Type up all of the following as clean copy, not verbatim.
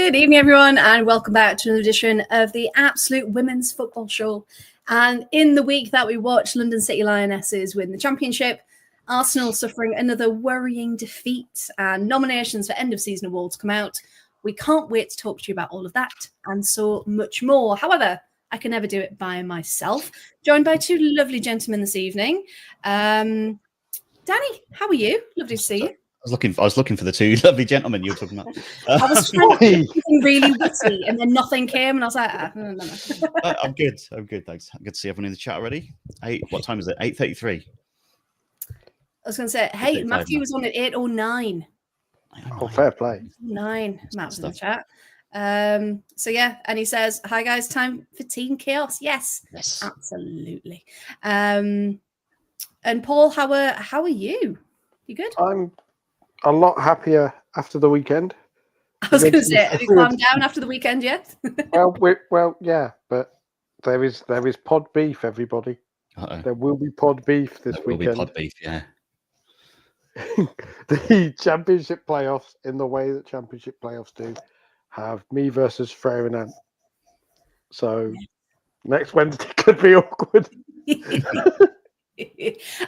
Good evening, everyone, and welcome back to another edition of the Absolute Women's Football Show. And in the week that we watched London City Lionesses win the championship, Arsenal suffering another worrying defeat, and nominations for end-of-season awards come out. We can't wait to talk to you about all of that and so much more. However, I can never do it by myself. Joined by two lovely gentlemen this evening. Danny, how are you? Lovely to see you. I was looking for the two lovely gentlemen you were talking about. I was trying to do something really witty, and then nothing came, and I was like, no. I'm good. Thanks. Good to see everyone in the chat already. What time is it? 8:33. I was going to say, hey, Matthew was on at 8:09. Oh, fair play. 9. Matt's in the chat. So yeah, and he says, "Hi guys, time for Team Chaos." Yes, absolutely. And Paul, how are you? You good? I'm a lot happier after the weekend. I was going to say, have you calmed down after the weekend yet? Yeah, but there is pod beef, everybody. Uh-oh. There will be pod beef this weekend. There will be pod beef, yeah. The championship playoffs, in the way that championship playoffs do, have me versus Freya and Ant. So next Wednesday could be awkward.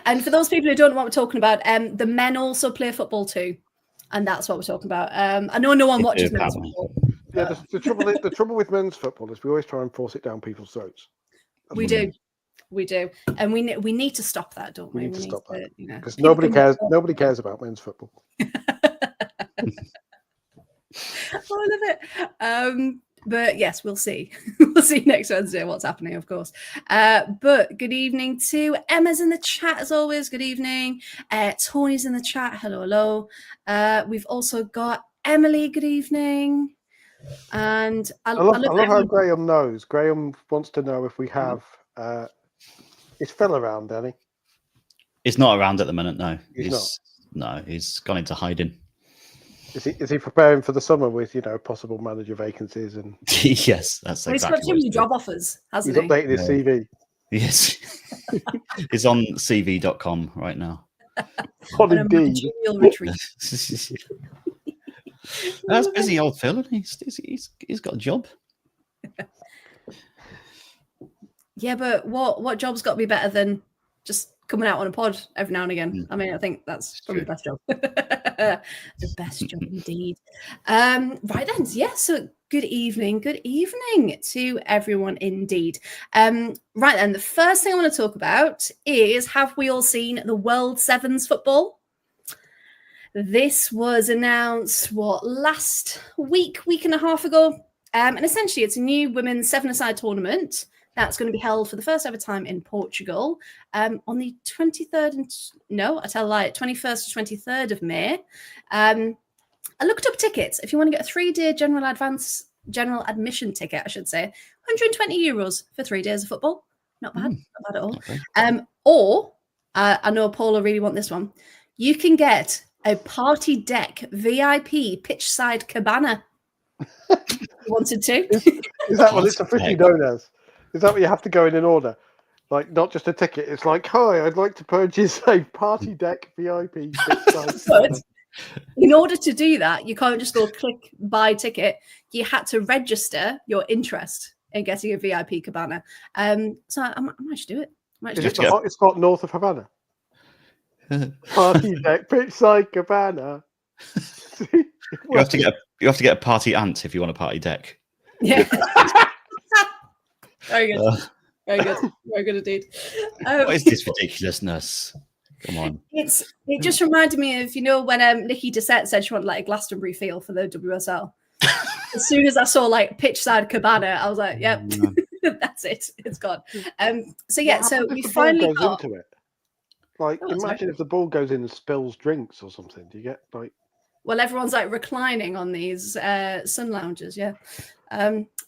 And for those people who don't know what we're talking about, the men also play football too, and that's what we're talking about. I know no one watches men's football. Yeah, the trouble with men's football is we always try and force it down people's throats. We do, and we need to stop that, don't we? We need to stop that because nobody cares. Nobody cares about men's football. Oh, I love it. But yes, we'll see. We'll see next Wednesday what's happening, of course. But good evening to Emma's in the chat as always. Good evening. Tony's in the chat. Hello. We've also got Emily. Good evening. And I love how Graham knows. Graham wants to know if we have. Is Phil around, Danny? He's not around at the minute. No, he's not. No, he's gone into hiding. Is he preparing for the summer with possible manager vacancies and? Yes, that's exactly. He's got too many job offers, hasn't he? He's updated his CV. Yes, he's on CV.com right now. On Indeed. That's busy, old Phil. He's got a job. Yeah, but what job's got to be better than just coming out on a pod every now and again? I mean, I think that's probably the best job. The best job indeed. Right then, yeah, so good evening to everyone indeed. Right then, the first thing I want to talk about is, have we all seen the World Sevens football? This was announced, last week and a half ago. And essentially, it's a new women's seven-a-side tournament that's going to be held for the first ever time in Portugal on the 21st to 23rd of May. I looked up tickets. If you want to get a 3-day general admission ticket, I should say, €120 for 3 days of football. Not bad, not bad at all. Okay. Or, I know Paul will really want this one, you can get a party deck VIP pitch side cabana. You wanted to? Is that what it's officially known as? Is that what you have to go in order? Like, not just a ticket. It's like, hi, I'd like to purchase a party deck VIP. But in order to do that, you can't just go click buy ticket. You had to register your interest in getting a VIP cabana. So I might just do it. It's not north of Havana. Party deck, pitch side cabana. You have to get a party ant if you want a party deck. Yeah. Very good. Very good indeed. What is this ridiculousness? Come on. It just reminded me of, when Nikki Dissette said she wanted like a Glastonbury feel for the WSL. As soon as I saw like pitch side cabana, I was like, yep, that's it. It's gone. So yeah, so we finally got into it. Like, imagine if the ball goes in and spills drinks or something. Do you get like? Well, everyone's like reclining on these sun lounges, yeah.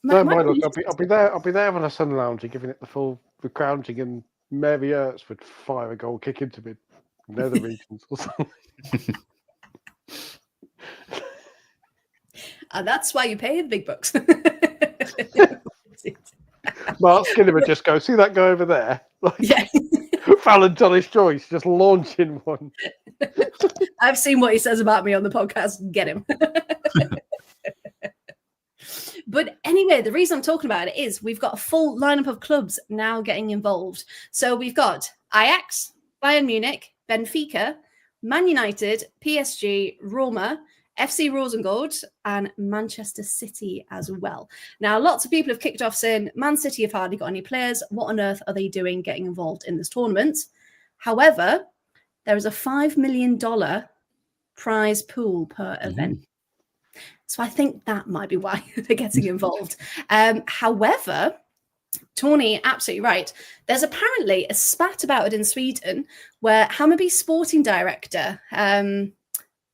No, I'll be there on a sun lounger, giving it the full recrouching, and Mary Ertz would fire a goal kick into me. Nether regions or something. And that's why you pay the big bucks. Mark Skinner would just go, see that guy over there? Like, yeah. Fallon Thomas Joyce just launching one. I've seen what he says about me on the podcast. Get him. But anyway, the reason I'm talking about it is we've got a full lineup of clubs now getting involved. So we've got Ajax, Bayern Munich, Benfica, Man United, PSG, Roma, FC Rosengård, and Manchester City as well. Now, lots of people have kicked off saying, Man City have hardly got any players. What on earth are they doing getting involved in this tournament? However, there is a $5 million prize pool per event. So I think that might be why they're getting involved. However, Tony, absolutely right. There's apparently a spat about it in Sweden where Hammarby's sporting director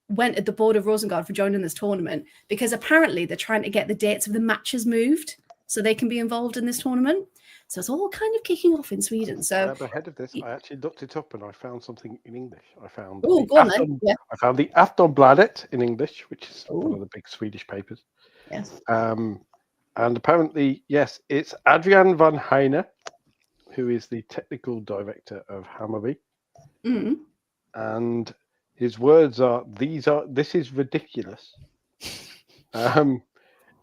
went at the board of Rosengård for joining this tournament because apparently they're trying to get the dates of the matches moved so they can be involved in this tournament. So it's all kind of kicking off in Sweden. So ahead of this, I actually looked it up and I found something in English. I found I found the Aftonbladet in English, which is one of the big Swedish papers. Yes. And apparently, yes, it's Adrian van Heine, who is the technical director of Hammarby. Mm-hmm. And his words are, this is ridiculous.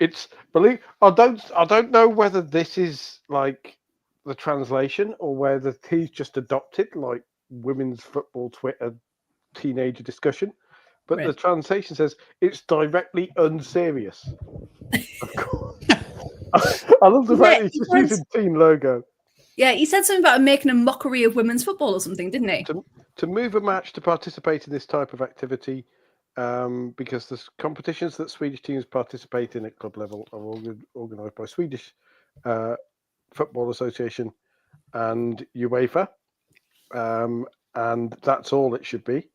It's I don't know whether this is like the translation or whether he's just adopted like women's football Twitter teenager discussion. But the translation says it's directly unserious. Of course. I love the fact he's just using team logo. Yeah, he said something about making a mockery of women's football or something, didn't he? To move a match to participate in this type of activity, because the competitions that Swedish teams participate in at club level are organised by Swedish Football Association and UEFA, and that's all it should be.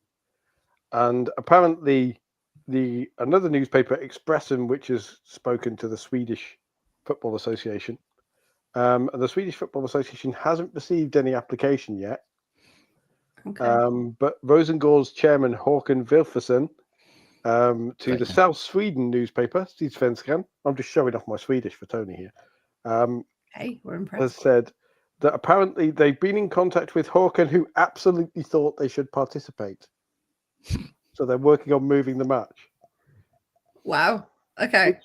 And apparently, another newspaper, Expressen, which has spoken to the Swedish Football Association, and the Swedish Football Association hasn't received any application yet. Okay. But Rosengård's chairman Håkan Wilfersen to the South Sweden newspaper, Sydsvenskan, I'm just showing off my Swedish for Tony here, Hey, we're impressed. has said that apparently they've been in contact with Håkan, who absolutely thought they should participate. So they're working on moving the match. Wow. Okay.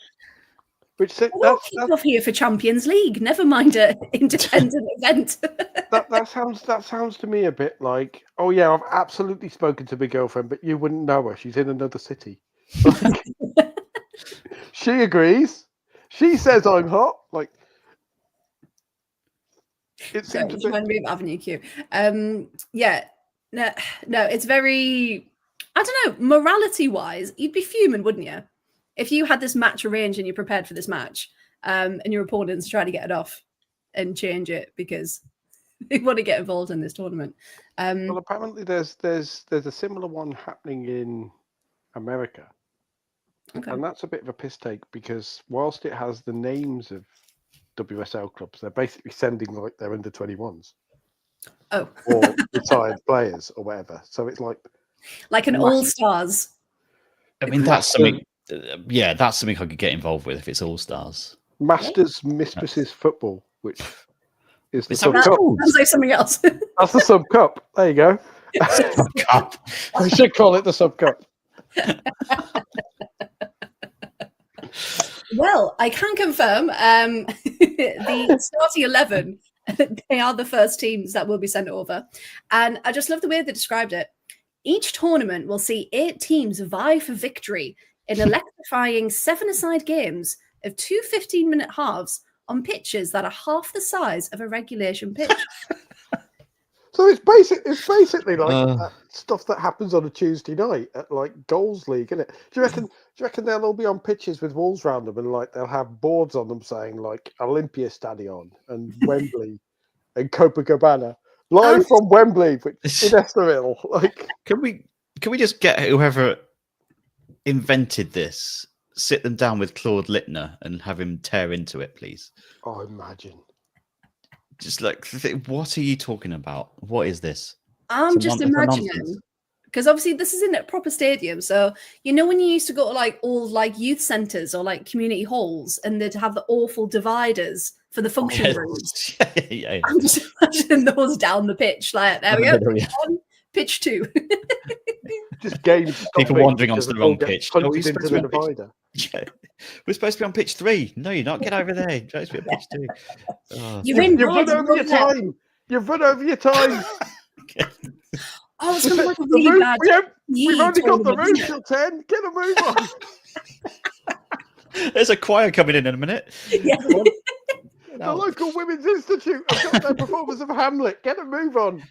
Which We'll kick off here for Champions League. Never mind an independent event. that sounds to me a bit like, oh yeah, I've absolutely spoken to my girlfriend, but you wouldn't know her. She's in another city. Like, she agrees. She says I'm hot. Like, it seems a bit. Trying to move Avenue Q. Yeah. No, it's very. I don't know. Morality-wise, you'd be fuming, wouldn't you? If you had this match arranged and you're prepared for this match, and your opponents try to get it off and change it because they want to get involved in this tournament. Well, apparently there's a similar one happening in America, and that's a bit of a piss take because whilst it has the names of WSL clubs, they're basically sending like their under-21s, or retired players or whatever. So it's like an all-stars. I mean, that's something. Yeah, that's something I could get involved with if it's all stars. Masters Mistresses Football, which is the sub cup. Sounds like something else. That's the sub cup. There you go. Cup. I should call it the sub cup. Well, I can confirm the starting 11. They are the first teams that will be sent over, and I just love the way they described it. Each tournament will see 8 teams vie for victory in electrifying 7-a-side games of 2 15-minute halves on pitches that are half the size of a regulation pitch. So it's basically like stuff that happens on a Tuesday night at like Goals League, isn't it? Do you reckon they'll all be on pitches with walls around them and like they'll have boards on them saying like Olympia Stadion and Wembley and Copacabana live from Wembley, which in Estoril. Like, can we just get whoever invented this, sit them down with Claude Littner and have him tear into it, please? Oh, imagine. Just like, what are you talking about? What is this? I'm just imagining, because obviously this is in a proper stadium. So, you know, when you used to go to like old like youth centres or like community halls and they'd have the awful dividers for the function rooms. Yeah. I'm just imagining those down the pitch. Like, there we go. Pitch 2. Just games People stopping wandering onto because the ball wrong gets pitch. Oh, punted you're into supposed to the be on pitch. divider. Yeah. We're supposed to be on pitch 3. No, you're not. Get over there. You're supposed to be on pitch 2. Oh, You're in You've red. run over your time. You've run over your time. Oh, it's going to be like a really bad. We've only got the tournament, room till 10. Get a move on. There's a choir coming in a minute. Yeah. The local Women's Institute have got their performance of Hamlet. Get a move on.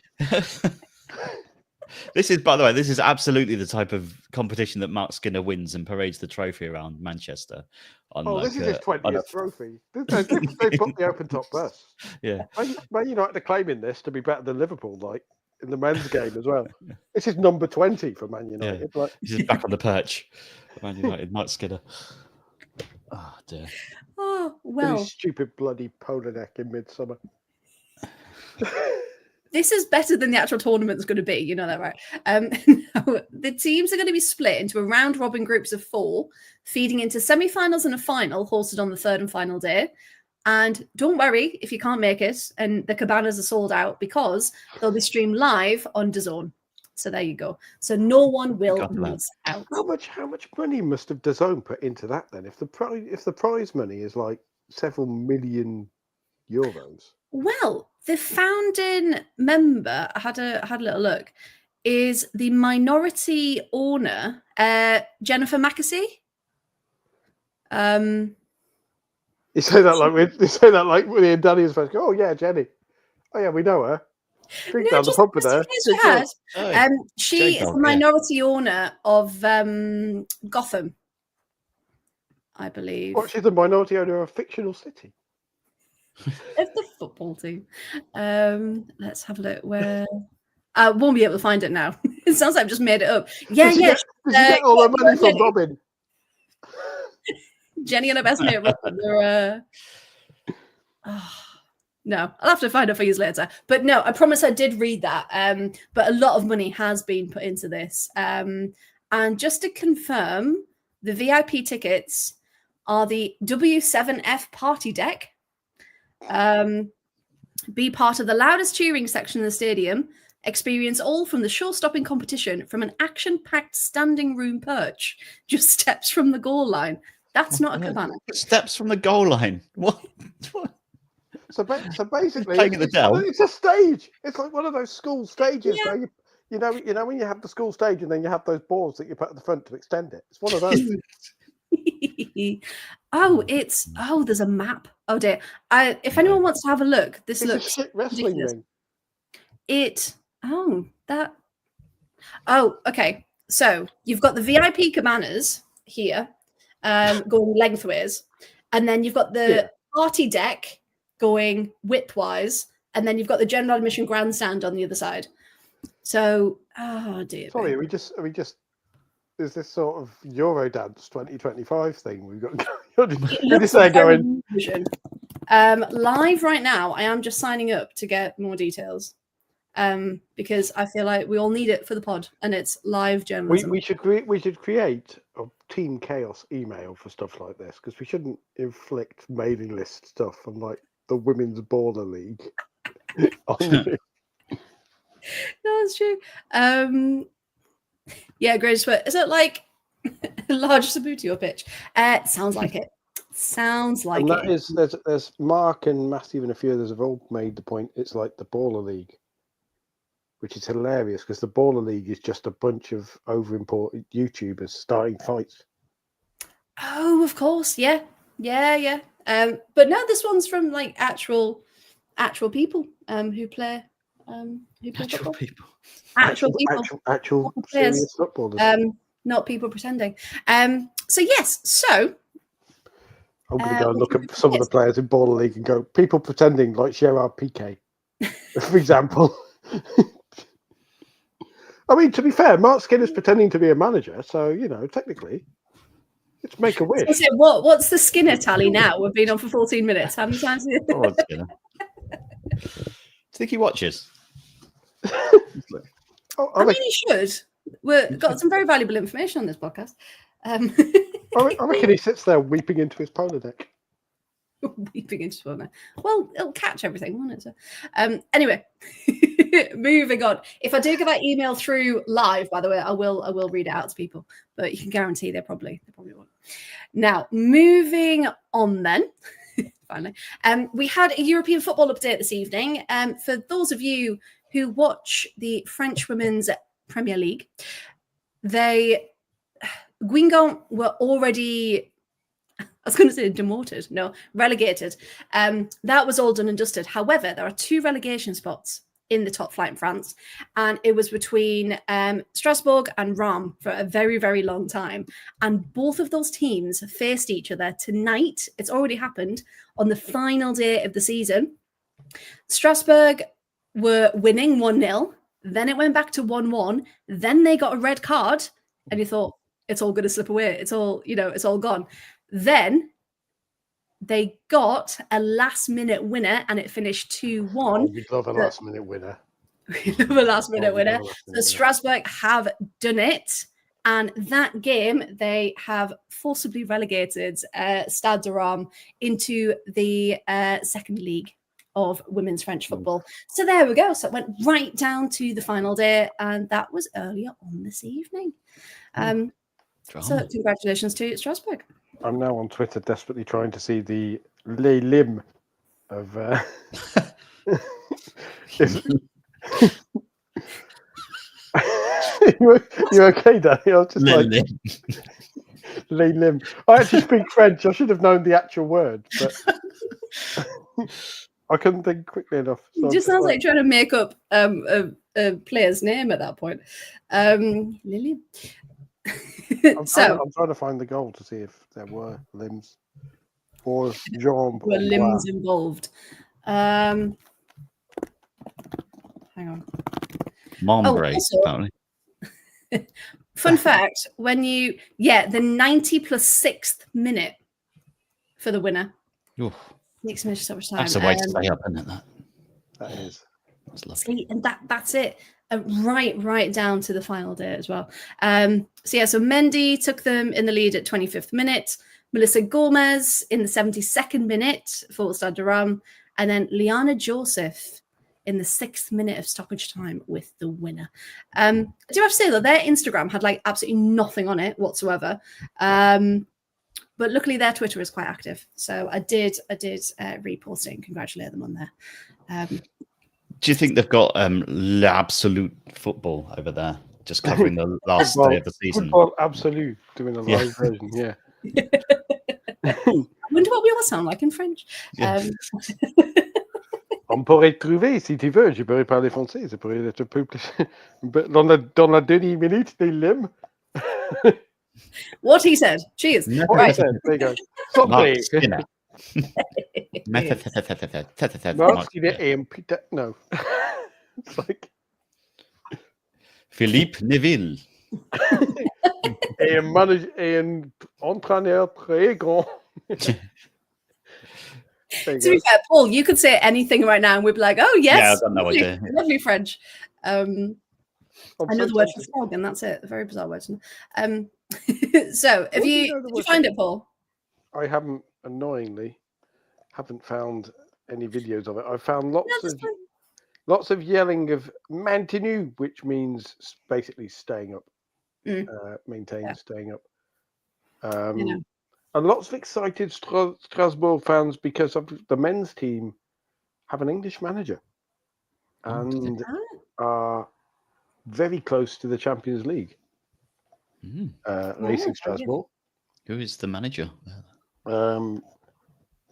This is, by the way, this is absolutely the type of competition that Mark Skinner wins and parades the trophy around Manchester. This is his 20th trophy. They put the open top bus. Yeah. Man United are claiming this to be better than Liverpool, like in the men's game as well. This is number 20 for Man United. Yeah. Like, He's back on the perch. Man United, Mark Skinner. Oh dear. Oh well. Really stupid bloody polo neck in midsummer. This is better than the actual tournament's going to be. You know that, right? No, the teams are going to be split into a round-robin groups of 4, feeding into semi-finals and a final, hosted on the 3rd and final day. And don't worry if you can't make it, and the cabanas are sold out, because they'll be streamed live on DAZN. So there you go. So no one will miss out. How much money must have DAZN put into that then? If the prize money is like several million euros. Well, the founding member, I had a little look, is the minority owner, Jennifer Mackesy. You say that like Willie and Danny is first. Oh yeah, Jenny. Oh yeah, we know her. Drink down the pub with her. She is the minority owner of Gotham, I believe. What? She's the minority owner of a fictional city. Of the football team. Let's have a look. Where I won't be able to find it now. It sounds like I've just made it up. Yeah, Does she get all her money from Robin? Jenny and her best mate Robin. No, I'll have to find it for you later. But no, I promise I did read that. But a lot of money has been put into this. And just to confirm, the VIP tickets are the W7F party deck. Be part of the loudest cheering section in the stadium. Experience all from the show-stopping competition from an action-packed standing room perch, just steps from the goal line. That's not a cabana. Steps from the goal line. What? So basically, it's a stage. It's like one of those school stages where you know when you have the school stage and then you have those boards that you put at the front to extend it. It's one of those. There's a map. Oh dear. If anyone wants to have a look, this looks a shit wrestling ring. Okay. So you've got the VIP cabanas here, going lengthways, and then you've got the party deck going widthwise, and then you've got the general admission grandstand on the other side. So, oh dear. Sorry, are we just is this sort of Eurodance 2025 thing we've got going? Live right now, I am just signing up to get more details, because I feel like we all need it for the pod, and it's live journalism. We should create a Team Chaos email for stuff like this, because we shouldn't inflict mailing list stuff from like the Women's Baller League. That's true. Yeah, greatest sweat. Is it like a large Sabutio pitch? Sounds like it. Sounds like it. There's Mark and Matthew and a few others have all made the point. It's like the Baller League, which is hilarious because the Baller League is just a bunch of over-important YouTubers starting fights. Oh, of course, yeah. But no, this one's from like actual people who play. Actual people. Actual serious footballers. Not people pretending. So yes, so I'm going to go and look at some of the players in Baller League and go, people pretending like Gerard Piqué, for example. I mean, to be fair, Mark Skinner's pretending to be a manager, so technically, it's make a wish. So what's the Skinner tally now? We've been on for 14 minutes. How many times? Oh, Skinner. Do you think he watches? I mean, he should. We've got some very valuable information on this podcast. I reckon he sits there weeping into his polo deck. Weeping into swimmer. Well, it'll catch everything, won't it? So, anyway, moving on. If I do get that email through live, by the way, I will read it out to people. But you can guarantee they probably won't. Now, moving on then. Finally, we had a European football update this evening. For those of you who watch the French Women's Premier League, Guingamp were already, I was going to say demoted, no, relegated. That was all done and dusted. However, there are 2 relegation spots in the top flight in France, and it was between Strasbourg and Reims for a very, very long time. And both of those teams faced each other tonight. It's already happened on the final day of the season. Strasbourg were winning 1-0. Then it went back to 1-1. Then they got a red card, and you thought, it's all going to slip away. It's all, it's all gone. Then they got a last-minute winner, and it finished 2-1. Oh, we'd love a last-minute winner. We love a last-minute winner. So Strasbourg have done it, and that game they have forcibly relegated Stade de Reims into the second league of women's French football. So there we go. So it went right down to the final day, and that was earlier on this evening. So congratulations to Strasbourg. I'm now on Twitter desperately trying to see the Les Lim of you okay, Danny? I was just like Les Lim. I actually speak French. I should have known the actual word, but I couldn't think quickly enough. So it just sounds like trying to make up a player's name at that point. Lily. I'm trying to find the goal to see if there were limbs or jambes. Were limbs involved? Hang on. Membrane, apparently. Fun fact: the 90+6th minute for the winner. Oof. Makes me so much time. That's a way to stay up, isn't it? That is. That's lovely. And that's it. Right down to the final day as well. So Mendy took them in the lead at 25th minute. Melissa Gomez in the 72nd minute for Stade de Reims, and then Liana Joseph in the 6th minute of stoppage time with the winner. I do have to say though, their Instagram had like absolutely nothing on it whatsoever. But luckily their Twitter is quite active. So I did repost it and congratulate them on there. Do you think they've got L'Absolute football over there, just covering the last day of the season? Football Absolute, doing a live version, yeah. I wonder what we all sound like in French. Yeah. On pourrait trouver, si tu veux, je pourrais parler français, ça pourrait être un peu plus... Dans la dernière minute, des limbs. What he said. Cheers. Right. There you go. Something. No. It's like Philippe Neville. Un entraîneur très grand. To be fair, Paul, you could say anything right now and we'd be like, oh, yes. Yeah, I've got no idea. Lovely French. I know the word for frog, and that's it. A very bizarre word. So, did you find it, Paul? I haven't, annoyingly, found any videos of it. I found lots of yelling of maintenu, which means basically staying up, staying up. And lots of excited Strasbourg fans because of the men's team have an English manager and are very close to the Champions League. Racing Strasbourg. Who is the manager?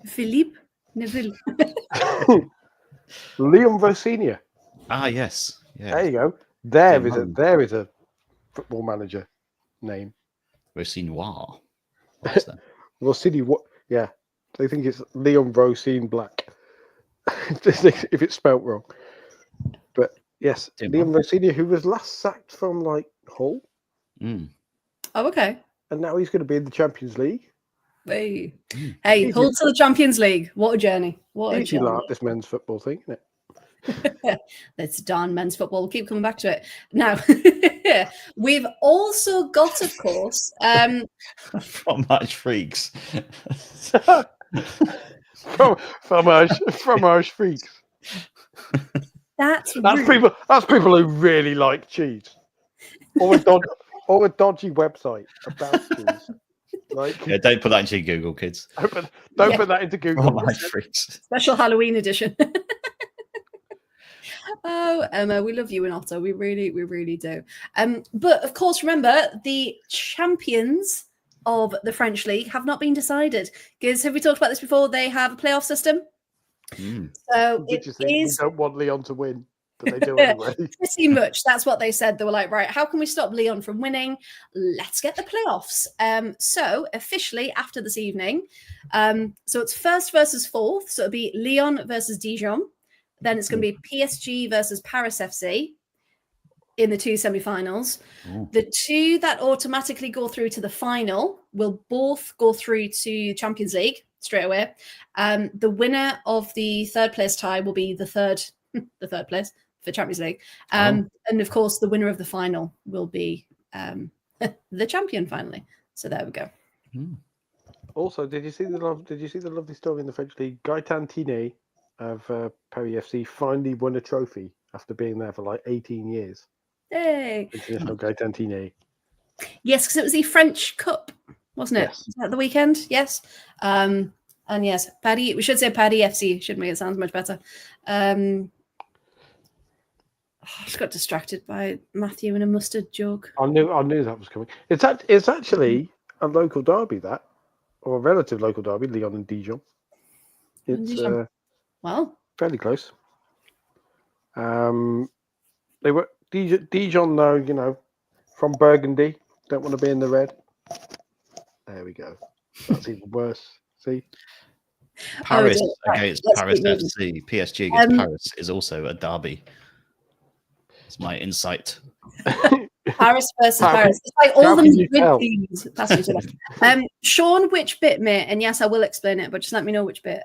Philippe Neville. Leon Vosenia. Ah, yes. Yeah. There you go. There is a football manager name. Rosinoir. What's that? Rossini, what? Yeah, they think it's Leon Rosine Black. If it's spelt wrong, but yes, Leon Rosini, who was last sacked from Hull. Oh, okay. And now he's going to be in the Champions League. Hey, Hull to the Champions League! What a journey! What a journey! Like this men's football thing, isn't it? It's darn men's football. We'll keep coming back to it. Now, we've also got, of course, from Match Freaks. Fromage freaks. That's That's rude. people who really like cheese. Or a dodgy website about cheese. Like, Yeah, don't put that into Google, kids. don't put that into Google. Oh, my freaks. Special Halloween edition. Oh, Emma, we love you in Otto. We really do. But of course, remember the champions of the French league have not been decided because have we talked about this before? They have a playoff system. So We don't want Lyon to win, but they do anyway. Pretty much, that's what they said. They were like, right, how can we stop Lyon from winning? Let's get the playoffs. So officially after this evening, so it's first versus fourth. So it'll be Lyon versus Dijon. Then it's going to be PSG versus Paris FC in the two semi-finals. The two that automatically go through to the final will both go through to Champions League straight away. The winner of the third place tie will be the third place for Champions League. And of course, the winner of the final will be the champion finally. So there we go. Also, did you see the lovely story in the French league? Gaëtan Tiné of Paris FC finally won a trophy after being there for like 18 years. Hey. International Gaëtan Tiné. Yes, because it was the French Cup, wasn't it? Yes. Was that the weekend? Yes. And yes, Paddy, we should say Paddy FC, shouldn't we? It sounds much better. I just got distracted by Matthew and a mustard joke. I knew that was coming. It's actually a local derby, that, or a relative local derby, Lyon and Dijon. It's Well, fairly close. They were Dijon, though, from Burgundy, don't want to be in the red. There we go. That's even worse. See, Paris against Paris FC, PSG against Paris is also a derby. It's my insight. Paris versus Paris. It's like all them good teams passing each other. Sean, which bit, mate? And yes, I will explain it, but just let me know which bit.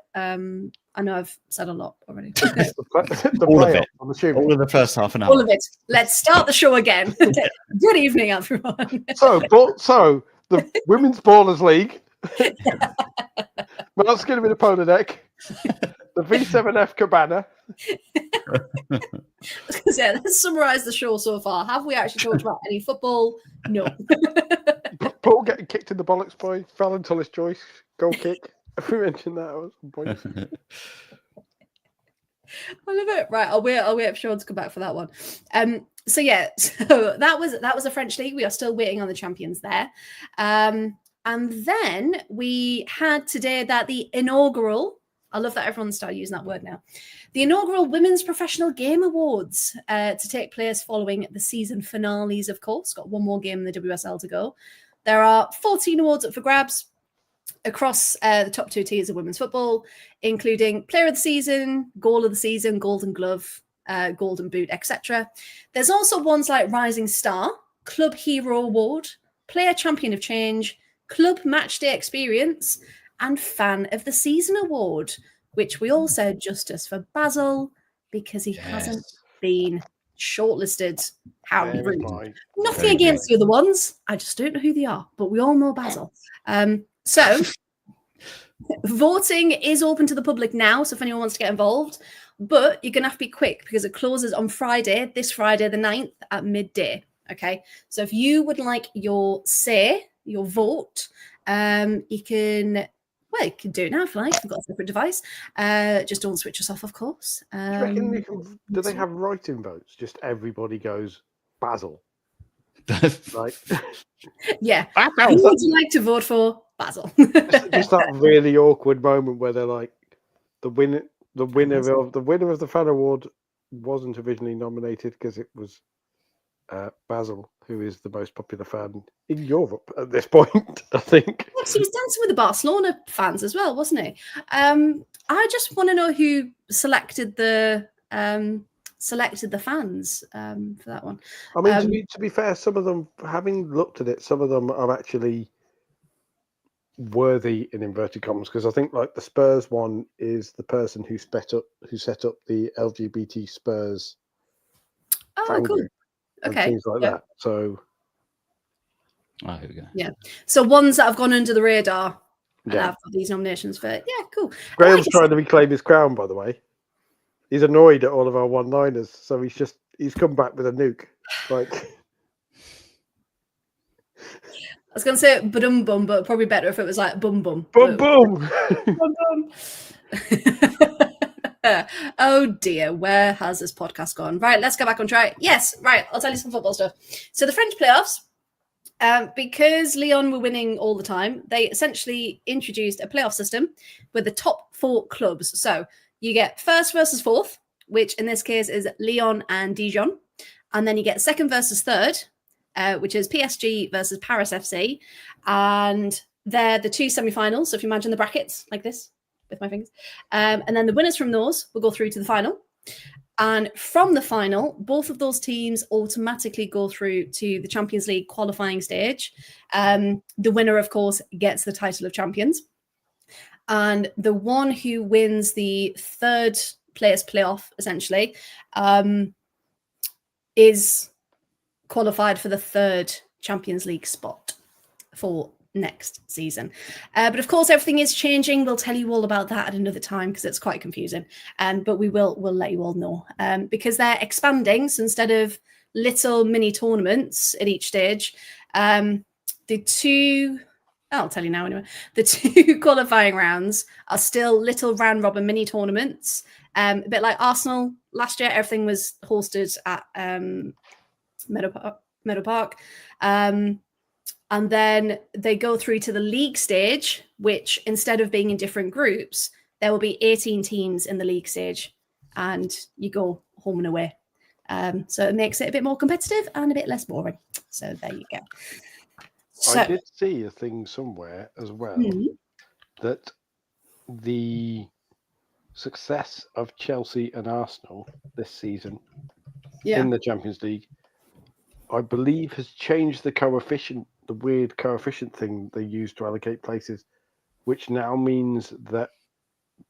I know I've said a lot already. All of it. All of the first half an hour. All of it. Let's start the show again. Good evening, everyone. So the Women's Ballers League. Mark's going to be the polo deck. The V7F Cabana. Let's summarise the show so far. Have we actually talked about any football? No. Paul getting kicked in the bollocks by Fallon Tullis Joyce. Goal kick. Have we mentioned that at some point? I love it. Right, I'll wait for Sean to come back for that one. So that was a French league. We are still waiting on the champions there. And then we had today the inaugural, I love that everyone started using that word now, the inaugural Women's Professional Game Awards to take place following the season finales, of course. Got one more game in the WSL to go. There are 14 awards up for grabs across the top two tiers of women's football, including Player of the Season, Goal of the Season, Golden Glove, Golden Boot, etc. There's also ones like Rising Star, Club Hero Award, Player Champion of Change, Club Matchday Experience, and Fan of the Season Award, which we all said justice for Basil because he hasn't been shortlisted. How rude. Nothing against the other ones. I just don't know who they are, but we all know Basil. So voting is open to the public now. So if anyone wants to get involved, but you're going to have to be quick because it closes on Friday, this Friday, the 9th at midday. Okay. So if you would like your say, your vote, you can do it now if you like. You've got a separate device. Just don't switch us off, of course. Do they have write-in votes? Just everybody goes Basil. Right. Yeah. Who would you like to vote for? Basil. just that really awkward moment where they're like, the winner of the fan award wasn't originally nominated because it was Basil, who is the most popular fan in Europe at this point, I think. Yes, he was dancing with the Barcelona fans as well, wasn't he? I just want to know who selected the fans for that one. I mean, to be fair, some of them, having looked at it, some of them are actually worthy in inverted commas, because I think like the Spurs one is the person who set up the LGBT Spurs fan group. Okay. Things like that. So, here we go. Yeah. So ones that have gone under the radar And I've got these nominations for cool. Graham's trying to reclaim his crown, by the way. He's annoyed at all of our one-liners, so he's come back with a nuke. Like, I was gonna say bum bum, but probably better if it was like bum bum. Boom boom. Bum bum. Oh dear, where has this podcast gone? Right, let's go back on track. Yes, right, I'll tell you some football stuff. So the French playoffs, because Lyon were winning all the time, they essentially introduced a playoff system with the top 4 clubs. So you get first versus fourth, which in this case is Lyon and Dijon. And then you get second versus third, which is PSG versus Paris FC. And they're the 2 semi-finals. So if you imagine the brackets like this with my fingers. And then the winners from those will go through to the final. And from the final, both of those teams automatically go through to the Champions League qualifying stage. The winner, of course, gets the title of champions. And the one who wins the third place playoff, essentially, is qualified for the third Champions League spot for next season. But of course, everything is changing. We'll tell you all about that at another time because it's quite confusing. But we'll let you all know because they're expanding. So instead of little mini tournaments at each stage, I'll tell you now anyway. The 2 qualifying rounds are still little round robin mini tournaments. A bit like Arsenal last year, everything was hosted at Meadow Park. And then they go through to the league stage, which instead of being in different groups, there will be 18 teams in the league stage and you go home and away. So it makes it a bit more competitive and a bit less boring. So there you go. So, I did see a thing somewhere as well that the success of Chelsea and Arsenal this season in the Champions League, I believe, has changed the coefficient, the weird coefficient thing they use to allocate places, which now means that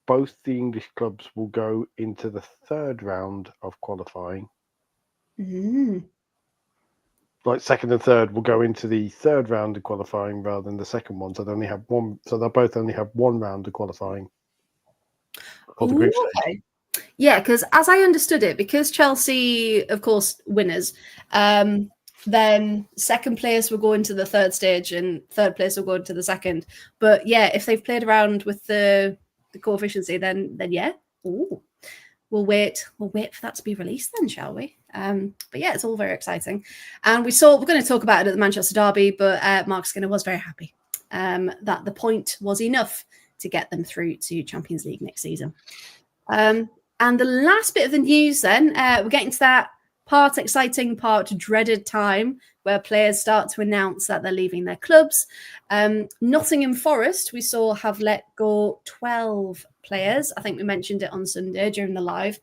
both the English clubs will go into the third round of qualifying. Like second and third will go into the third round of qualifying rather than the second one. So they only have one. So they'll both only have one round of qualifying for the group stage. Yeah, because as I understood it, because Chelsea, of course, winners, then second place will go into the third stage and third place will go into the second. But yeah, if they've played around with the coefficient, then yeah. Ooh. We'll wait for that to be released then, shall we? But yeah, it's all very exciting. And we're going to talk about it at the Manchester Derby, but Mark Skinner was very happy that the point was enough to get them through to Champions League next season. And the last bit of the news then, we're getting to that part exciting, part dreaded time where players start to announce that they're leaving their clubs. Nottingham Forest, we saw, have let go 12 players. I think we mentioned it on Sunday during the live.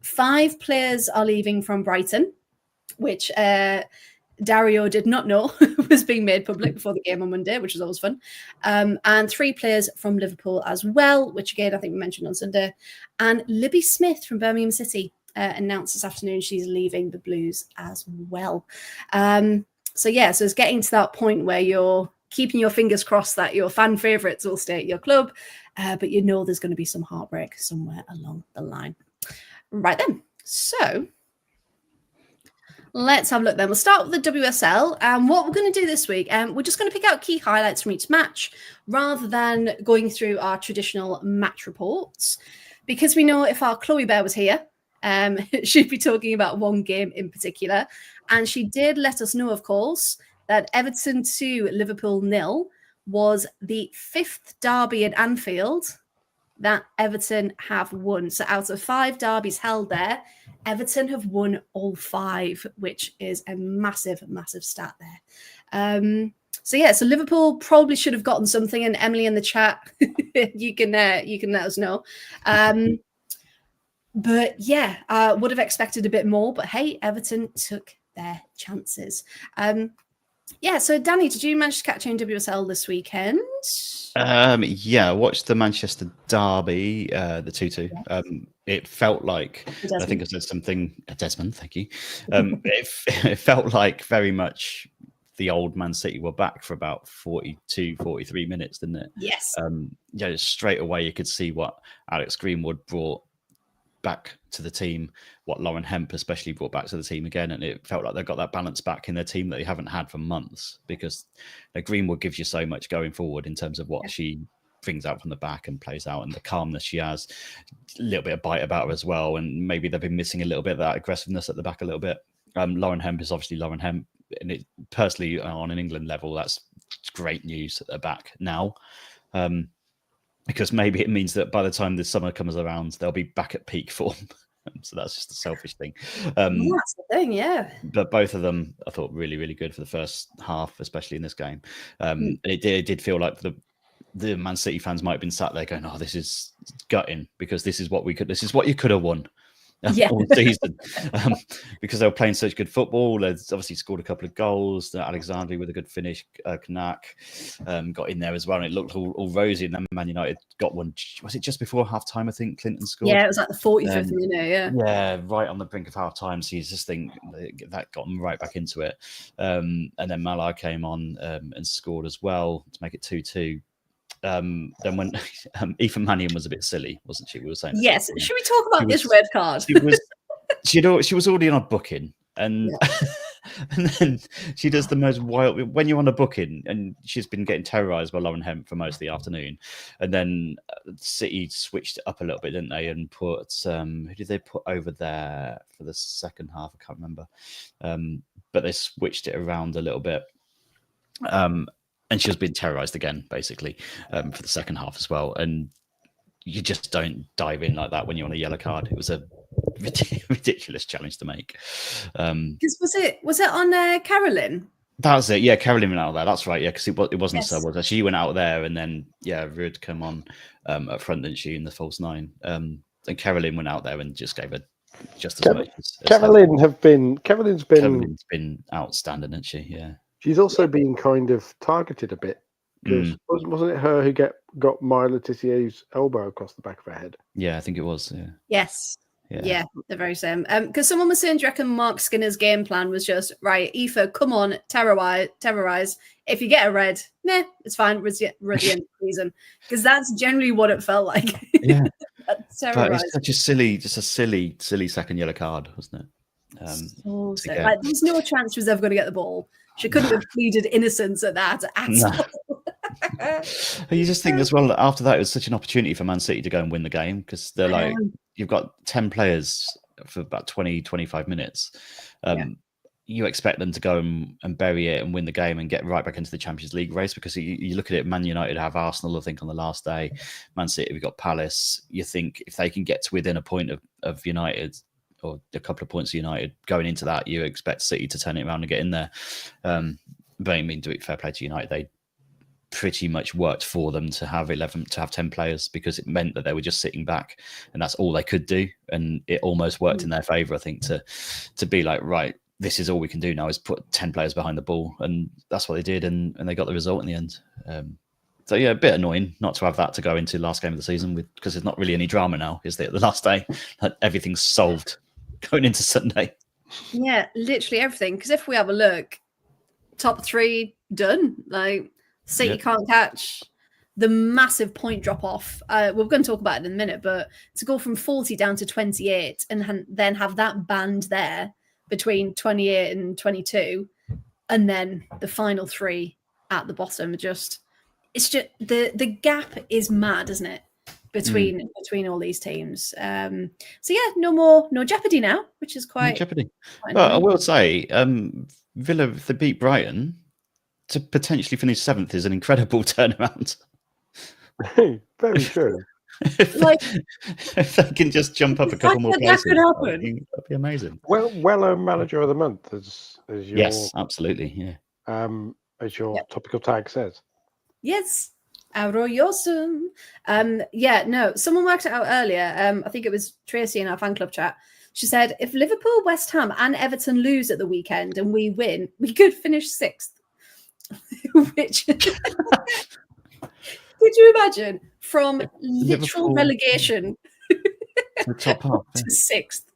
5 players are leaving from Brighton, which Dario did not know was being made public before the game on Monday, which was always fun. And 3 players from Liverpool as well, which again, I think we mentioned on Sunday. And Libby Smith from Birmingham City announced this afternoon she's leaving the Blues as well. So it's getting to that point where you're keeping your fingers crossed that your fan favourites will stay at your club, but you know there's going to be some heartbreak somewhere along the line. Right then, so let's have a look then. We'll start with the WSL. And what we're going to do this week, we're just going to pick out key highlights from each match rather than going through our traditional match reports. Because we know if our Chloe Bear was here, she'd be talking about one game in particular. And she did let us know, of course, that Everton 2, Liverpool 0 was the 5th derby at Anfield that Everton have won. So out of 5 derbies held there, Everton have won all 5, which is a massive, massive stat there. So Liverpool probably should have gotten something. And Emily in the chat, you can let us know. But yeah, I would have expected a bit more. But hey, Everton took their chances. So Danny, did you manage to catch any WSL this weekend? I watched the Manchester Derby, the 2-2. It felt like, I think I said something, Desmond, thank you. It felt like very much the old Man City were back for about 42, 43 minutes, didn't it? Yes. Yeah, straight away you could see what Alex Greenwood brought back to the team, what Lauren Hemp especially brought back to the team again, and it felt like they got that balance back in their team that they haven't had for months, because Greenwood gives you so much going forward in terms of what she brings out from the back and plays out, and the calmness she has, a little bit of bite about her as well, and maybe they've been missing a little bit of that aggressiveness at the back a little bit. Lauren Hemp is obviously Lauren Hemp, and it personally on an England level, that's great news at the back now. Because maybe it means that by the time the summer comes around, they'll be back at peak form. So that's just a selfish thing. That's the thing, yeah. But both of them, I thought, really, really good for the first half, especially in this game. It did feel like the Man City fans might have been sat there going, "Oh, this is gutting, because this is what you could have won." All season, because they were playing such good football. They obviously scored a couple of goals. Alexandria with a good finish. Kanak got in there as well, and it looked all rosy. And then Man United got one. Was it just before half time? I think Clinton scored. Yeah, it was like the 45th minute. Yeah, right on the brink of half time. So you just think that got them right back into it. And then Mallard came on and scored as well to make it 2-2. Then when Aoife Mannion was a bit silly, wasn't she? We were saying. Yes. Should we talk about this red card? She was already on a booking, and and then she does the most wild. When you're on a booking, and she's been getting terrorised by Lauren Hemp for most of the afternoon, and then City switched it up a little bit, didn't they? And put who did they put over there for the second half? I can't remember, but they switched it around a little bit. And she was being terrorised again, basically, for the second half as well. And you just don't dive in like that when you're on a yellow card. It was a ridiculous challenge to make. Because was it on Carolyn? That was it. Yeah, Carolyn went out there. That's right. Yeah, because it wasn't so. Was it? She went out there, and then Ruud come on up front, didn't she, in the false nine? And Carolyn went out there and just gave her just as much. Carolyn's been outstanding, hasn't she? Yeah. She's also been kind of targeted a bit, because wasn't it her who got Maya Letizier's elbow across the back of her head? Yeah, I think it was. Yeah. Yes. Yeah, the very same. Because someone was saying, do you reckon Mark Skinner's game plan was just, right, Aoife, come on, terrorize. If you get a red, it's fine. We're at the end of the season. Because that's generally what it felt like. Yeah. But it's such a silly second yellow card, wasn't it? Like, there's no chance she was ever going to get the ball. She couldn't have pleaded innocence at that at all. You just think as well, after that, it was such an opportunity for Man City to go and win the game, because they're like, you've got 10 players for about 20, 25 minutes. You expect them to go and bury it and win the game and get right back into the Champions League race, because you look at it, Man United have Arsenal, I think, on the last day. Man City, we've got Palace. You think if they can get to within a point of United, or a couple of points of United going into that, you expect City to turn it around and get in there. But I mean, do it fair play to United. They pretty much worked for them to have 10 players, because it meant that they were just sitting back, and that's all they could do. And it almost worked in their favour, I think, to be like, right, this is all we can do now, is put 10 players behind the ball. And that's what they did. And they got the result in the end. So yeah, a bit annoying not to have that to go into last game of the season because there's not really any drama now, is there? The last day, everything's solved going into Sunday. Yeah, literally everything. Because if we have a look, top 3 done. Like, City can't catch. The massive point drop off. We're going to talk about it in a minute, but to go from 40 down to 28 and then have that band there between 28 and 22, and then the final 3 at the bottom, it's just the gap is mad, isn't it? Between all these teams. So yeah, no jeopardy now, which is quite jeopardy. Well, I will say, Villa, if they beat Brighton, to potentially finish 7th is an incredible turnaround. Very true. if they can just jump up a couple more places, that'd be amazing. Well, manager of the month, as your, yes, absolutely, yeah. As your topical tag says. Yes. Arroyosum. Someone worked it out earlier. I think it was Tracy in our fan club chat. She said, if Liverpool, West Ham and Everton lose at the weekend and we win, we could finish 6th. Which could you imagine, from literal relegation to top half to 6th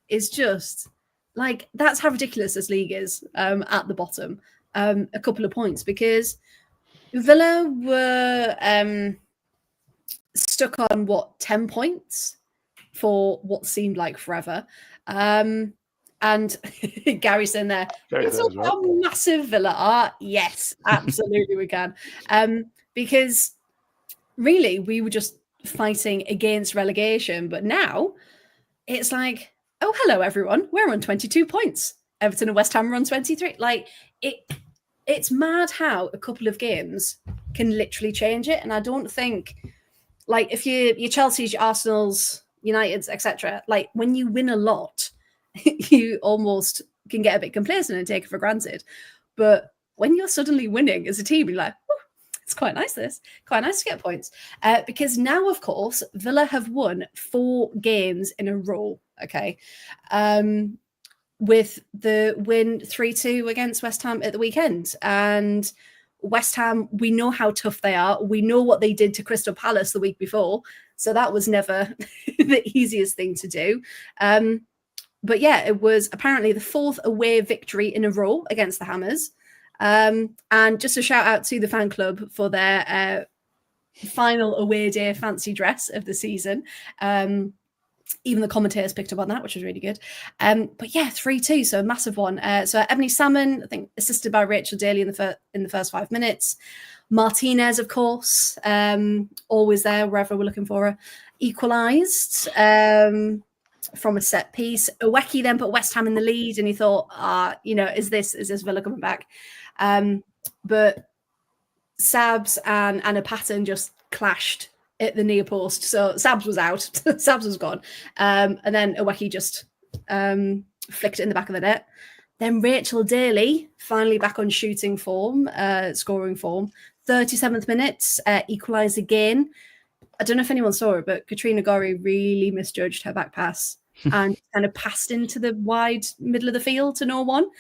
is just like, that's how ridiculous this league is at the bottom. a couple of points, because Villa were stuck on 10 points for what seemed like forever. And Gary's in there. It's all how massive Villa are. Yes, absolutely we can. Because really we were just fighting against relegation, but now it's like, oh, hello everyone, we're on 22 points. Everton and West Ham are on 23. Like, it's mad how a couple of games can literally change it. And I don't think, like, if your Chelsea's, your Arsenal's, United's, etc., like when you win a lot, you almost can get a bit complacent and take it for granted. But when you're suddenly winning as a team, you're like, oh, it's quite nice to get points. Because now, of course, Villa have won 4 games in a row, okay? With the win 3-2 against West Ham at the weekend. And West Ham, we know how tough they are. We know what they did to Crystal Palace the week before. So that was never the easiest thing to do. But yeah, it was apparently the 4th away victory in a row against the Hammers. And just a shout out to the fan club for their final away day fancy dress of the season. Even the commentators picked up on that, which was really good. But yeah, 3-2, so a massive one. So Ebony Salmon, I think, assisted by Rachel Daly in the first 5 minutes. Martinez, of course, always there wherever we're looking for her, equalised from a set piece. Oweki then put West Ham in the lead, and he thought, is this Villa coming back? But Sabs and Anna Patton just clashed at the near post. So Sabs was out. Sabs was gone. And then Oweki just flicked it in the back of the net. Then Rachel Daly, finally back on shooting form, scoring form. 37th minute, equalised again. I don't know if anyone saw it, but Katrina Gorry really misjudged her back pass and kind of passed into the wide middle of the field to no one.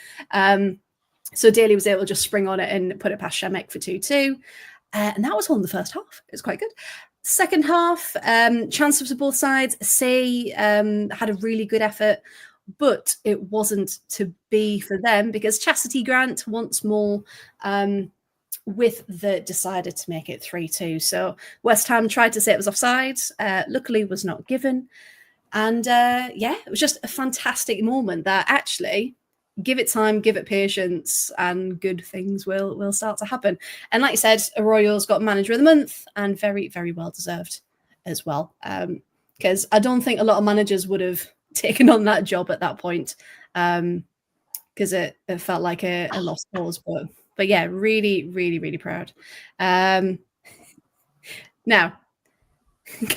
So Daly was able to just spring on it and put it past Shemek for 2-2. And that was all in the first half. It was quite good. Second half, chances to both sides. Say had a really good effort, but it wasn't to be for them because Chastity Grant once more with the decided to make it 3-2. So West Ham tried to say it was offside. Luckily was not given. And it was just a fantastic moment that actually, give it time, give it patience, and good things will start to happen. And like you said, Arroyo's got Manager of the Month, and very, very well deserved as well. Because I don't think a lot of managers would have taken on that job at that point, because it felt like a lost cause. But yeah, really, really, really proud. Now,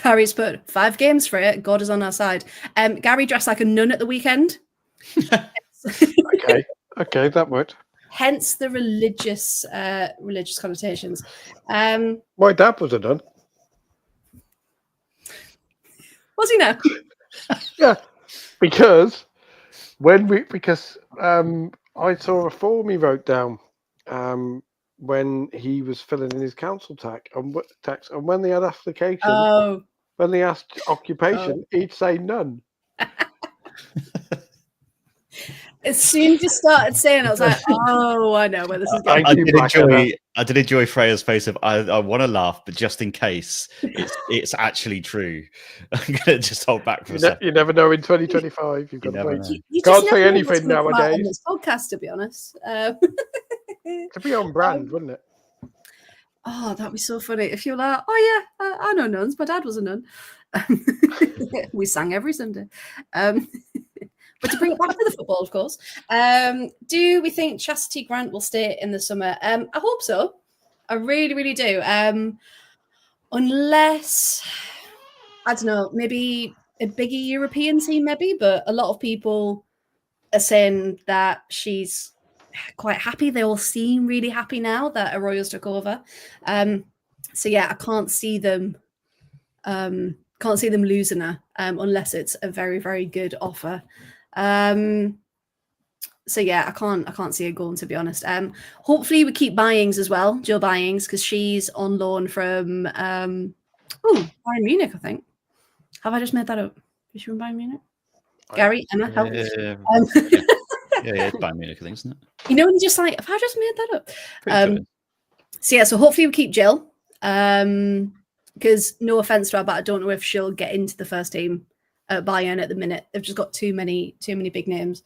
Gary's put 5 games for it. God is on our side. Gary dressed like a nun at the weekend. Okay, that worked. Hence the religious connotations. My dad was a nun. Was he now? Yeah, because I saw a form he wrote down when he was filling in his council tax, and when they had application, when they asked occupation, he'd say none. As soon as you started saying it, I was like, oh, I know where this is going. I did enjoy Freya's face of, I want to laugh, but just in case it's actually true, I'm going to just hold back for a second. You never know in 2025. You've got to wait. You can't say anything nowadays. On this podcast, to be honest. To be on brand, wouldn't it? Oh, that'd be so funny. If you're like, oh yeah, I know nuns. My dad was a nun. We sang every Sunday. But to bring it back to the football, of course, do we think Chastity Grant will stay in the summer? I hope so. I really, really do. Unless, I don't know, maybe a bigger European team, maybe. But a lot of people are saying that she's quite happy. They all seem really happy now that Arroyo's took over. So yeah, I can't see them losing her unless it's a very, very good offer. So yeah, I can't see it going, to be honest. Hopefully we keep Byings as well, Jill Byings, because she's on loan from Bayern Munich, I think. Have I just made that up? Is she from Bayern Munich? Gary, Emma, help. it's Bayern Munich, I think, isn't it? You know, when you're just like, have I just made that up? Pretty sure. So yeah, so hopefully we keep Jill. Because no offense to her, but I don't know if she'll get into the first team at Bayern at the minute. They've just got too many big names.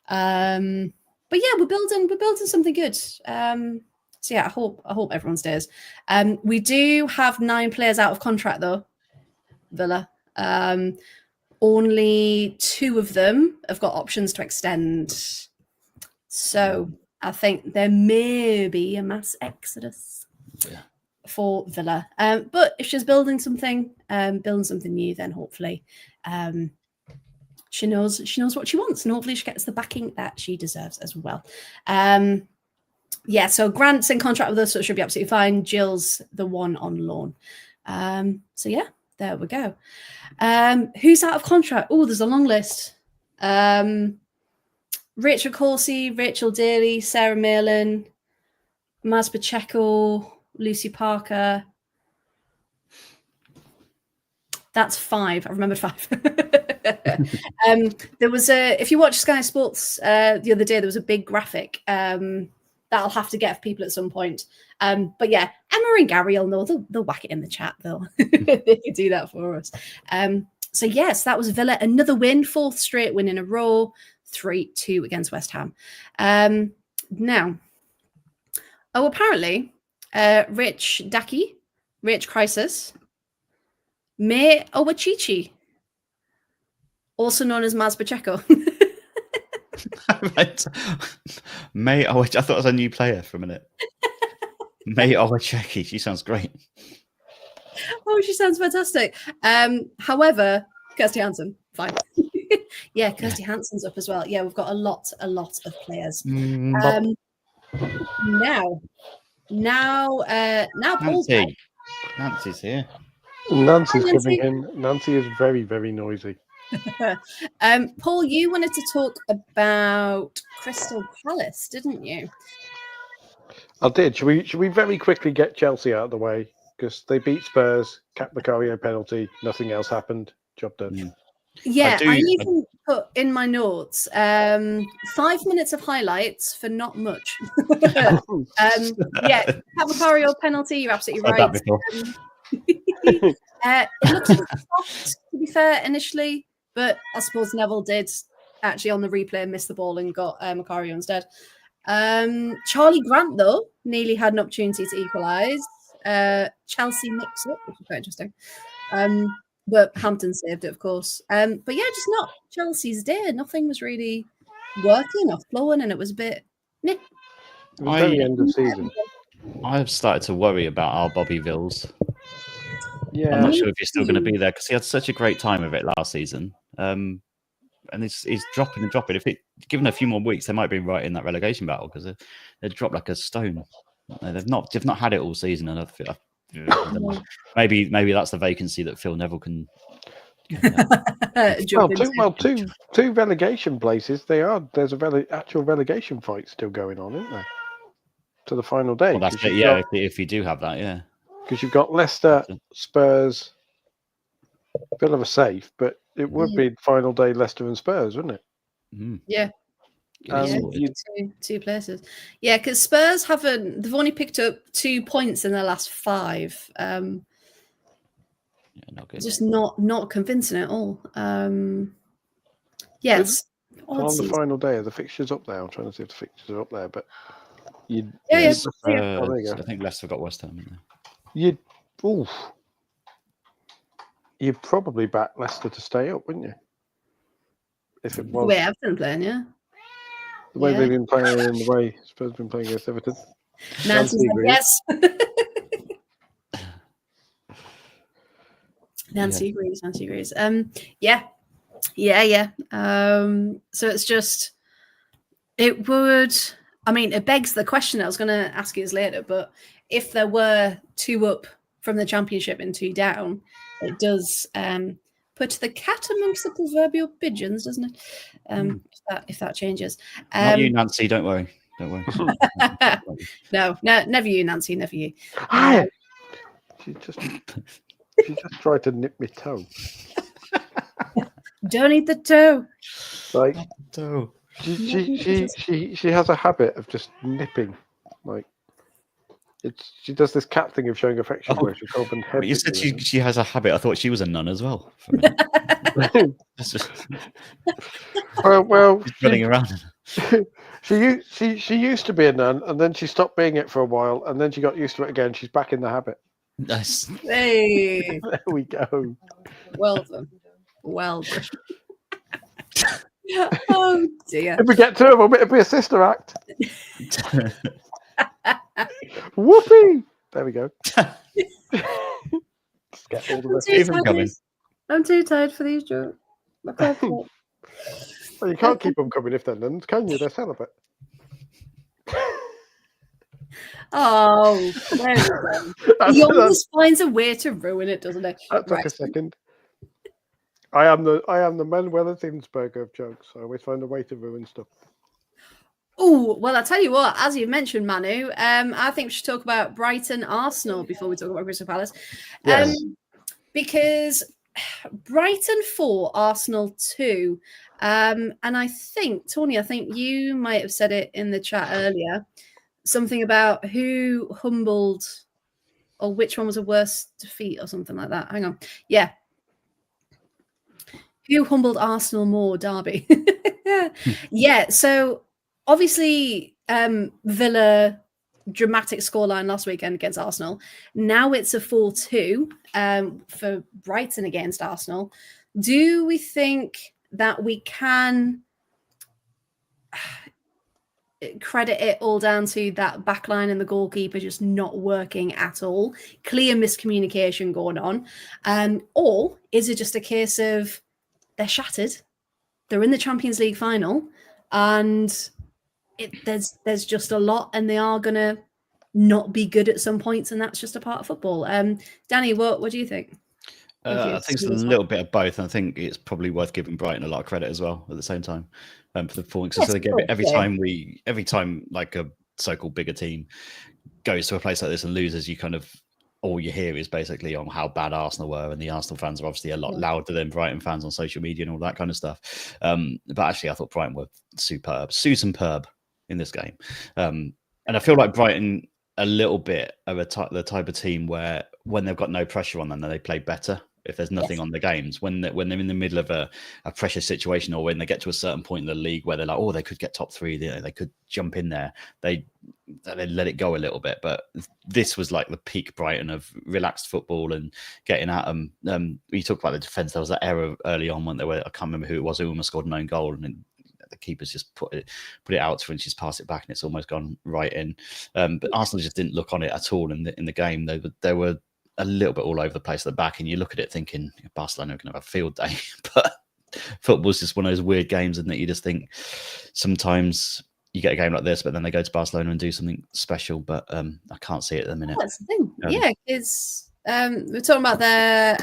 But yeah, we're building something good. So yeah, I hope everyone stays. We do have 9 players out of contract though, Villa. Only 2 of them have got options to extend. So I think there may be a mass exodus for Villa. But if she's building something new, then hopefully she knows what she wants, and hopefully she gets the backing that she deserves as well. So Grant's in contract with us, so it should be absolutely fine. Jill's the one on loan. So yeah, there we go. Who's out of contract? Oh, there's a long list. Rachel Corsi, Rachel Daly, Sarah Malin, Maz Pacheco, Lucy Parker. That's 5. I remembered 5. There was if you watch Sky Sports the other day, there was a big graphic that I'll have to get for people at some point. But yeah, Emma and Gary will know. They'll whack it in the chat. They can do that for us. So yes, that was Villa. Another win, 4th straight win in a row, 3-2 against West Ham. Now, apparently, Rich Crisis, May Owachichi, also known as Maz Pacheco. May Owacheki. I thought it was a new player for a minute. May Owacheki. She sounds great. Oh, she sounds fantastic. However, Kirsty Hansen, fine. Yeah, Kirsty Hansen's up as well. Yeah, we've got a lot of players. Now, Paul's back. Nancy's here. Nancy's coming in. Nancy is very, very noisy. Paul, you wanted to talk about Crystal Palace, didn't you? I did. Should we very quickly get Chelsea out of the way? Because they beat Spurs, Cap Macario penalty, nothing else happened. Job done. Yeah, I even put in my notes 5 minutes of highlights for not much. Cap Macario penalty, you're absolutely right. It looked soft, to be fair, initially, but I suppose Neville did actually on the replay miss the ball and got Macario instead. Charlie Grant, though, nearly had an opportunity to equalise. Chelsea mix up, which is quite interesting. But Hampton saved it, of course. But yeah, just not Chelsea's day. Nothing was really working or flowing, and it was a bit. It was very end of season. I've started to worry about our Bobby Vills. Yeah, I'm not sure if he's still going to be there because he had such a great time of it last season. And he's dropping and dropping. If given a few more weeks, they might be right in that relegation battle because they dropped like a stone. They've not had it all season, and maybe that's the vacancy that Phil Neville can. Two relegation places. There's a actual relegation fight still going on, isn't there? To the final day. Well, that's it. Yeah, if you do have that, yeah. Because you've got Leicester, Spurs. Villa are safe, but it would be final day Leicester and Spurs, wouldn't it? Mm. Yeah. Two places. Yeah, because Spurs they've only picked up 2 points in their last 5. Not good. Just not convincing at all. Yes. On the final day, are the fixtures up there? I'm trying to see if the fixtures are up there, but I think Leicester got West Ham in there. You'd probably back Leicester to stay up, wouldn't you? If it was the way I've been playing, yeah. The way they've been playing and the way Spurs have been playing against Everton. Nancy said yes. Nancy agrees. So it's just, it begs the question I was going to ask you later, but if there were 2 up from the Championship and 2 down, it does put the cat amongst the proverbial pigeons, doesn't it? If that changes. Not you, Nancy. Don't worry. No, never you, Nancy. Never you. She just tried to nip my toe. Don't eat the toe. Like toe. She has a habit of just nipping, like she does this cat thing of showing affection where she'll go up and head. You said she has a habit. I thought she was a nun as well. For a minute. well, She's running around. She used to be a nun, and then she stopped being it for a while, and then she got used to it again. She's back in the habit. Nice. Hey, There we go. well done. Well done. Oh dear. If we get to it, it'll be a sister act. Whoopee! There we go. Just get all the rest. I'm too tired for these jokes. Well, you can't keep them coming if they're nuns, can you? They're celibate. Oh, there we go. He always finds a way to ruin it, doesn't he? That took a second. I am the Manuela Zinsberger of jokes. I always find a way to ruin stuff. Oh, well, I'll tell you what, as you mentioned, Manu, I think we should talk about Brighton Arsenal before we talk about Crystal Palace. Yes. Because Brighton 4, Arsenal 2. And I think, Tony, I think you might have said it in the chat earlier, something about who humbled or which one was a worse defeat or something like that. Hang on. Yeah. Who humbled Arsenal more, Derby? Yeah, so obviously Villa dramatic scoreline last weekend against Arsenal. Now it's a 4-2 for Brighton against Arsenal. Do we think that we can credit it all down to that backline and the goalkeeper just not working at all? Clear miscommunication going on. Or is it just a case of they're shattered? They're in the Champions League final and there's just a lot and they are going to not be good at some points, and that's just a part of football. Danny, what do you think? I think it's a little bit of both. And I think it's probably worth giving Brighton a lot of credit as well at the same time for the performance. So they give it every time like a so-called bigger team goes to a place like this and loses, you kind of all you hear is basically on how bad Arsenal were, and the Arsenal fans are obviously a lot louder than Brighton fans on social media and all that kind of stuff. But actually, I thought Brighton were superb in this game, and I feel like Brighton a little bit of the type of team where when they've got no pressure on them, then they play better. If there's nothing on the games, when they're in the middle of a pressure situation, or when they get to a certain point in the league where they're like, oh, they could get top 3, they could jump in there, they let it go a little bit. But this was like the peak Brighton of relaxed football and getting at them. You talk about the defense. There was that error early on when I can't remember who it was, who almost scored an own goal, and the keeper's just put it out to her and she's passed it back and it's almost gone right in. But Arsenal just didn't look on it at all in the game. They were a little bit all over the place at the back, and you look at it thinking Barcelona are going to have a field day. But football's just one of those weird games, isn't it? You just think sometimes you get a game like this, but then they go to Barcelona and do something special. But I can't see it at the minute. That's the thing. It's we're talking about there.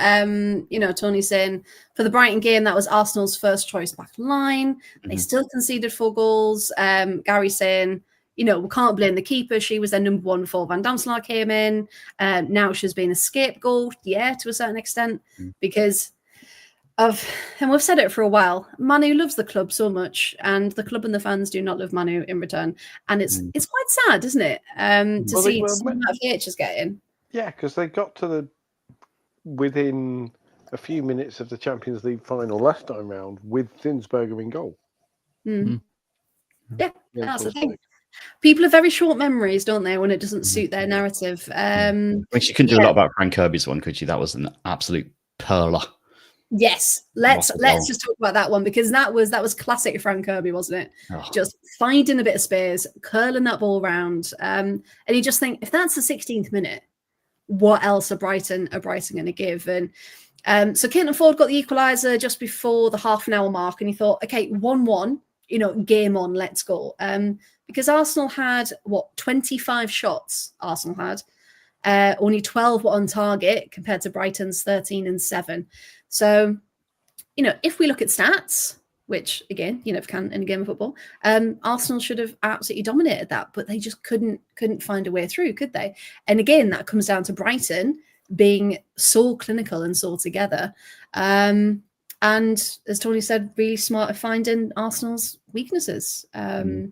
Tony saying for the Brighton game that was Arsenal's first choice back line. They still conceded 4 goals. Gary saying, we can't blame the keeper. She was their number 1 before Van Damselaar came in. Now she's been a scapegoat, to a certain extent, because of, and we've said it for a while, Manu loves the club so much, and the club and the fans do not love Manu in return. And it's quite sad, isn't it, to see someone that VH is getting. Yeah, because they got to within a few minutes of the Champions League final last time round with Zinsberger in goal. Yeah, that's the thing. People have very short memories, don't they, when it doesn't suit their narrative. She couldn't do a lot about Frank Kirby's one, could she? That was an absolute perler. Yes, let's just talk about that one, because that was classic Frank Kirby, wasn't it? Just finding a bit of space, curling that ball around, and you just think, if that's the 16th minute, what else are Brighton going to give? And so Caitlin Ford got the equaliser just before the half an hour mark, and he thought, okay, 1-1, game on, let's go. Because Arsenal had 25 shots. Arsenal had only 12 were on target compared to Brighton's 13 and 7. So, if we look at stats, which again, can in a game of football, Arsenal should have absolutely dominated that, but they just couldn't find a way through, could they? And again, that comes down to Brighton being so clinical and so together. And as Tony said, really smart at finding Arsenal's weaknesses. The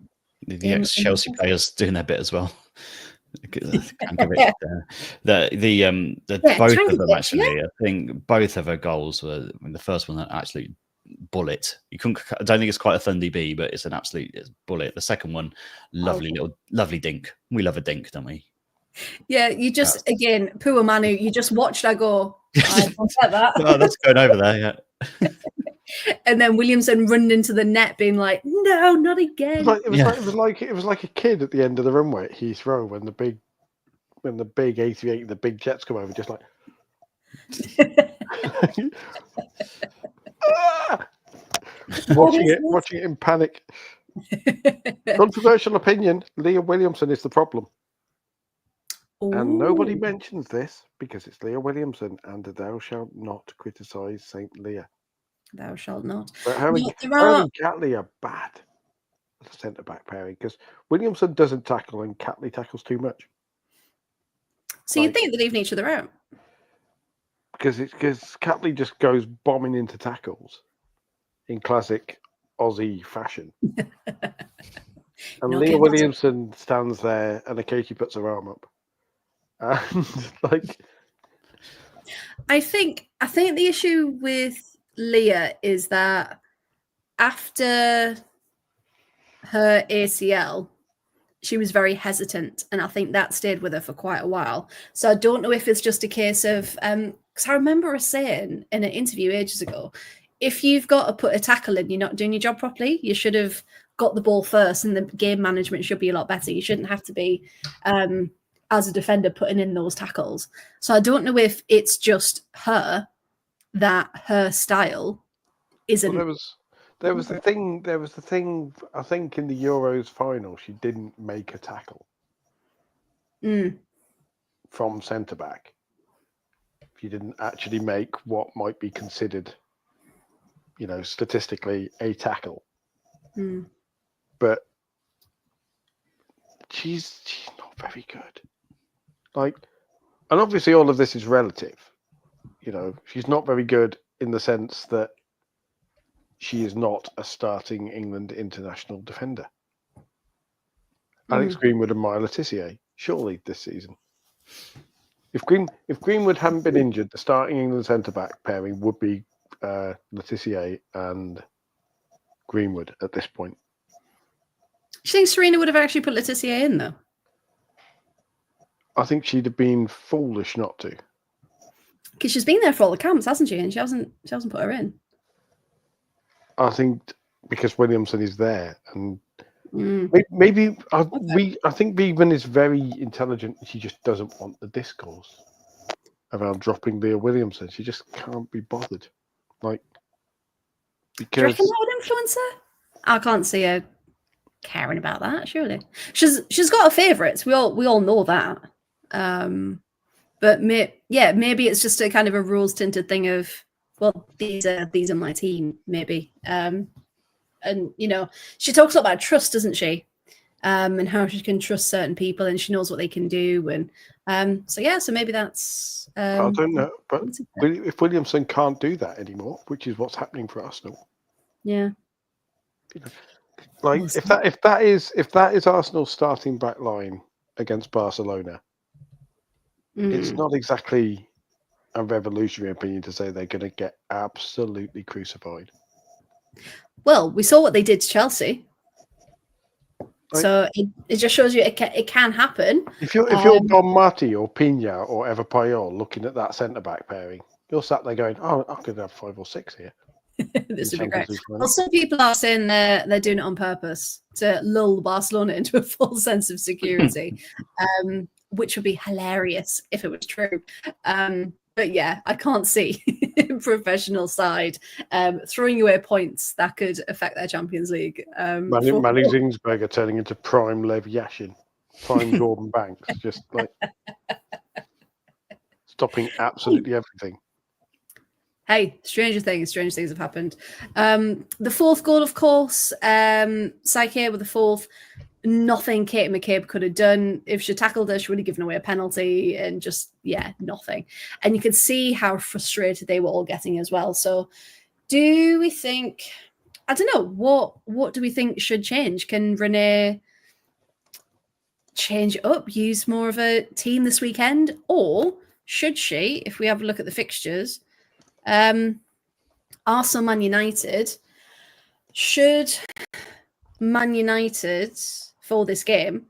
ex-Chelsea players doing their bit as well. Tankovic, both of them actually. I think both of her goals were. I mean, the first one, an absolute bullet. You couldn't. I don't think it's quite a Thundy B, but it's an absolute bullet. The second one, lovely dink. We love a dink, don't we? Yeah, you just again, poor Manu. You just watched her go. I don't like that. Oh, that's going over there, yeah. And then Williamson running into the net, being like, "No, not again." It was like a kid at the end of the runway at Heathrow when the big A380, the big jets come over, just like. Watching it in panic. Controversial opinion: Leah Williamson is the problem. Ooh. And nobody mentions this because it's Leah Williamson, and thou shalt not criticise Saint Leah. Thou shalt not. But her and Catley are bad as a centre-back pairing because Williamson doesn't tackle and Catley tackles too much. So you'd think they'd even each other out. Because Catley just goes bombing into tackles in classic Aussie fashion. And Leah Williamson stands there and occasionally puts her arm up. And I think the issue with Leah is that after her ACL, she was very hesitant, and I think that stayed with her for quite a while. So I don't know if it's just a case of because I remember her saying in an interview ages ago, if you've got to put a tackle in, you're not doing your job properly. You should have got the ball first, and the game management should be a lot better. You shouldn't have to be as a defender putting in those tackles. So I don't know if it's just her that her style isn't. Well, there was the thing. I think in the Euros final, she didn't make a tackle from centre back. She didn't actually make what might be considered, statistically a tackle. But she's not very good. And obviously all of this is relative. She's not very good in the sense that she is not a starting England international defender. Alex Greenwood and Maya Letitia, surely this season. If Greenwood hadn't been injured, the starting England centre-back pairing would be Letitia and Greenwood at this point. Do you think Serena would have actually put Letitia in, though? I think she'd have been foolish not to. Because she's been there for all the camps, hasn't she? And she hasn't put her in. I think because Williamson is there, and maybe I think Beekman is very intelligent. She just doesn't want the discourse around dropping Leah Williamson. She just can't be bothered. Because do you reckon that would influence her? I can't see her caring about that. Surely she's got her favourites. We all know that. But maybe it's just a kind of a rose tinted thing of, well, these are my team, maybe. And she talks a lot about trust, doesn't she? And how she can trust certain people, and she knows what they can do. And so maybe that's. I don't know, but if Williamson can't do that anymore, which is what's happening for Arsenal. Yeah. If that is Arsenal's starting back line against Barcelona, it's not exactly a revolutionary opinion to say they're going to get absolutely crucified. Well, we saw what they did to Chelsea, so it just shows you it can happen. If you're Don Marti or Pina or Eva Payol looking at that centre back pairing, you're sat there going, "Oh, I could have 5 or 6 here." This would be great. Well, some people are saying they're doing it on purpose to lull Barcelona into a full sense of security, which would be hilarious if it was true. But yeah, I can't see professional side throwing away points that could affect their Champions League. Manny Zingsberger turning into prime Lev Yashin, prime Gordon Banks, just stopping absolutely everything. Hey, stranger things have happened. The fourth goal, of course, Psyche with the fourth. Nothing Kate McCabe could have done. If she tackled her, she would have given away a penalty, and just, nothing. And you could see how frustrated they were all getting as well. So Do we think? I don't know. What do we think should change? Can Renee change it up, use more of a team this weekend, or should she? If we have a look at the fixtures, Arsenal, Man United. Should Man United for this game?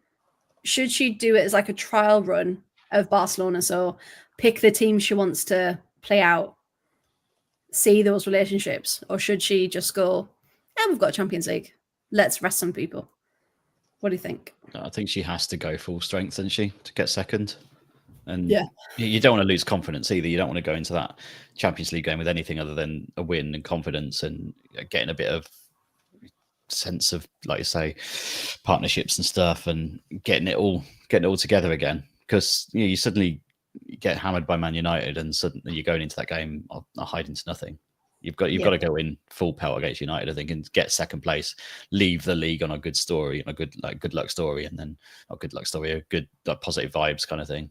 Should she do it as like a trial run of Barcelona? So pick the team she wants to play out, see those relationships, or should she just go, we've got Champions League, let's rest some people? What do you think? I think she has to go full strength, doesn't she, to get second? And yeah, you don't want to lose confidence either. You don't want to go into that Champions League game with anything other than a win and confidence and getting a bit of sense of, like you say, partnerships and stuff, and getting it all together again. Because you suddenly get hammered by Man United, and suddenly you're going into that game hiding to nothing. You've got to go in full pelt against United, I think, and get second place, leave the league on a good story, a good good luck story, and then a good positive vibes kind of thing,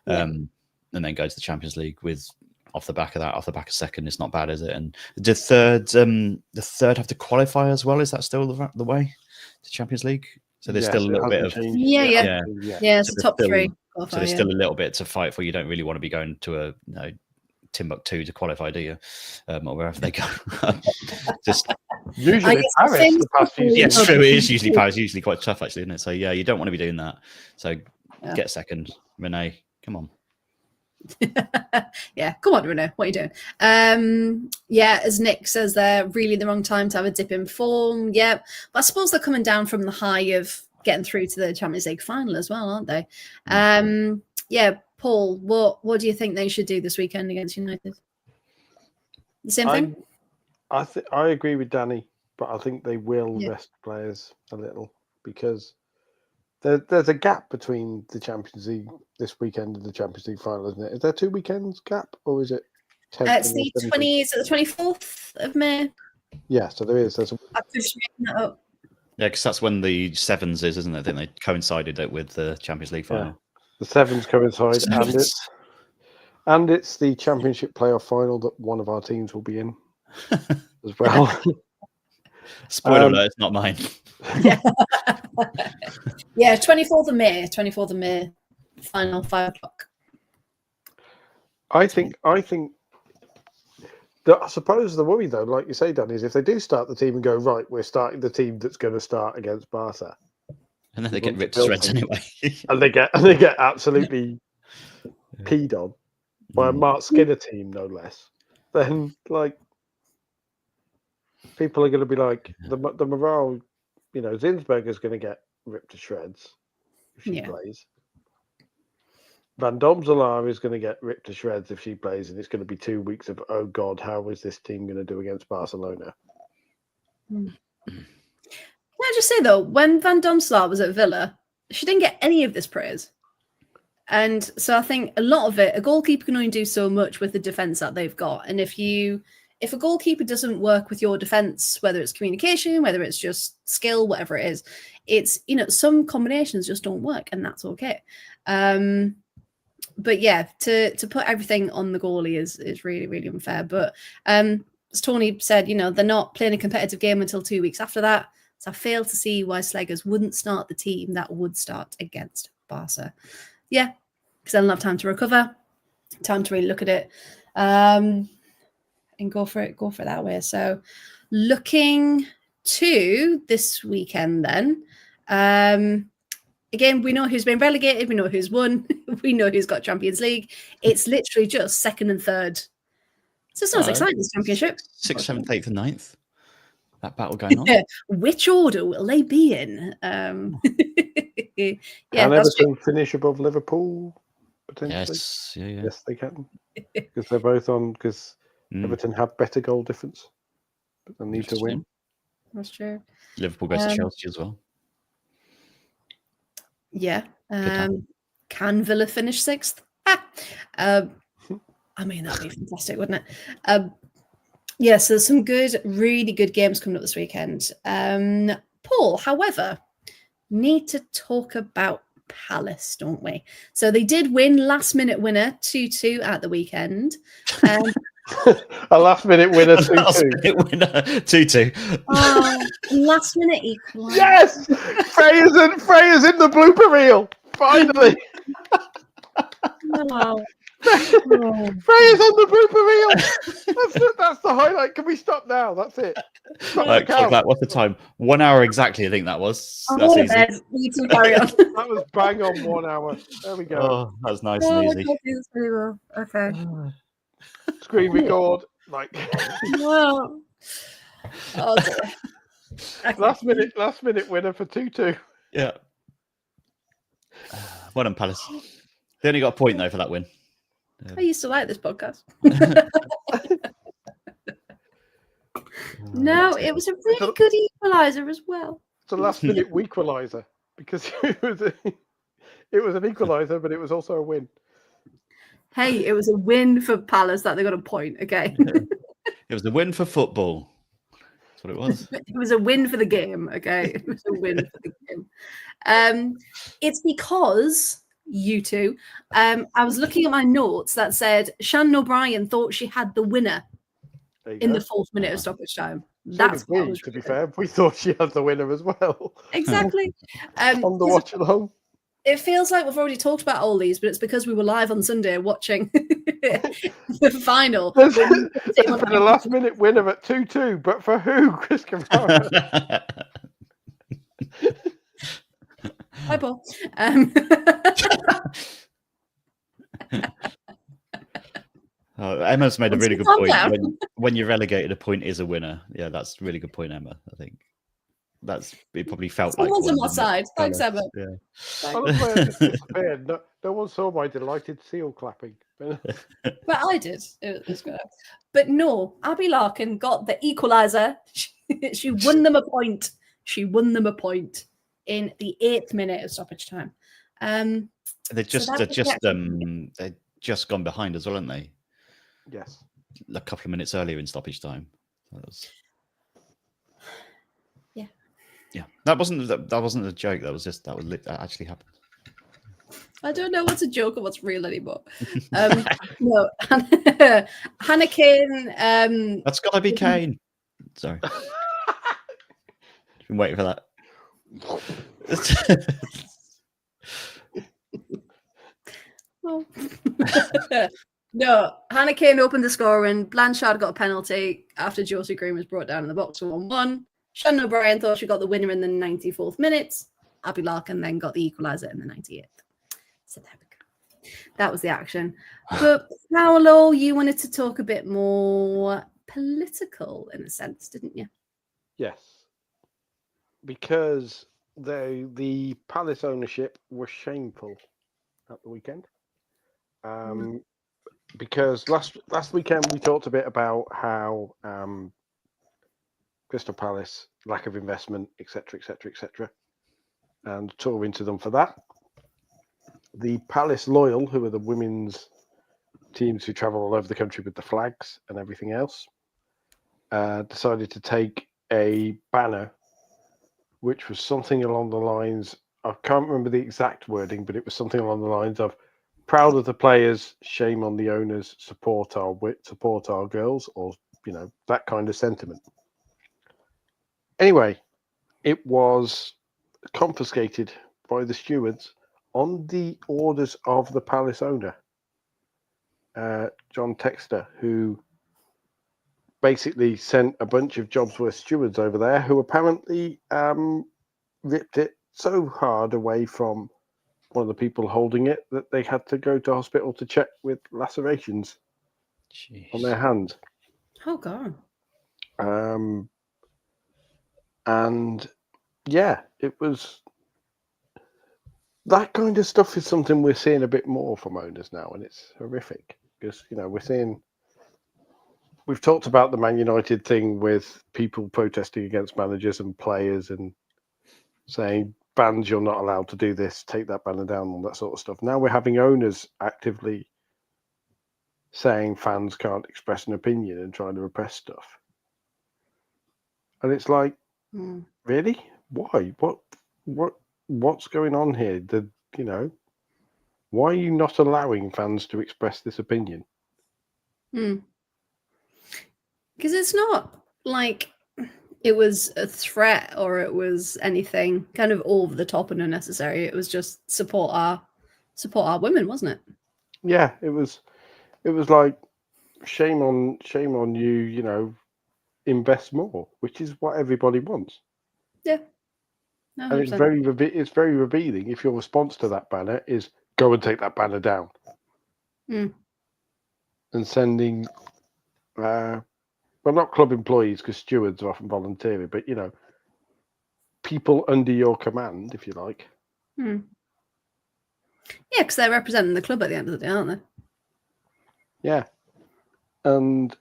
and then go to the Champions League with off the back of second. It's not bad, is it? And the third have to qualify as well. Is that still the way to Champions League? So there's still a little bit of it's the top three. So there's still a little bit to fight for. You don't really want to be going to a Timbuktu to qualify, do you? Or wherever they go. Just usually Paris. It's true. It is usually Paris. Usually quite tough, actually, isn't it? So you don't want to be doing that. So get second, Renee. Come on. Come on, Renee. What are you doing? As Nick says, they're really the wrong time to have a dip in form. Yeah, but I suppose they're coming down from the high of getting through to the Champions League final as well, aren't they? Paul, what do you think they should do this weekend against United? The same thing? I agree with Danny, but I think they will rest players a little because there's a gap between the Champions League this weekend and the Champions League final, isn't it? Is there 2 weekends gap, or is it? It's the 24th of May. Yeah, so there is. I could straighten that up. Yeah, because that's when the sevens is, isn't it? I think they coincided it with the Champions League final. Yeah. The sevens coincide, and it's the Championship playoff final that one of our teams will be in as well. Spoiler alert, it's not mine. Yeah, 24th of May, final 5 o'clock. I suppose the worry, though, like you say, Dan, is if they do start the team and go, right, we're starting the team that's going to start against Barca. And then they get ripped to shreds anyway. and they get absolutely peed on by a Mark Skinner team, no less. Then, like, people are going to be like, the morale, Zinsberger's going to get ripped to shreds if she plays. Van Domselaar is going to get ripped to shreds if she plays, and it's going to be 2 weeks of, oh God, how is this team going to do against Barcelona? Can I just say, though, when Van Domselaar was at Villa, she didn't get any of this praise. And so I think a lot of it, a goalkeeper can only do so much with the defence that they've got. And if a goalkeeper doesn't work with your defence, whether it's communication, whether it's just skill, whatever it is, it's, some combinations just don't work, and that's okay. But yeah, to put everything on the goalie is really, really unfair. But as Tony said, they're not playing a competitive game until 2 weeks after that. So I fail to see why Sleggers wouldn't start the team that would start against Barca. Yeah, because they'll have time to recover, time to really look at it, and go for it that way. So looking to this weekend then, again, we know who's been relegated, we know who's won, we know who's got Champions League. It's literally just second and third. So it's not as exciting as Championship. 6th, 7th, 8th, and 9th. That battle going on. Which order will they be in? Can Everton finish above Liverpool potentially? Yes, they can. Because they're both on. Because Everton have better goal difference, but they need to win. That's true. Liverpool goes to Chelsea as well. Yeah. Can Villa finish 6th? I mean, that'd be fantastic, wouldn't it? So there's some really good games coming up this weekend. Paul, however, need to talk about Palace, don't we? So they did win, last-minute winner, 2-2 at the weekend. A last-minute winner, 2-2. Last-minute winner, 2-2. Oh, last-minute equaliser. Yes! Freya's in the blooper reel. Finally. Wow. Freya's on the blooper reel. That's the highlight. Can we stop now? That's it. Like, what's the time? 1 hour exactly, I think that was. That's easy. You two carry on. That was bang on 1 hour. There we go. Oh, that was nice and easy. Okay. Screen record. Like Wow. Oh, dear. Okay. last minute winner for 2-2. Yeah. Well done, Palace. They only got a point though for that win. I used to like this podcast. No, it was a really good equaliser as well. It's a last minute equaliser because it was an equaliser, but it was also a win. Hey, it was a win for Palace that they got a point. Okay. It was a win for football. That's what it was. It was a win for the game. Okay. It was a win for the game. It's because you two, I was looking at my notes that said Shannon O'Brien thought she had the winner in the 4th minute of stoppage time. That's what we, to be fair. We thought she had the winner as well. Exactly. On the watch along. It feels like we've already talked about all these, but it's because we were live on Sunday watching the final. There's been a last minute winner at 2-2, but for who? Chris Cavara. Hi, Paul. Emma's made a really good point. When you're relegated, a point is a winner. Yeah, that's a really good point, Emma. I think it probably felt someone's like on my side. Thanks, Emma. Yeah. No one saw my delighted seal clapping. Well, I did. It was good. But no, Abby Larkin got the equaliser. She won them a point. She won them a point in the 8th minute of stoppage time. They've just gone behind as well, haven't they? Yes. A couple of minutes earlier in stoppage time. Yeah. That wasn't a joke. That actually happened. I don't know what's a joke or what's real anymore. No, Hannah Kane. That's got to be Kane. Sorry. Been waiting for that. No, Hannah Kane opened the scoring. Blanchard got a penalty after Josie Green was brought down in the box for 1-1. Shannon O'Brien thought she got the winner in the 94th minute. Abby Larkin then got the equaliser in the 98th. So there we go. That was the action. But Paolo, you wanted to talk a bit more political in a sense, didn't you? Yes. Because the Palace ownership was shameful at the weekend. Because last weekend we talked a bit about how Crystal Palace, lack of investment, etc., and tore into them for that. The Palace Loyal, who are the women's teams who travel all over the country with the flags and everything else, decided to take a banner which was something along the lines, I can't remember the exact wording, but it was something along the lines of, proud of the players, shame on the owners, support our girls, or that kind of sentiment. Anyway, it was confiscated by the stewards on the orders of the Palace owner, John Textor, who basically sent a bunch of Jobsworth stewards over there who apparently ripped it so hard away from one of the people holding it that they had to go to hospital to check with lacerations on their hands. Oh, God. And yeah, it was that kind of stuff is something we're seeing a bit more from owners now, and it's horrific because we've talked about the Man United thing with people protesting against managers and players and saying, fans, you're not allowed to do this, take that banner down, all that sort of stuff. Now we're having owners actively saying fans can't express an opinion and trying to repress stuff. And it's like, really? Why? What's going on here? Why are you not allowing fans to express this opinion? Because it's not like it was a threat or it was anything kind of over the top and unnecessary. It was just support our women, wasn't it? Yeah, it was like shame on you, you know, invest more, which is what everybody wants. Yeah. And it's very revealing if your response to that banner is go and take that banner down. Mm. And sending well, not club employees, because stewards are often voluntary, but you know, people under your command, if you like. Yeah, because they're representing the club at the end of the day, aren't they? Yeah. And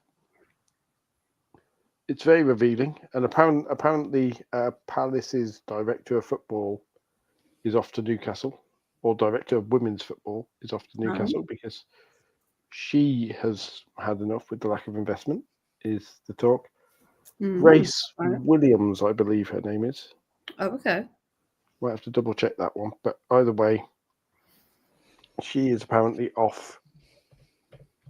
it's very revealing. And apparently Palace's director of football is off to Newcastle, or director of women's football is off to Newcastle because she has had enough with the lack of investment, is the talk. Grace Williams, I believe her name is. Oh, okay. Might have to double check that one. But either way, she is apparently off,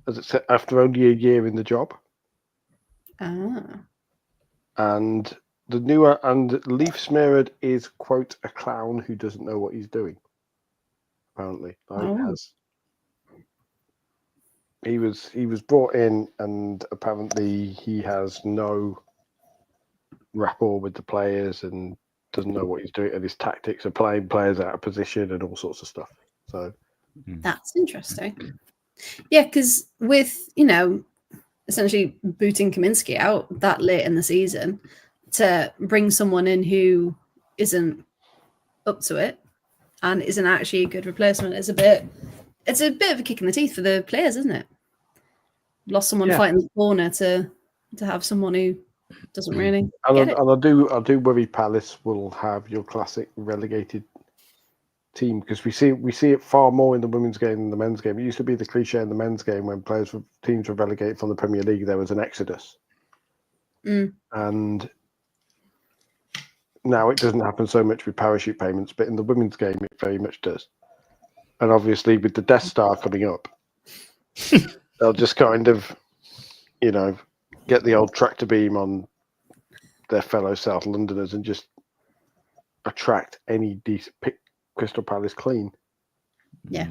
as it said, after only a year in the job. And the newer and Leaf Smeared is, quote, a clown who doesn't know what he's doing. Apparently, he was brought in, and apparently he has no rapport with the players and doesn't know what he's doing, and his tactics are playing players out of position and all sorts of stuff. So that's interesting. Yeah, because with, you know, essentially booting Kaminsky out that late in the season to bring someone in who isn't up to it and isn't actually a good replacement is a bit of a kick in the teeth for the players, isn't it? Lost someone fighting the corner to have someone who doesn't really get it. And I do worry Palace will have your classic relegated team, because we see it far more in the women's game than the men's game. It used to be the cliche in the men's game when teams were relegated from the Premier League, there was an exodus. And now it doesn't happen so much with parachute payments, but in the women's game it very much does. And obviously with the Death Star coming up, they'll just kind of, you know, get the old tractor beam on their fellow South Londoners and just attract any decent pick Crystal Palace clean. Yeah,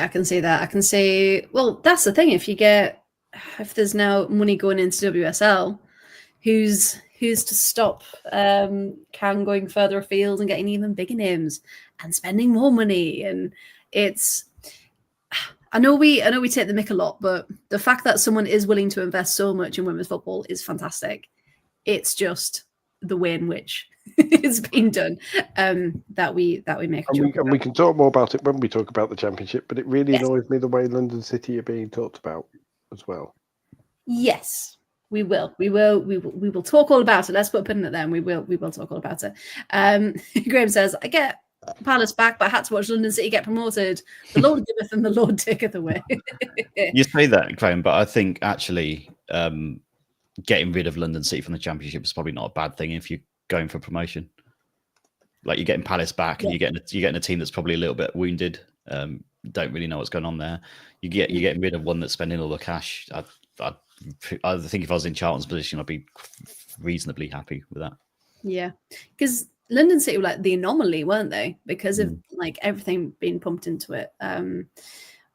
I can see that. I can see, well, that's the thing. If there's now money going into WSL, who's to stop Can going further afield and getting even bigger names and spending more money? And it's, I know we take the mick a lot, but the fact that someone is willing to invest so much in women's football is fantastic. It's just the way in which it's been done that we make a joke and we can talk more about it when we talk about the Championship, but it really annoys me the way London City are being talked about as well. Yes, we will talk all about it. Let's put a pin in it then. We will talk all about it. Graham says, I get Palace back, but I had to watch London City get promoted. The Lord giveth and the Lord taketh away. You say that, Graham, but I think actually getting rid of London City from the Championship is probably not a bad thing if you're going for promotion. Like, you're getting Palace back, and you're getting a team that's probably a little bit wounded. Don't really know what's going on there. You're getting rid of one that's spending all the cash. I think if I was in Charlton's position, I'd be reasonably happy with that. Yeah, because London City were like the anomaly, weren't they? Because of like everything being pumped into it.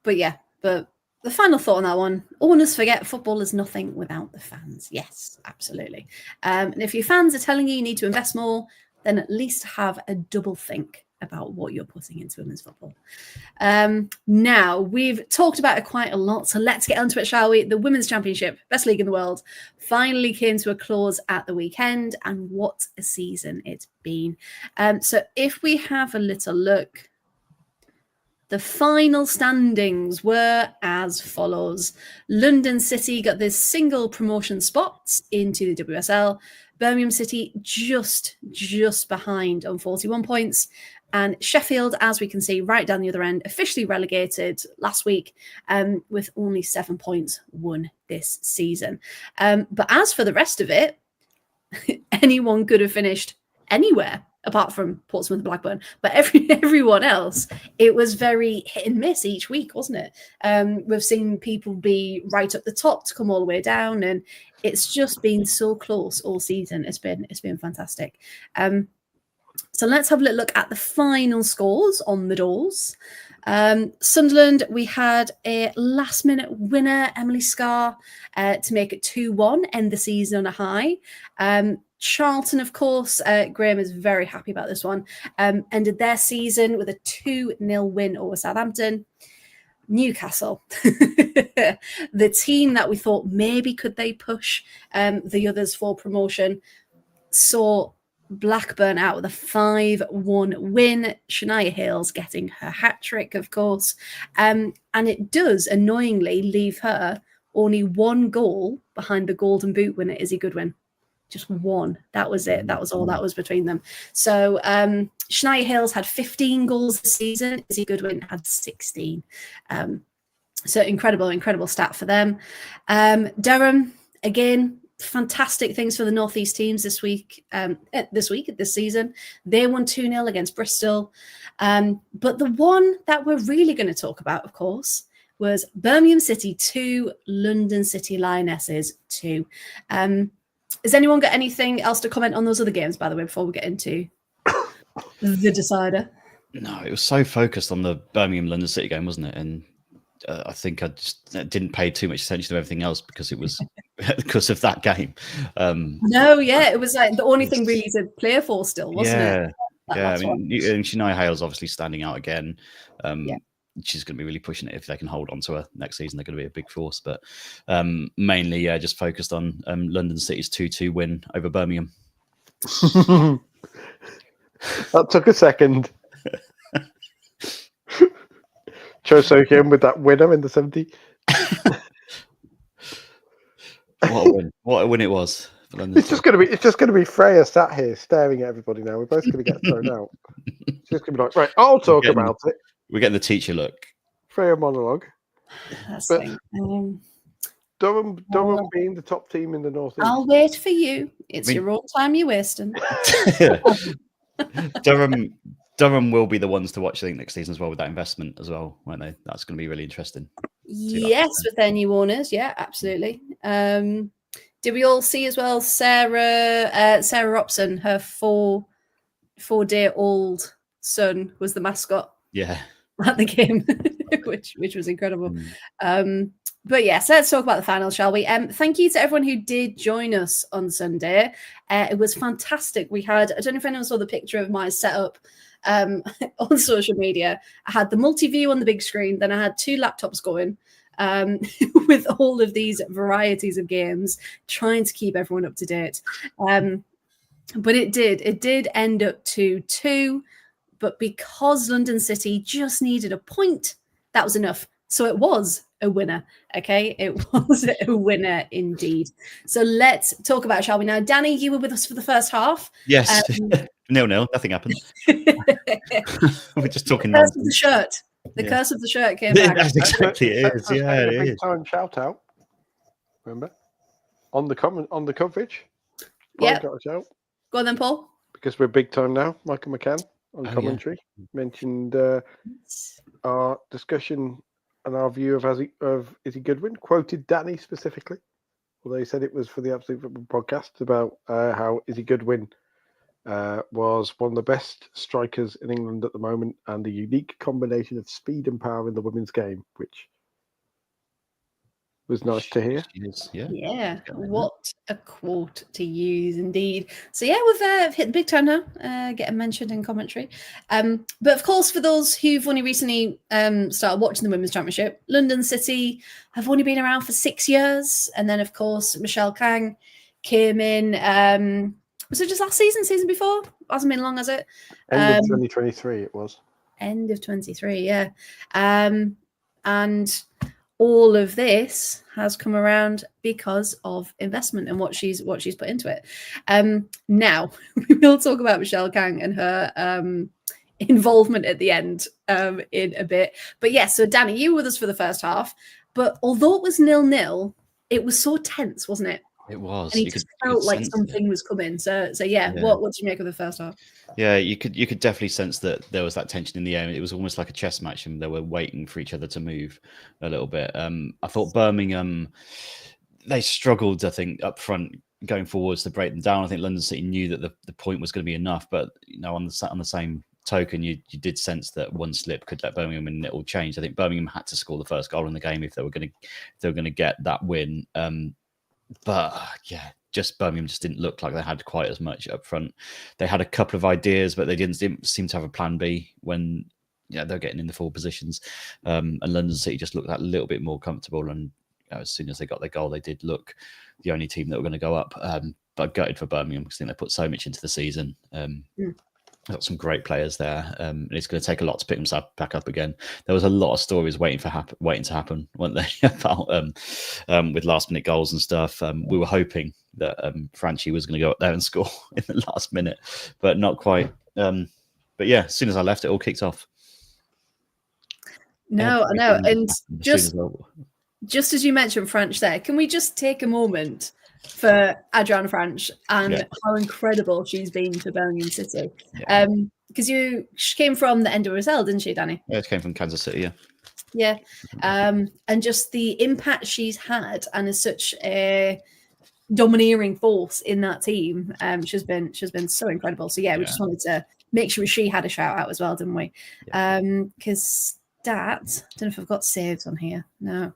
But the final thought on that one: owners forget football is nothing without the fans. Yes, absolutely. And if your fans are telling you need to invest more, then at least have a double think about what you're putting into women's football. Now, we've talked about it quite a lot, so let's get onto it, shall we? The Women's Championship, best league in the world, finally came to a close at the weekend, and what a season it's been. So if we have a little look, the final standings were as follows. London City got this single promotion spot into the WSL. Birmingham City just behind on 41 points. And Sheffield, as we can see right down the other end, officially relegated last week with only 7 points won this season. But as for the rest of it, anyone could have finished anywhere apart from Portsmouth and Blackburn, but everyone else, it was very hit and miss each week, wasn't it? We've seen people be right up the top to come all the way down, and it's just been so close all season. It's been fantastic. So let's have a look at the final scores on the doors. Sunderland, we had a last-minute winner, Emily Scarr, to make it 2-1, end the season on a high. Charlton, of course, Graham is very happy about this one, ended their season with a 2-0 win over Southampton. Newcastle, the team that we thought maybe could they push the others for promotion, saw Blackburn out with a 5-1 win. Shania Hales getting her hat-trick, of course. And it does, annoyingly, leave her only one goal behind the Golden Boot winner, Izzy Goodwin. Just one. That was it. That was all that was between them. So Shania Hales had 15 goals this season. Izzy Goodwin had 16. So incredible stat for them. Durham, again, fantastic things for the Northeast teams this season. They won 2-0 against Bristol. But the one that we're really going to talk about, of course, was Birmingham City 2, London City Lionesses 2. Has anyone got anything else to comment on those other games, by the way, before we get into the decider? No, it was so focused on the Birmingham-London City game, wasn't it? And I think I just didn't pay too much attention to everything else because it was because of that game. No, yeah, it was like the only thing really to play for still, wasn't it? Yeah, I mean, Shania Hale's obviously standing out again. She's going to be really pushing it if they can hold on to her next season. They're going to be a big force, but mainly, just focused on London City's 2-2 win over Birmingham. That took a second. Cho So-hyun with that winner in the 70. What a win it was. It's just gonna be Freya sat here staring at everybody now. We're both gonna get thrown out. It's just gonna be like, right, I'll talk about it. We're getting the teacher look. Freya monologue. But Durham being the top team in the Northeast. I'll wait for you. It's your own time you're wasting. Durham will be the ones to watch, I think, next season as well with that investment as well, won't they? That's going to be really interesting. Yes, with their new owners. Yeah, absolutely. Did we all see as well Sarah Robson, her 4-day-old son was the mascot? Yeah. At the game, which was incredible. But yes, let's talk about the final, shall we? Thank you to everyone who did join us on Sunday. It was fantastic. We had, I don't know if anyone saw the picture of my setup on social media. I had the multi-view on the big screen, then I had 2 laptops going with all of these varieties of games, trying to keep everyone up to date. But it did end up 2-2. But because London City just needed a point, that was enough. So it was a winner, okay? It was a winner indeed. So let's talk about it, shall we? Now, Danny, you were with us for the first half. Yes. 0-0, nothing happened. We're just talking the curse of the shirt. The curse of the shirt came back. That's exactly it is. Yeah, it is. Big time shout out. Remember? On the coverage. Yeah. Got a shout. Go on then, Paul. Because we're big time now. Michael McCann on commentary mentioned our discussion and our view of Izzy Goodwin, quoted Danny specifically, although he said it was for the Absolute Football podcast about how Izzy Goodwin was one of the best strikers in England at the moment and a unique combination of speed and power in the women's game, which was nice to hear. Yeah, what a quote to use indeed. So yeah, we've hit the big time now, getting mentioned in commentary. But of course, for those who've only recently started watching the Women's Championship, London City have only been around for 6 years. And then, of course, Michelle Kang came in, was it just last season before? Hasn't been long, has it? End of 2023 it was. End of 23, yeah. And all of this has come around because of investment and what she's put into it. Now, we will talk about Michelle Kang and her involvement at the end in a bit. But yes, so Danny, you were with us for the first half. But although it was 0-0, it was so tense, wasn't it? It was. And he just felt like something was coming. So yeah. What did you make of the first half? Yeah, you could definitely sense that there was that tension in the air. It was almost like a chess match, and they were waiting for each other to move a little bit. I thought Birmingham, they struggled, I think, up front going forwards to break them down. I think London City knew that the point was going to be enough, but on the same token, you did sense that one slip could let Birmingham and it all change. I think Birmingham had to score the first goal in the game if they were going to get that win. But yeah, Birmingham just didn't look like they had quite as much up front. They had a couple of ideas, but they didn't seem to have a plan B when they're getting in the forward positions. And London City just looked that little bit more comfortable. And as soon as they got their goal, they did look the only team that were going to go up. But gutted for Birmingham because I think they put so much into the season. Got some great players there. And it's going to take a lot to pick themselves back up again. There was a lot of stories waiting to happen, weren't they? About with last minute goals and stuff. We were hoping that Franchi was going to go up there and score in the last minute, but not quite. But yeah, as soon as I left, it all kicked off. No, I know. And just as you mentioned French there, can we just take a moment for Adriana Franch and how incredible she's been to Birmingham City? Because she came from the WSL, didn't she, Danny? Yeah, she came from Kansas City, yeah. And just the impact she's had and is such a domineering force in that team. She's been so incredible. So we just wanted to make sure she had a shout out as well, didn't we? Because I don't know if I've got saves on here. No.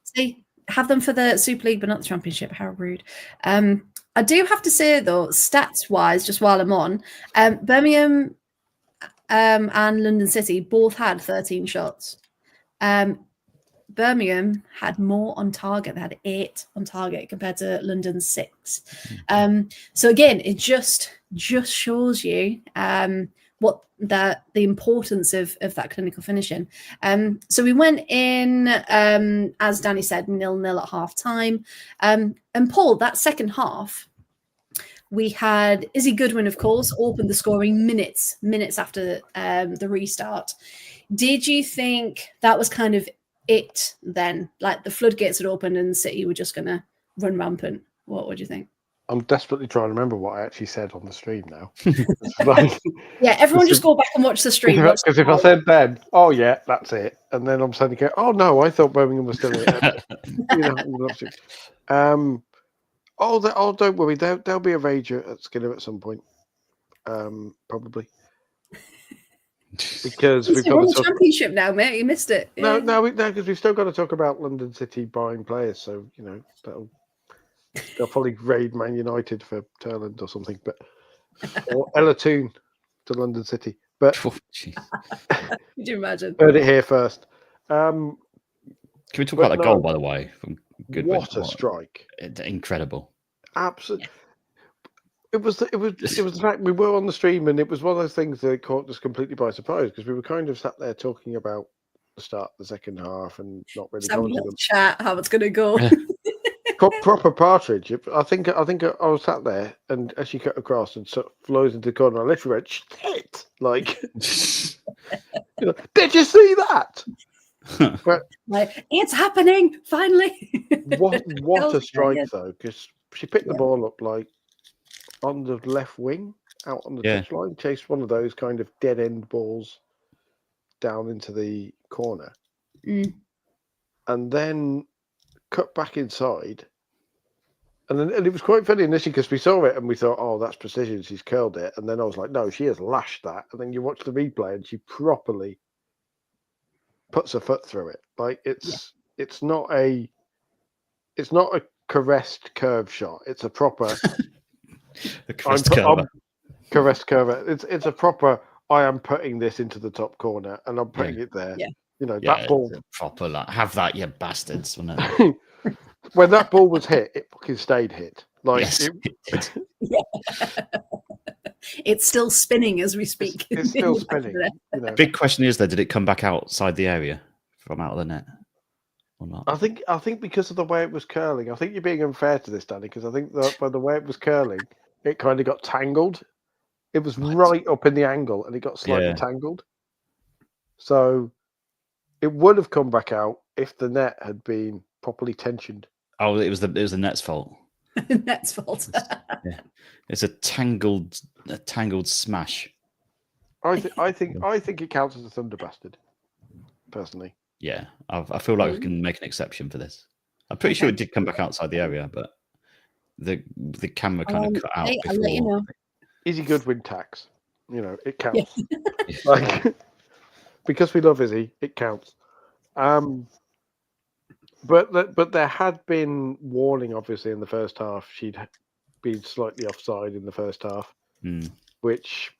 See, have them for the Super League, but not the Championship. How rude. I do have to say, though, stats-wise, just while I'm on, Birmingham and London City both had 13 shots. Birmingham had more on target. They had 8 on target compared to London's 6. So, again, it just shows you what the importance of that clinical finishing. So we went in, as Danny said, 0-0 at half time. And Paul, that second half, we had Izzy Goodwin, of course, opened the scoring minutes after the restart. Did you think that was kind of it then? Like the floodgates had opened and City were just going to run rampant? What would you think? I'm desperately trying to remember what I actually said on the stream now. Everyone just go back and watch the stream. Because if I said then, oh yeah, that's it. And then I'm saying, oh no, I thought Birmingham was still it. Don't worry, there'll be a rage at Skinner at some point. Probably. Because we've got the Championship now, mate. You missed it. No, because we've still got to talk about London City buying players. So they'll probably raid Man United for Turland or something, or Ella Toon to London City. But could you imagine? Heard it here first. Can we talk about that goal, by the way? From Goodwin? What a strike! Incredible. Absolutely. It was the fact we were on the stream, and it was one of those things that caught us completely by surprise because we were kind of sat there talking about the start of the second half and not really going to chat how it's going to go. Proper partridge. I think I was sat there, and as she cut across and sort of flows into the corner, I literally went, shit! Like, did you see that? But like, it's happening finally. What a strike though, because she picked the ball up like on the left wing, out on the touchline, chased one of those kind of dead end balls down into the corner, and then cut back inside. And it was quite funny initially because we saw it and we thought, oh, that's precision. She's curled it. And then I was like, no, she has lashed that. And then you watch the replay and she properly puts her foot through it. Like it's not a caressed curve shot. It's a proper caressed curve. Caressed curve. It's a proper. I am putting this into the top corner and I'm putting it there. Yeah. That ball proper. Like, have that, you bastards. Wasn't it? When that ball was hit, it fucking stayed hit. Like it did. It's still spinning as we speak. It's still spinning. Big question is, though, did it come back outside the area from out of the net or not? I think because of the way it was curling, I think you're being unfair to this, Danny, because I think that by the way it was curling, it kind of got tangled. It was right up in the angle and it got slightly tangled. So it would have come back out if the net had been properly tensioned. Oh, it was the net's fault. Net's fault. Yeah, it's a tangled smash. I think it counts as a thunder bastard, personally. Yeah, I feel like we can make an exception for this. I'm pretty sure it did come back outside the area, but the camera kind of cut out Hey, before. I'll let you know. Izzy Goodwin tax. It counts. Yeah. Like, because we love Izzy, it counts. But there had been warning, obviously, in the first half. She'd been slightly offside in the first half, which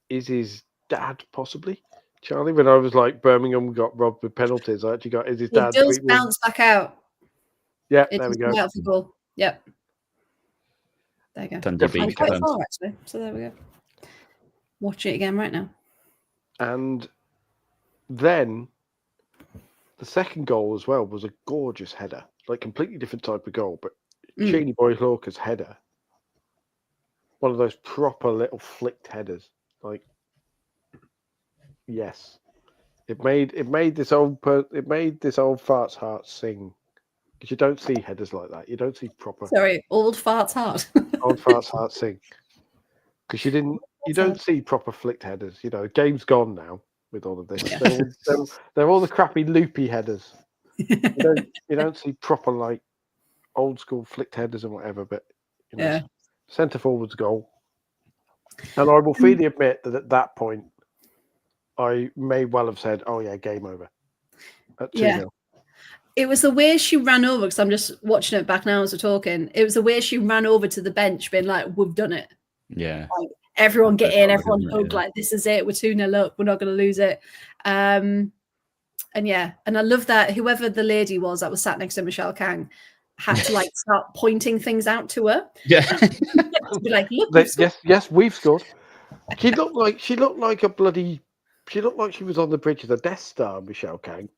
is his dad, possibly. Charlie, when I was like, Birmingham got robbed with penalties, I actually got Izzy's dad. It does bounce back out. Yeah, it there we does go. Out for goal. Yep. There you go. Definitely Quite far, actually. So there we go. Watch it again right now. And then the second goal as well was a gorgeous header, like completely different type of goal, but Cheney Boy Lorca's header, one of those proper little flicked headers. Like, yes, it made this old fart's heart sing, because you don't see headers like that. You don't see proper. Sorry, old fart's heart. Old fart's heart sing, because you don't see proper flicked headers. Game's gone now with all of this. Yeah. They're all the crappy loopy headers. You don't see proper like old school flicked headers and whatever, but centre forward's goal. And I will freely admit that at that point I may well have said, "Oh yeah, game over." At 2-0. It was the way she ran over, because I'm just watching it back now as we're talking. It was the way she ran over to the bench, being like, "We've done it." Yeah. Like, everyone get in, everyone hug, like, this is it. We're 2-0 up. We're not going to lose it. And I love that whoever the lady was that was sat next to Michelle Kang had to like start pointing things out to her. Yeah. To be like, look, yes, we've scored. She looked like a bloody. She looked like she was on the bridge of the Death Star, Michelle Kang.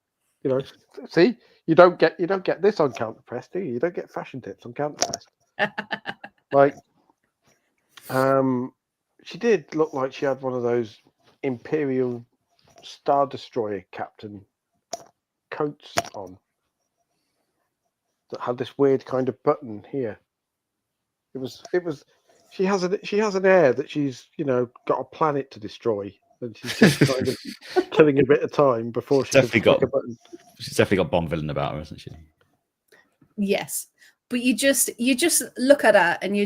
See, you don't get this on Counter Press, do you? You don't get fashion tips on Counter Press. Like, she did look like she had one of those Imperial Star Destroyer captain coats on that had this weird kind of button here. It was. She has an air that she's got a planet to destroy, and she's just kind of killing a bit of time before she definitely can click a button. She's definitely got Bond villain about her, hasn't she? Yes, but you just look at her and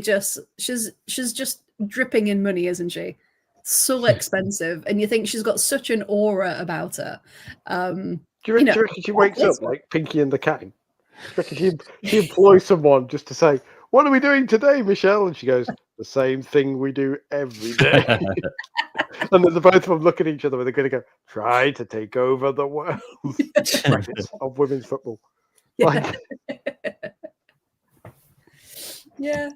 she's just dripping in money, isn't she? So expensive, and you think she's got such an aura about her. Do you reckon she wakes up like Pinky and the Cat? Do you reckon she employs someone just to say, "What are we doing today, Michelle?" And she goes, "The same thing we do every day." And then the both of them look at each other and they're going to go, "Try to take over the world." Of women's football. Yeah. Yeah.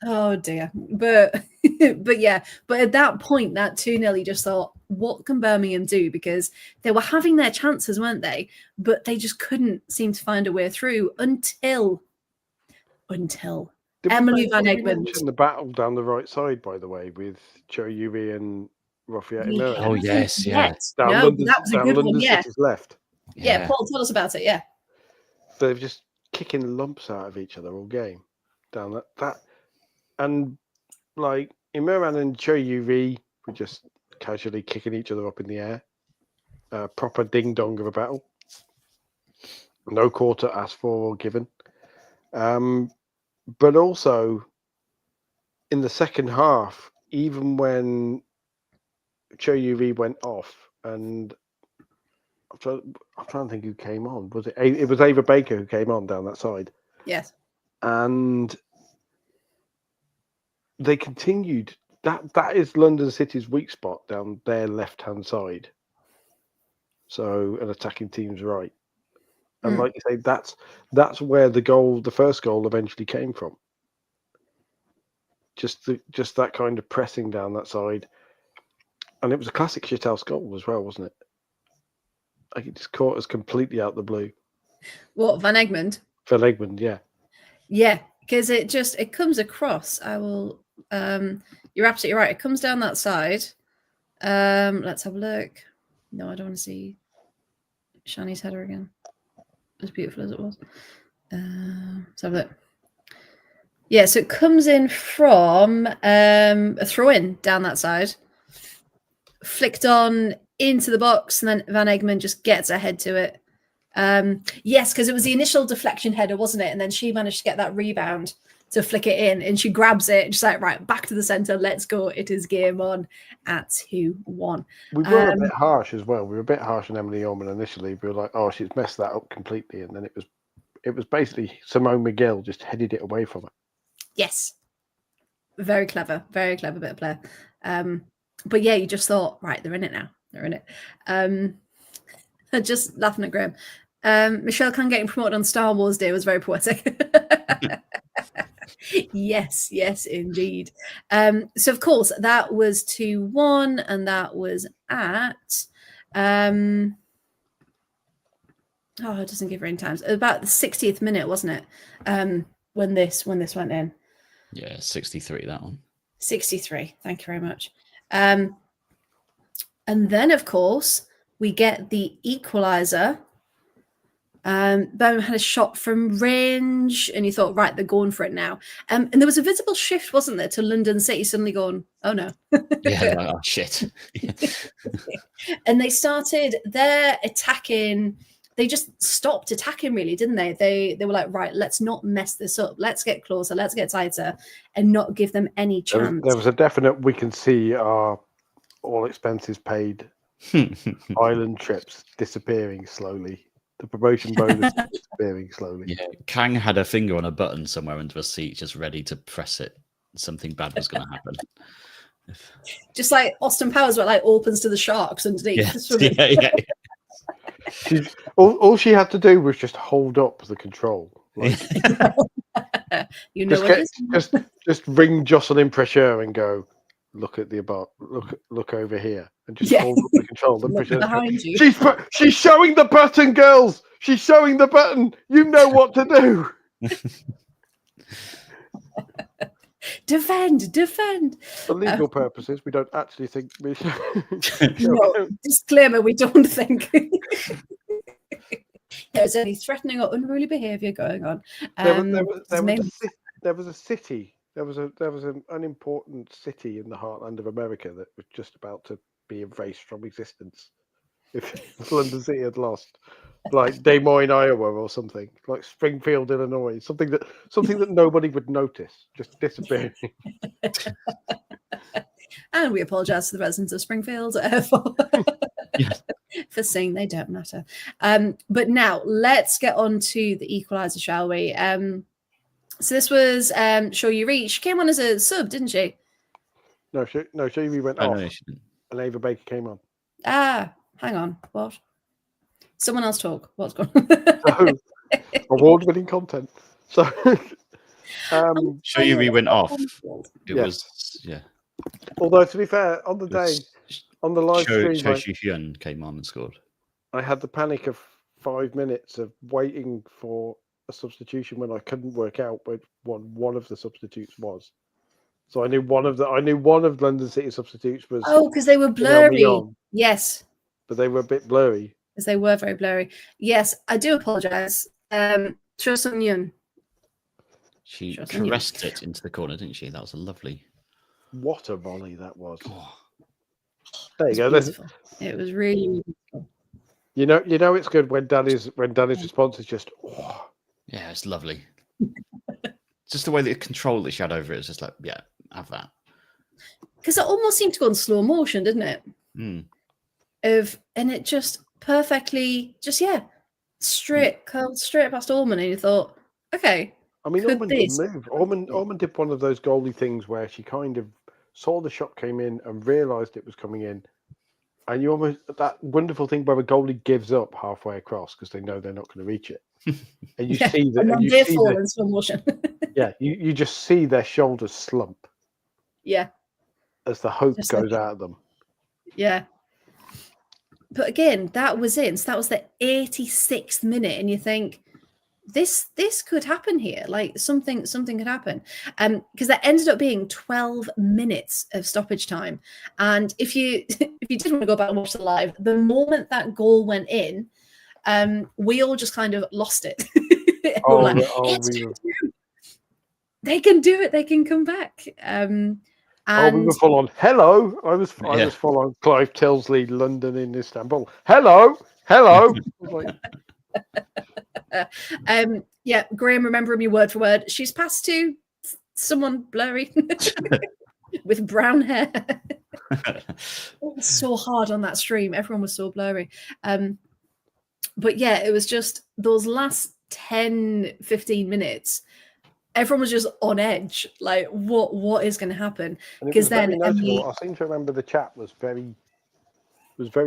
Oh dear. But at that point, that 2-0, you just thought, what can Birmingham do? Because they were having their chances, weren't they? But they just couldn't seem to find a way through until Emily Van Egmond. Mention the battle down the right side, by the way, with Cho Yuri and Rafiat Imera. Oh yes, yeah. That was a good one. Yeah. Left. Yeah, Paul, tell us about it. Yeah. They're just kicking lumps out of each other all game. Down that, and like Imran and Cho Yuri were just casually kicking each other up in the air. Proper ding dong of a battle. No quarter asked for or given. But also in the second half, even when Cho Yuri went off, and I'm trying to think who came on. Was it? It was Ava Baker who came on down that side. Yes. And they continued. That is London City's weak spot down their left-hand side. So an attacking team's right. And like you say, that's where the first goal eventually came from. Just that kind of pressing down that side. And it was a classic shithouse goal as well, wasn't it? Like, it just caught us completely out the blue. What, Van Egmond? Van Egmond, yeah. Yeah, because it comes across. You're absolutely right. It comes down that side. Let's have a look. No, I don't want to see Shani's header again. As beautiful as it was. So yeah, so it comes in from a throw-in down that side, flicked on into the box, and then Van Egmond just gets ahead to it. Yes, because it was the initial deflection header, wasn't it? And then she managed to get that rebound to flick it in, and she grabs it, just like, right, back to the center, let's go. It is game on at 2-1. We were a bit harsh as well. We were a bit harsh on Emily Orman initially. We were like, oh, she's messed that up completely. And then it was basically Simone McGill just headed it away from her. Yes. Very clever bit of play. But yeah, you just thought, right, they're in it now. They're in it. Just laughing at Graham. Michelle Khan getting promoted on Star Wars Day was very poetic. Yes, indeed. So of course that was 2-1, and that was at it doesn't give her any times. About the 60th minute, wasn't it? When this went in. Yeah, 63, that one. 63. Thank you very much. And then of course we get the equalizer. Birmingham had a shot from range, and you thought, right, they're going for it now. And there was a visible shift, wasn't there, to London City suddenly going, oh no. Yeah, like, oh shit. And they started their attacking. They just stopped attacking, really, didn't they? They were like, right, let's not mess this up. Let's get closer. Let's get tighter, and not give them any chance. There was a definite, we can see our all expenses paid island trips disappearing slowly. The promotion bonus disappearing slowly. Yeah, Kang had a finger on a button somewhere under a seat, just ready to press it. Something bad was going to happen. Just like Austin Powers, where like opens to the sharks underneath. Yeah. All she had to do was just hold up the control. Like, you know, just ring Jocelyn Pressure and go, look at the above, look over here, and just hold up the control. Behind you. She's showing the button, girls. She's showing the button. You know what to do. Defend. For legal purposes, we don't actually think we should. No, disclaimer, we don't think there's any threatening or unruly behaviour going on. There was a city. There was an unimportant city in the heartland of America that was just about to be erased from existence if London City had lost, like Des Moines, Iowa, or something, like Springfield, Illinois, something that nobody would notice, just disappearing. And we apologise to the residents of Springfield for saying they don't matter. But now let's get on to the equaliser, shall we? So this was Show You Reach. She came on as a sub, didn't she? No, Show You Reach went off, and Ava Baker came on. Hang on. What? Someone else talk. What's going on? Award-winning content. So, Show You Reach went off. It was. Although, to be fair, on the day, on the live stream, Cho Hyun came on and scored. I had the panic of 5 minutes of waiting for a substitution when I couldn't work out what one of the substitutes was. So I knew one of London City substitutes was. Oh, because they were blurry. Yes, but they were a bit blurry. Because they were very blurry. Yes, I do apologise. Cho Sung-yoon. She caressed it into the corner, didn't she? That was a lovely. What a volley that was! Oh. There you go. It was really beautiful. You know, it's good when Danny's response is just. Oh. Yeah, it's lovely. Just the way the control that she had over it is just like, yeah, have that. Because it almost seemed to go in slow motion, didn't it? Mm. And it just perfectly, straight past Orman, and you thought, okay. I mean, Orman did move. Orman did one of those goalie things where she kind of saw the shot came in and realised it was coming in. And you almost, that wonderful thing where a goalie gives up halfway across because they know they're not going to reach it. And you see that. And you fall in slow motion. You just see their shoulders slump. Yeah. As the hope goes out of them. Yeah. But again, that was it. So that was the 86th minute. And you think, this could happen here. Like something could happen. Because that ended up being 12 minutes of stoppage time. And if you did want to go back and watch the live, the moment that goal went in, we all just kind of lost it. They can do it. They can come back. We were full on. Hello, I was full on. Clive Tilsley, London in Istanbul. Hello. Yeah, Graham, remember me word for word. She's passed to someone blurry with brown hair. It was so hard on that stream. Everyone was so blurry. But yeah, it was just those last 10, 15 minutes. Everyone was just on edge. Like, what is going to happen? Because then Emily... I seem to remember the chat was very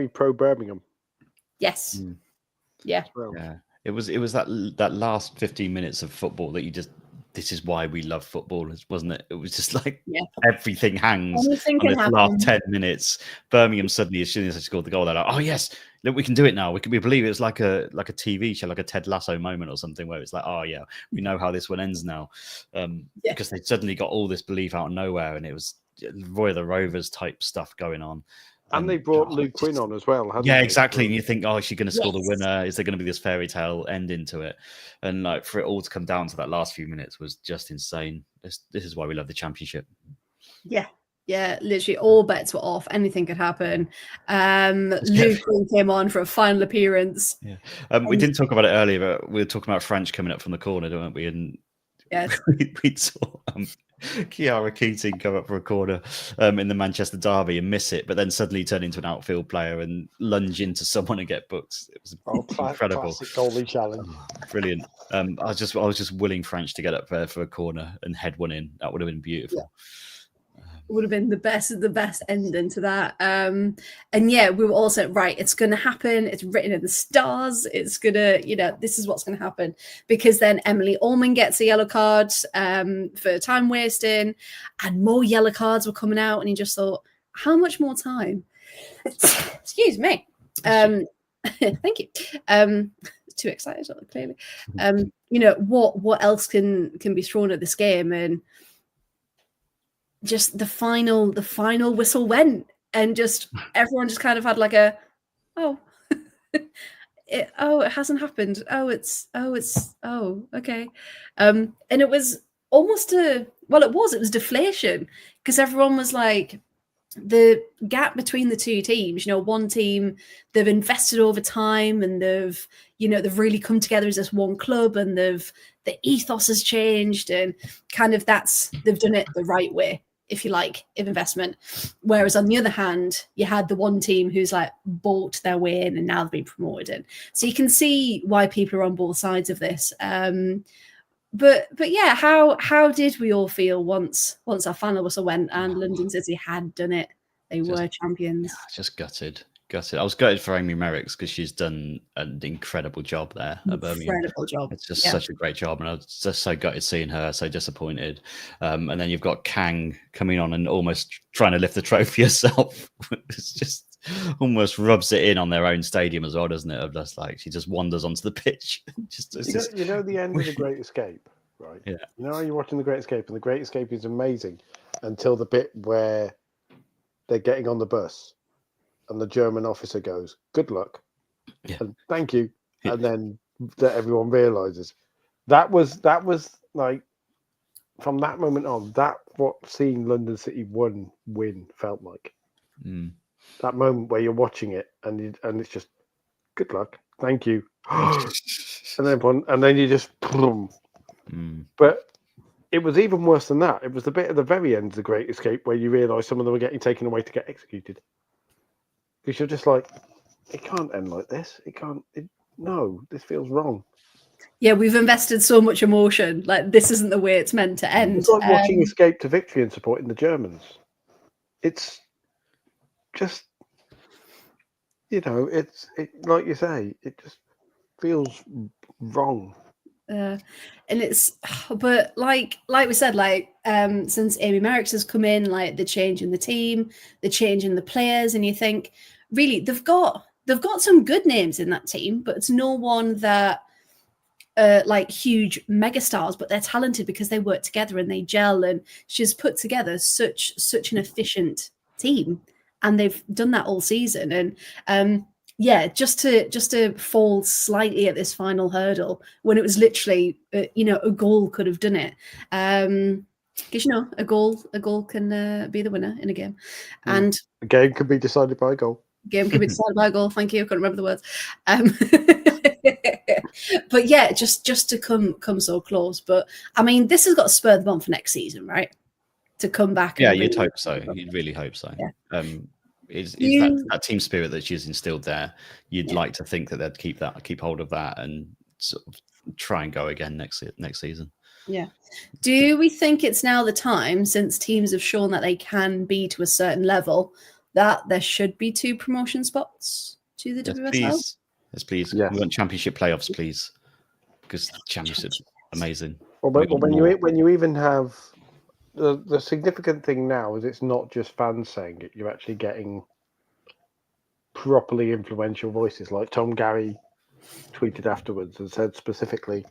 pro Birmingham. Yes. Yeah. Yeah. It was that last 15 minutes of football that this is why we love football, wasn't it? It was just like everything hangs on this last 10 minutes. Birmingham suddenly, as soon as they scored the goal, they're like, oh yes, look, we can do it now. We believe it was like a TV show, like a Ted Lasso moment or something, where it's like, oh yeah, we know how this one ends now. Because they suddenly got all this belief out of nowhere, and it was Roy of the Rovers type stuff going on. And they brought Luke Quinn on as well. Yeah, exactly. And you think, oh, is she going to score the winner? Is there going to be this fairy tale ending to it? And like for it all to come down to that last few minutes was just insane. This is why we love the championship. Yeah. Yeah, literally all bets were off. Anything could happen. Luke Quinn came on for a final appearance. Yeah. We didn't talk about it earlier, but we were talking about French coming up from the corner, weren't we? And yes. we saw Kiara Keating come up for a corner in the Manchester derby and miss it, but then suddenly turn into an outfield player and lunge into someone and get booked. It was incredible. Classic goalie challenge. Brilliant. I was just willing French to get up there for a corner and head one in. That would have been beautiful. Yeah. Would have been the best ending to that. And yeah, we were also right. It's going to happen. It's written in the stars. It's gonna, this is what's going to happen, because then Emily Ullman gets a yellow card for time wasting, and more yellow cards were coming out. And he just thought, how much more time? Excuse me. Thank you. Too excited, clearly. What else can be thrown at this game? And just the final whistle went, and just everyone just kind of had like a, it hasn't happened. Okay. And it was almost it was deflation, because everyone was like, the gap between the two teams, one team, they've invested over time and they've really come together as this one club, and the ethos has changed, and kind of they've done it the right way, if you like, of investment. Whereas on the other hand, you had the one team who's like bought their way in and now they've been promoted in. So you can see why people are on both sides of this. But yeah, how did we all feel once our final whistle went and London City had done it? They were champions. Yeah, just gutted. I was gutted for Amy Merricks, because she's done an incredible job there at Birmingham. Incredible job. It's just such a great job, and I was just so gutted seeing her, so disappointed. And then you've got Kang coming on and almost trying to lift the trophy herself. It's just almost rubs it in on their own stadium as well, doesn't it? Of just like she just wanders onto the pitch. You know the end of The Great Escape, right? Yeah. You know, you're watching The Great Escape, and The Great Escape is amazing until the bit where they're getting on the bus. And the German officer goes, "Good luck," and "Thank you," and then that everyone realizes that was like, from that moment on, that what seeing London City win felt like. That moment where you're watching it and it's just, "Good luck, thank you," and then you just boom. But it was even worse than that. It was the bit at the very end of The Great Escape where you realise some of them were getting taken away to get executed. Because you're just like, it can't end like this. No, this feels wrong. Yeah, we've invested so much emotion. Like, this isn't the way it's meant to end. It's like watching Escape to Victory and supporting the Germans. It's just, it's like you say, it just feels wrong. And it's, but like we said, since Amy Merricks has come in, like the change in the team, the change in the players, and you think, really, they've got some good names in that team, but it's no one that like huge megastars, but they're talented because they work together and they gel, and she's put together such an efficient team, and they've done that all season. And yeah, just to fall slightly at this final hurdle when it was literally, a goal could have done it. Because a goal can be the winner in a game, and the game could be decided by a goal. Game can be decided by a goal. Thank you. I couldn't remember the words. But yeah, just to come so close. But I mean, this has got to spur them on for next season, right? To come back. Yeah, you'd hope so. You'd really hope so. Yeah. Is that team spirit that she's instilled there? You'd like to think that they'd keep hold of that and sort of try and go again next season. Yeah. Do we think it's now the time, since teams have shown that they can be to a certain level, that there should be 2 promotion spots to the WSL? Yes, please. Yes. We want championship playoffs, please, because championship's amazing. Well, when you even have the significant thing now is it's not just fans saying it. You're actually getting properly influential voices, like Tom Gary tweeted afterwards and said specifically,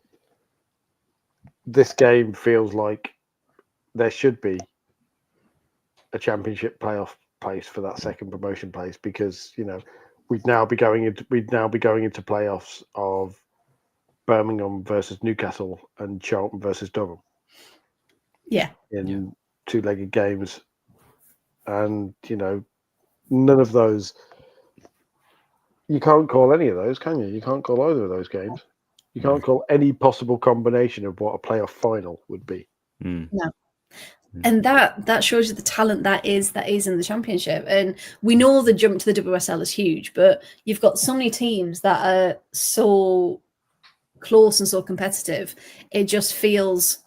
this game feels like there should be a championship playoff place for that second promotion place, because we'd now be going into playoffs of Birmingham versus Newcastle and Charlton versus Durham. Yeah. In 2-legged games, and none of those. You can't call any of those, can you? You can't call either of those games. You can't call any possible combination of what a playoff final would be. No. And that shows you the talent that is in the championship. And we know the jump to the WSL is huge, but you've got so many teams that are so close and so competitive. It just feels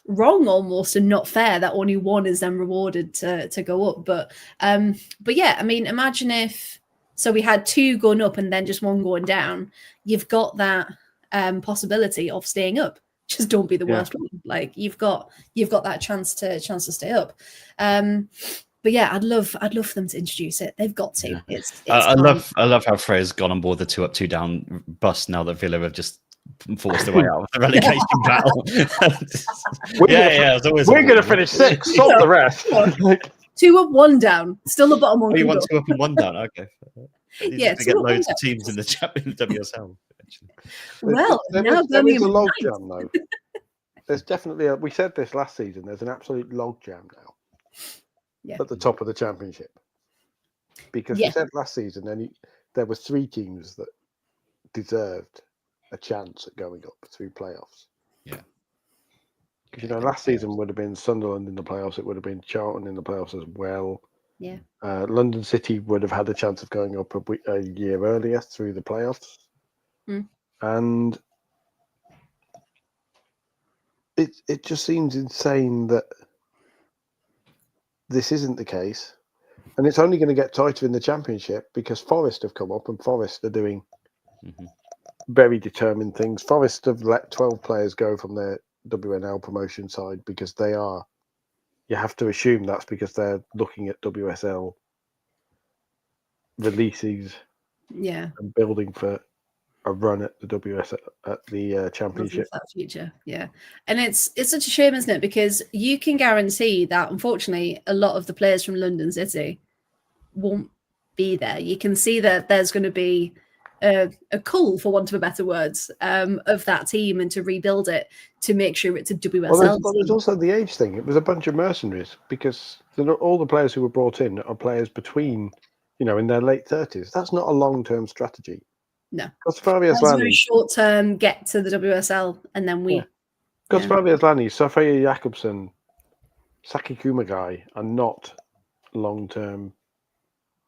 wrong almost, and not fair that only one is then rewarded to go up. But yeah, I mean, imagine if we had 2 going up and then just 1 going down. You've got that possibility of staying up. Just don't be the worst one. Like you've got that chance to stay up. But yeah, I'd love for them to introduce it. They've got to. Yeah. It's I love how Freya's gone on board the 2 up 2 down bus now that Villa have just forced their way out of the relegation battle. We're going to finish 6. Stop the rest. 2 up 1 down. Still the bottom one. Oh, you want 2 up and 1 down? Okay. Yeah, to get loads of teams in the WSL. Well, there is a log jam though. There's definitely we said this last season. There's an absolute log jam now at the top of the championship, because we said last season there were 3 teams that deserved a chance at going up through playoffs. Yeah, because last season would have been Sunderland in the playoffs. It would have been Charlton in the playoffs as well. Yeah, London City would have had a chance of going up a year earlier through the playoffs. And it just seems insane that this isn't the case, and it's only going to get tighter in the championship because Forest have come up, and Forest are doing very determined things. Forest have let 12 players go from their WNL promotion side because they are. You have to assume that's because they're looking at WSL releases, and building for a run at the WSL at the championship. That future, and it's such a shame, isn't it? Because you can guarantee that, unfortunately, a lot of the players from London City won't be there. You can see that there's going to be a cull, for want of a better words, of that team, and to rebuild it to make sure it's a WSL. Well, there's also the age thing. It was a bunch of mercenaries, because all the players who were brought in are players between, in their late 30s. That's not a long-term strategy. No, that's very short-term. Get to the WSL, and then we. Kospavi Aslani, Sofia Jakobsen, Saki Kumagai are not long-term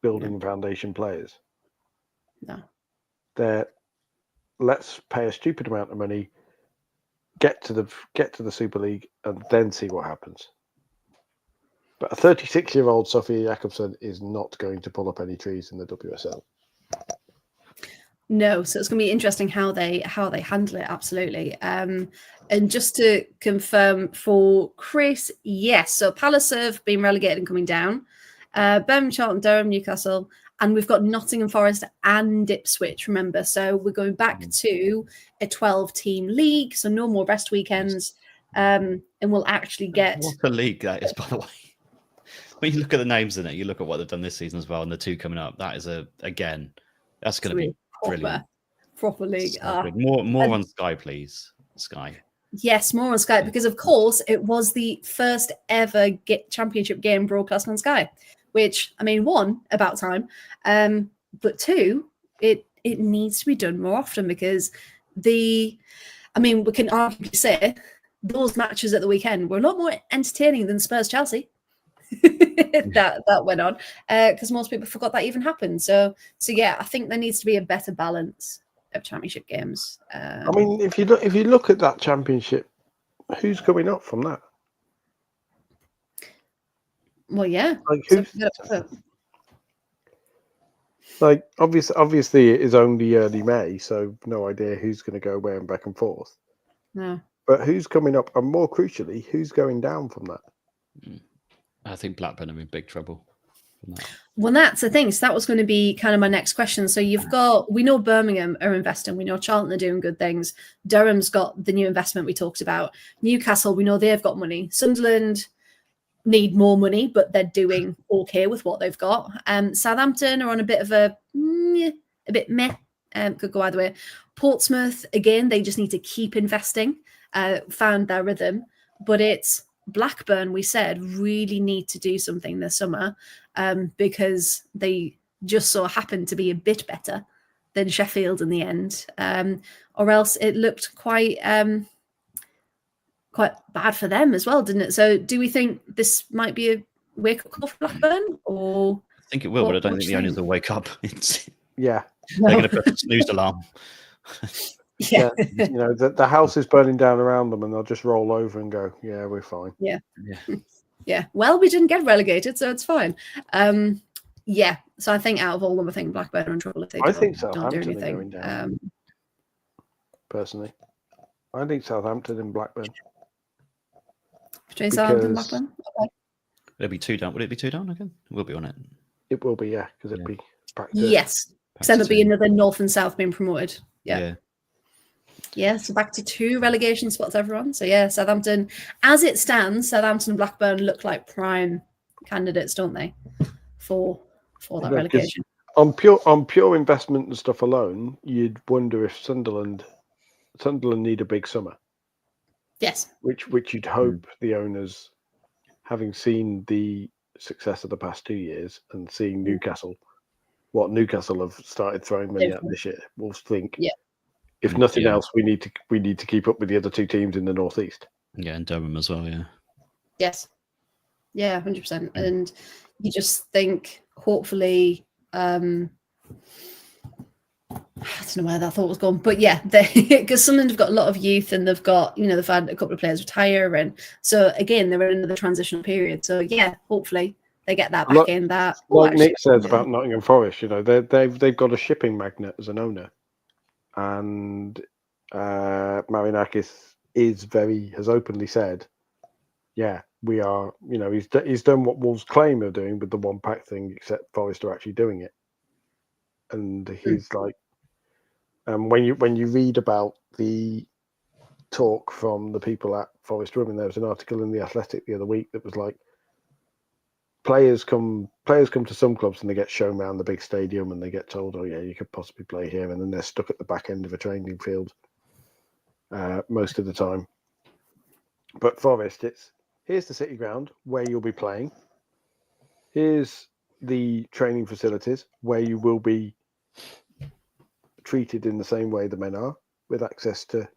building foundation players. No. They're, let's pay a stupid amount of money, get to the Super League, and then see what happens. But a 36-year-old Sofia Jakobsen is not going to pull up any trees in the WSL. No, so it's going to be interesting how they handle it. Absolutely. And just to confirm for Chris, yes. So Palace have been relegated and coming down. Birmingham, Charlton, Durham, Newcastle, and we've got Nottingham Forest and Ipswich. Remember, so we're going back to a 12-team league. So no more rest weekends, and we'll actually get what a league that is, by the way. when you look at the names in it, you look at what they've done this season as well, and the two coming up. That is that's going to be brilliant. Proper league. So good. More on Sky, please. Sky. Yes, more on Sky, because of course it was the first ever championship game broadcast on Sky, which, I mean, one, about time, but two, it needs to be done more often, because we can arguably say those matches at the weekend were a lot more entertaining than Spurs Chelsea. that went on, because most people forgot that even happened. So yeah, I think there needs to be a better balance of championship games. I mean, if you look at that championship, who's coming up from that? Well, yeah. Like, obviously it is only early May, so no idea who's going to go where and back and forth. No. But who's coming up, and more crucially, who's going down from that? I think Blackburn are in big trouble. Well, that's the thing. So that was going to be kind of my next question. So we know Birmingham are investing. We know Charlton are doing good things. Durham's got the new investment we talked about. Newcastle, we know they've got money. Sunderland need more money, but they're doing okay with what they've got. Southampton are on a bit of a bit meh. Could go either way. Portsmouth, again, they just need to keep investing. Found their rhythm, but it's Blackburn, we said, really need to do something this summer, because they just so happened to be a bit better than Sheffield in the end, or else it looked quite bad for them as well, didn't it? So do we think this might be a wake-up call for Blackburn? Or I think it will, but I don't think the owners will wake up. Yeah. They're going to put a snooze alarm. Yeah. You know, the house is burning down around them, and they'll just roll over and go, yeah, we're fine. Yeah. Well, we didn't get relegated, so it's fine. Yeah. So I think out of all of them, I think Blackburn are in trouble if they don't do anything. Going down, personally, I think Southampton and Blackburn. Between Southampton and Blackburn? Okay. It'll be 2 down. Would it be 2 down again? We'll be on it. It will be, yeah, because it'll be back to... Yes. So there'll be another North and South being promoted. Yeah, so back to 2 relegation spots, everyone. So yeah, Southampton, as it stands, Southampton and Blackburn look like prime candidates, don't they, for that relegation? On pure investment and stuff alone, you'd wonder if Sunderland need a big summer. Yes. Which you'd hope the owners, having seen the success of the past 2 years and seeing Newcastle have started throwing money at this year, will think. Yeah. If nothing else, we need to keep up with the other 2 teams in the northeast. Yeah, and Durham as well. Yeah. Yes. Yeah, 100%. And you just think, hopefully, I don't know where that thought was gone, but yeah, because Sunderland have got a lot of youth, and they've got, they've had a couple of players retire, and so again, they're in another transitional period. So yeah, hopefully they get that back in. That, Nick says about Nottingham Forest, they've got a shipping magnate as an owner. And Marinakis has openly said, yeah, we are, he's done what Wolves claim they're doing with the one pack thing, except Forest are actually doing it. And he's like, when you read about the talk from the people at Forest Women, there was an article in The Athletic the other week that was like, players come to some clubs and they get shown around the big stadium and they get told, oh yeah, you could possibly play here, and then they're stuck at the back end of a training field most of the time. But Forest, here's the city ground where you'll be playing. Here's the training facilities where you will be treated in the same way the men are, with access to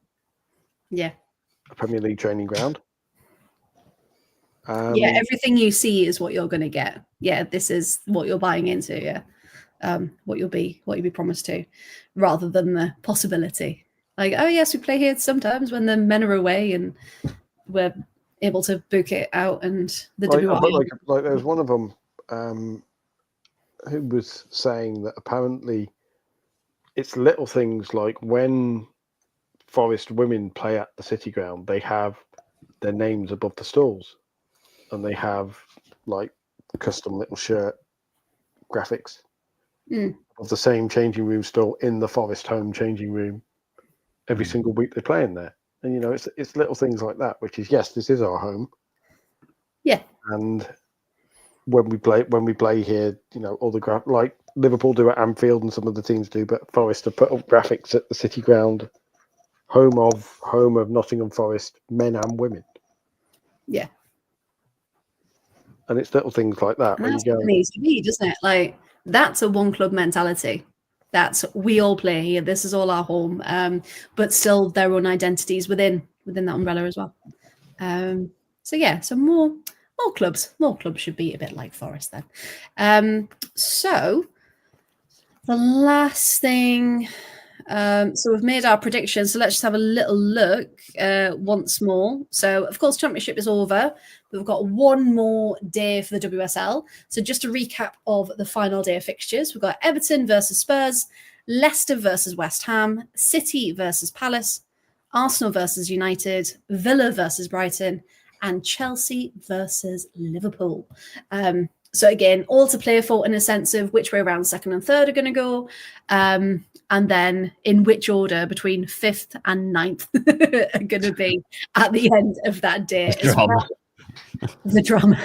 a Premier League training ground. Everything you see is what you're going to get. Yeah, this is what you're buying into. Yeah, what you'll be promised to, rather than the possibility. Like, oh yes, we play here sometimes when the men are away, and we're able to book it out. And the like there was one of them who was saying that apparently it's little things like when Forest Women play at the City Ground, they have their names above the stalls. And they have like custom little shirt graphics of the same changing room stall in the Forest home changing room every single week they play in there. And it's little things like that, which is, yes, this is our home. Yeah. And when we play here, all the like Liverpool do at Anfield and some of the teams do, but Forest have put up graphics at the City Ground, home of Nottingham Forest, men and women. Yeah. And it's little things like that where that's you go. What it needs to be, doesn't it? Like that's a one club mentality. That's we all play here. This is all our home, but still their own identities within that umbrella as well. So more clubs should be a bit like Forest then. So the last thing, so we've made our predictions. So let's just have a little look once more. So of course, Championship is over. We've got one more day for the WSL. So just a recap of the final day of fixtures. We've got Everton versus Spurs, Leicester versus West Ham, City versus Palace, Arsenal versus United, Villa versus Brighton, and Chelsea versus Liverpool. So again, all to play for in a sense of which way around second and third are going to go, and then in which order between 5th and 9th are going to be at the end of that day. The drama.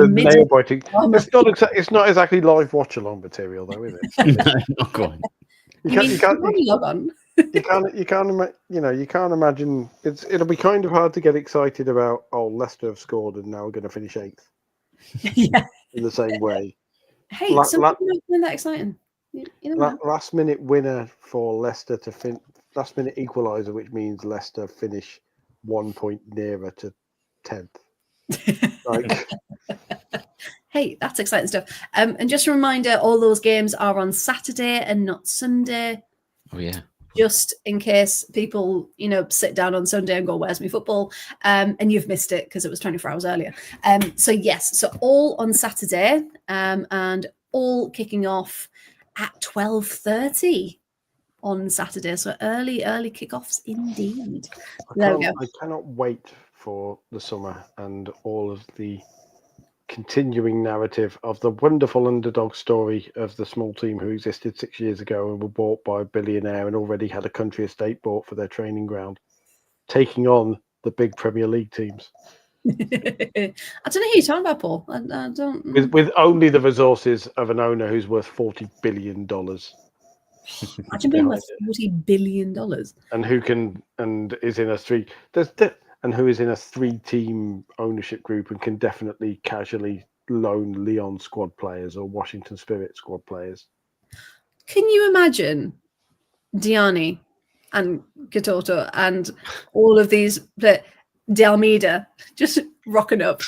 Nail biting. It's not exactly live watch along material though, is it? No, not quite. You can't log on. You can't imagine. It'll be kind of hard to get excited about. Oh, Leicester have scored and now we're going to finish 8th. Yeah. In the same way. Hey, some people don't find that exciting. Last minute winner for Leicester last minute equaliser, which means Leicester finish 1 point nearer to 10th. Hey, that's exciting stuff. And just a reminder, all those games are on Saturday and not Sunday. Oh yeah. Just in case people, sit down on Sunday and go, "Where's my football?" And you've missed it because it was 24 hours earlier. So yes, so all on Saturday, and all kicking off at 12:30 on Saturday. So early kickoffs indeed. I cannot wait for the summer and all of the continuing narrative of the wonderful underdog story of the small team who existed 6 years ago and were bought by a billionaire and already had a country estate bought for their training ground, taking on the big Premier League teams. I don't know who you're talking about, Paul. I don't. With only the resources of an owner who's worth $40 billion. Imagine being worth $40 billion. And is in a who is in a 3-team ownership group and can definitely casually loan Lyon squad players or Washington Spirit squad players. Can you imagine Diani and Katoto and all of these, De Almeida, just rocking up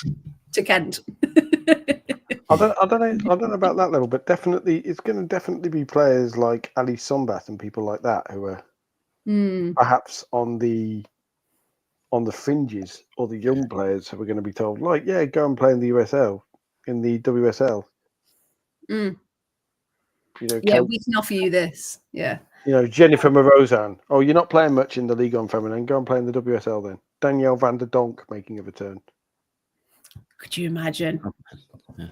to Kent? I don't know about that level, but definitely it's going to definitely be players like Ali Sombath and people like that who are perhaps on the fringes, or the young players who are going to be told, like, yeah, go and play in the WSL. We can offer you this. Yeah. Jennifer Morozan. Oh, you're not playing much in the League on Feminine. Go and play in the WSL then. Danielle van der Donk making a return. Could you imagine? Yeah.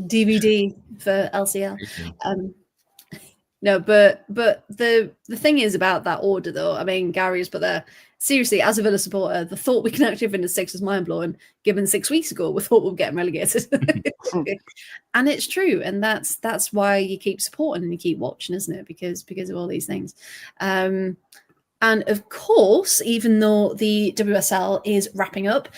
DVD for LCL. No, but the thing is about that order, though. I mean, Gary's put there. Seriously, as a Villa supporter, the thought we can actually finish 6th is mind blowing. Given 6 weeks ago, we thought we were getting relegated, and it's true, and that's why you keep supporting and you keep watching, isn't it? Because of all these things. And of course, even though the WSL is wrapping up,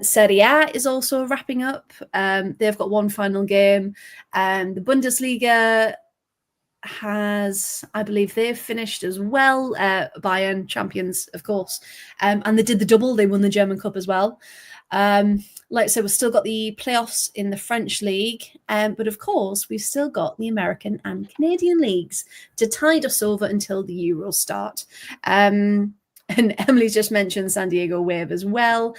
Serie A is also wrapping up. They've got one final game. The Bundesliga has, I believe they've finished as well. Bayern champions, of course. And they did the double. They won the German Cup as well. Like I said, we've still got the playoffs in the French league. But of course, we've still got the American and Canadian leagues to tide us over until the Euros start. And Emily's just mentioned San Diego Wave as well.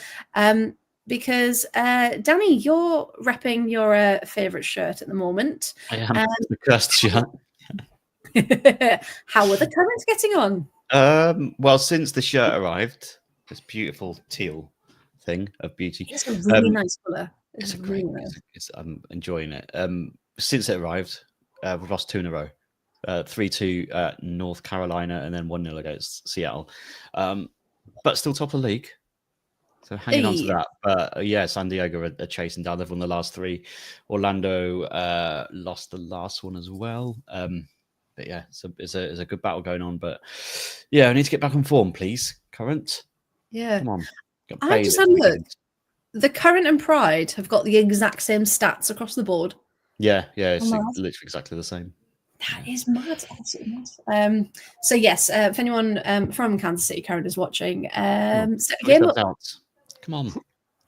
Because Danny, you're repping your favourite shirt at the moment. I am. The cursed shirt. How are the comments getting on? Well, since the shirt arrived, this beautiful teal thing of beauty. It's a really nice colour. It's a great. I'm enjoying it. Since it arrived, we've lost 2 in a row. 3-2 North Carolina and then 1-0 against Seattle. But still top of the league. So hanging on to that. But yeah, San Diego are chasing down. They've won the last 3. Orlando lost the last one as well. But yeah, it's a good battle going on. But yeah, I need to get back on form, please. Current. Yeah. Come on. I just had a look. The Current and Pride have got the exact same stats across the board. Yeah, it's literally exactly the same. That is mad. Absolutely mad. So yes, if anyone from Kansas City Current is watching, Come on. I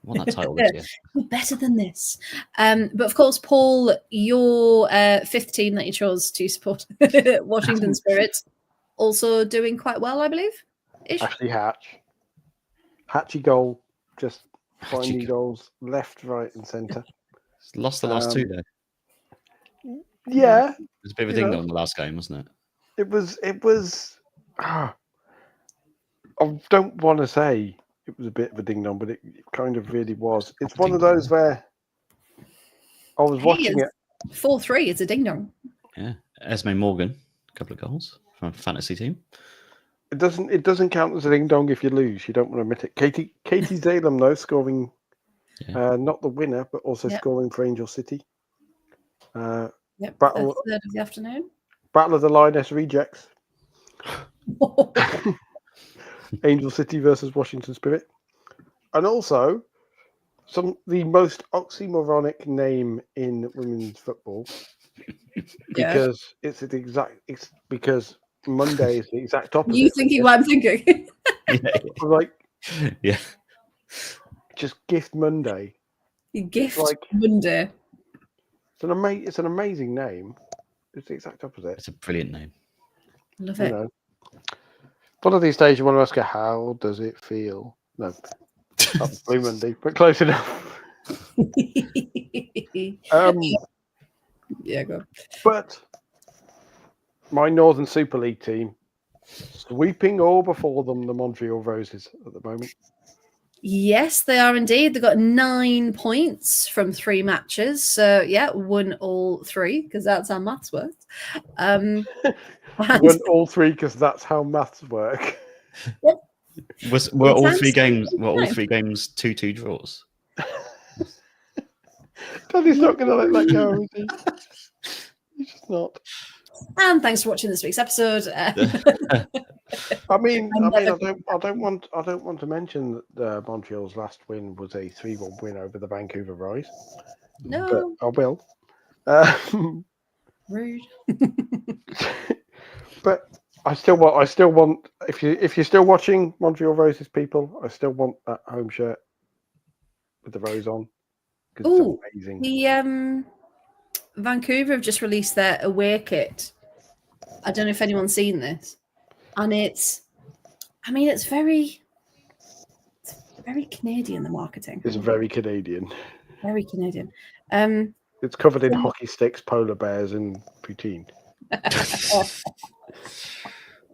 want that title this year. You're better than this. But of course, Paul, your 5th team that you chose to support, Washington Spirit, also doing quite well, I believe. Ashley Hatch. Hatchy goal, just finding goals left, right, and centre. Lost the last 2 though. Yeah. It was a bit of a ding dong the last game, wasn't it? It was. I don't want to say it was a bit of a ding dong, but it kind of really was. It's one of those where I was watching it. 4-3, it's a ding dong. Yeah. Esme Morgan, a couple of goals from a fantasy team. It doesn't count as a ding dong if you lose. You don't want to admit it. Katie Zalem though, scoring not the winner, but also scoring for Angel City. Battle 3rd of the afternoon. Battle of the Lioness Rejects. Angel City versus Washington Spirit. And also the most oxymoronic name in women's football. Because it's because Monday is the exact opposite. You thinking what I'm thinking? I'm like, just Gift Monday. Gift Monday. It's an amazing name. It's the exact opposite. It's a brilliant name. Love it. One of these days you want to ask her, how does it feel? No, not Blue Monday, but close enough. Yeah, go. But my Northern Super League team, sweeping all before them, the Montreal Roses at the moment. Yes, they are indeed. They've got 9 points from 3 matches. So, yeah, won all 3 because that's how maths works. Won all 3 because that's how maths work. Yep. Were all 3 games 2-2 draws? Daddy's not going to let that go, is he? He's just not. And thanks for watching this week's episode. I don't want to mention that Montreal's last win was a 3-1 win over the Vancouver Rise. No, but I will. Rude. But I still want. If you're still watching Montreal Roses, people, I still want that home shirt with the rose on. Oh, the Vancouver have just released their away kit. I don't know if anyone's seen this, and it's very Canadian. The marketing. It's very Canadian. Very Canadian. It's covered in hockey sticks, polar bears, and poutine.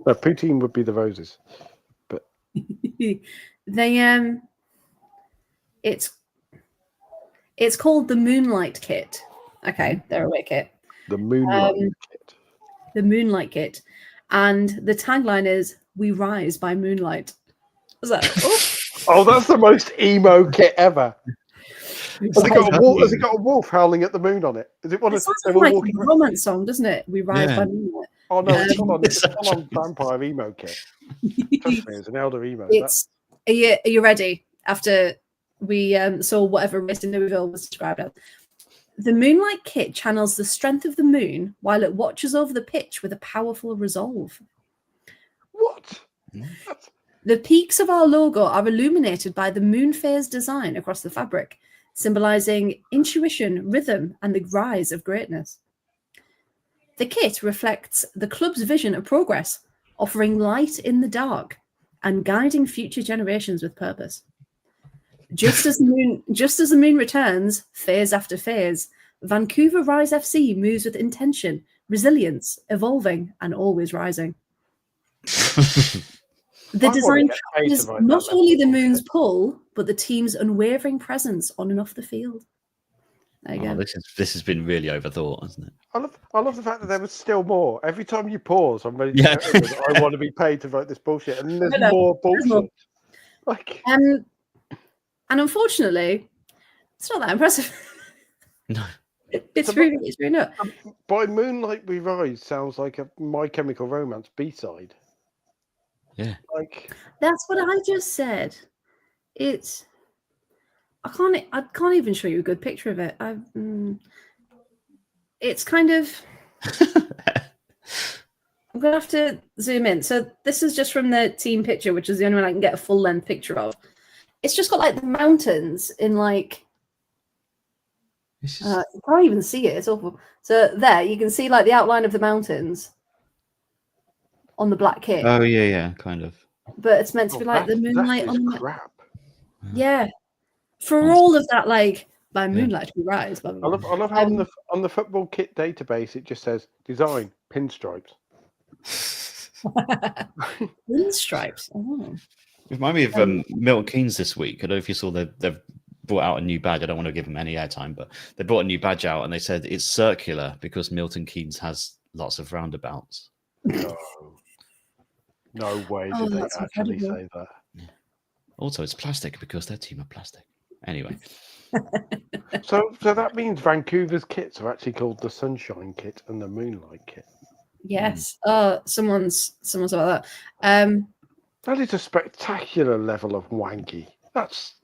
No, poutine would be the roses, but they it's called the Moonlight Kit. Okay, their away kit. The Moonlight Kit. The Moonlight Kit, and the tagline is "We rise by moonlight." What's that? Oh, that's the most emo kit ever. Has it got a wolf howling at the moon on it? Is it one of them like a romance song, doesn't it? We rise by moonlight. Oh no, it's full on vampire emo kit. Trust me, it's an elder emo. Are you ready? After we saw whatever race in Louisville was described as. The Moonlight Kit channels the strength of the moon while it watches over the pitch with a powerful resolve. What? The peaks of our logo are illuminated by the moon phase design across the fabric, symbolizing intuition, rhythm, and the rise of greatness. The kit reflects the club's vision of progress, offering light in the dark and guiding future generations with purpose. Just as the moon returns, phase after phase, Vancouver Rise FC moves with intention, resilience, evolving, and always rising. The design captures not only the moon's pull, but the team's unwavering presence on and off the field. There you go. This has been really overthought, hasn't it? I love the fact that there was still more. Every time you pause, I'm ready to I want to be paid to write this bullshit, and there's more bullshit. More. And unfortunately, it's not that impressive. No. It's really not. By Moonlight We Rise sounds like a My Chemical Romance B-side. Yeah. Like That's what I just said. It's I can't even show you a good picture of it. It's kind of I'm gonna have to zoom in. So this is just from the team picture, which is the only one I can get a full length picture of. It's just got like the mountains in like you can't even see it. It's awful. So there you can see like the outline of the mountains on the black kit. Oh yeah, kind of. But it's meant to be like the moonlight on the crap. Yeah. For all of that, like by moonlight we rise. I love how on the football kit database it just says design pinstripes. Pinstripes. Oh. Remind me of Milton Keynes this week. I don't know if you saw they've brought out a new badge. I don't want to give them any airtime, but they brought a new badge out and they said it's circular because Milton Keynes has lots of roundabouts. No way did they actually say that. Yeah. Also, it's plastic because their team are plastic. Anyway. So that means Vancouver's kits are actually called the Sunshine Kit and the Moonlight Kit. Yes. Someone's about that. That is a spectacular level of wanky. That's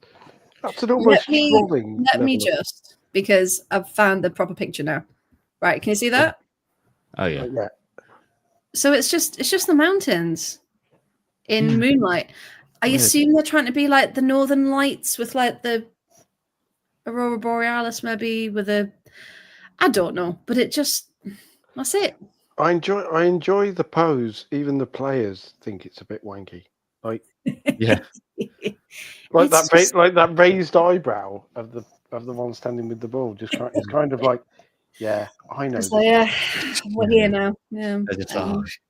an almost trolling. Let me just, because I've found the proper picture now. Right, can you see that? Oh yeah. Yeah. So it's just the mountains in moonlight. I assume they're trying to be like the Northern Lights with like the Aurora Borealis, maybe with I don't know, but that's it. I enjoy the pose. Even the players think it's a bit wanky. Like yeah, like that raised eyebrow of the one standing with the ball. It's kind of like, yeah, I know. We're here now. Yeah,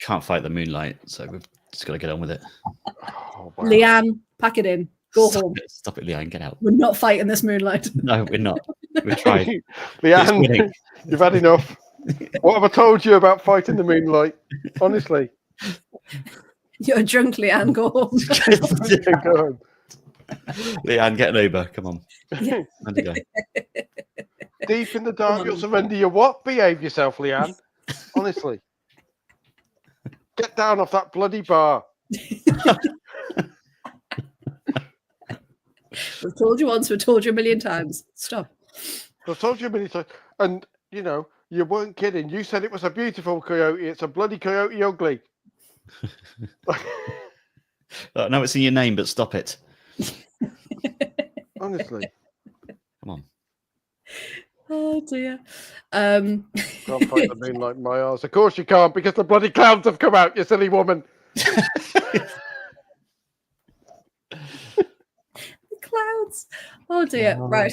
can't fight the moonlight, so we've just got to get on with it. Oh, wow. Leanne, pack it in. Go home. Stop it, Leanne. Get out. We're not fighting this moonlight. No, we're not. We've tried. Leanne, you've had enough. What have I told you about fighting the moonlight? Honestly. You're drunk, Leanne. Go home. Go home. Leanne, get an Uber. Come on. Yeah. Go. Deep in the dark, you'll surrender your what? Behave yourself, Leanne. Honestly. Get down off that bloody bar. We've told you once, we've told you a million times. Stop. I've told you a million times. And, you weren't kidding. You said it was a beautiful coyote. It's a bloody coyote ugly. No, it's in your name, but stop it. Honestly. Come on. Oh, dear. Can't fight the moonlight, my arse. Of course you can't, because the bloody clouds have come out, you silly woman. Clouds. Oh dear. Right.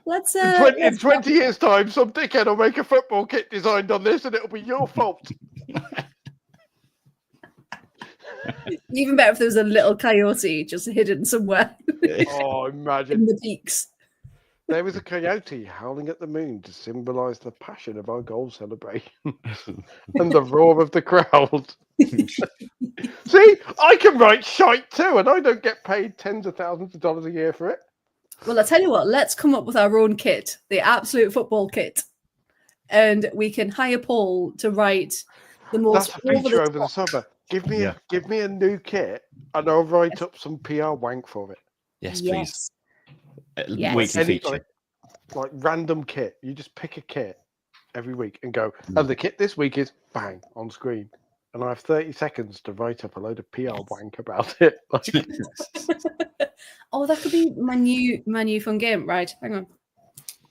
Let's in 20 years' time, some dickhead will make a football kit designed on this and it'll be your fault. Even better if there was a little coyote just hidden somewhere. Oh, imagine. In the peaks. There was a coyote howling at the moon to symbolise the passion of our goal celebration and the roar of the crowd. See, I can write shite too, and I don't get paid tens of thousands of dollars a year for it. Well, I tell you what, let's come up with our own kit, the absolute football kit, and we can hire Paul to write the most. That's a feature over the summer. Give me a new kit, and I'll write up some PR wank for it. Yes, please. Yes. Weekly feature. Like random kit. You just pick a kit every week and go, and the kit this week is bang on screen. And I have 30 seconds to write up a load of PR wank about it. Oh, that could be my new fun game. Right, hang on.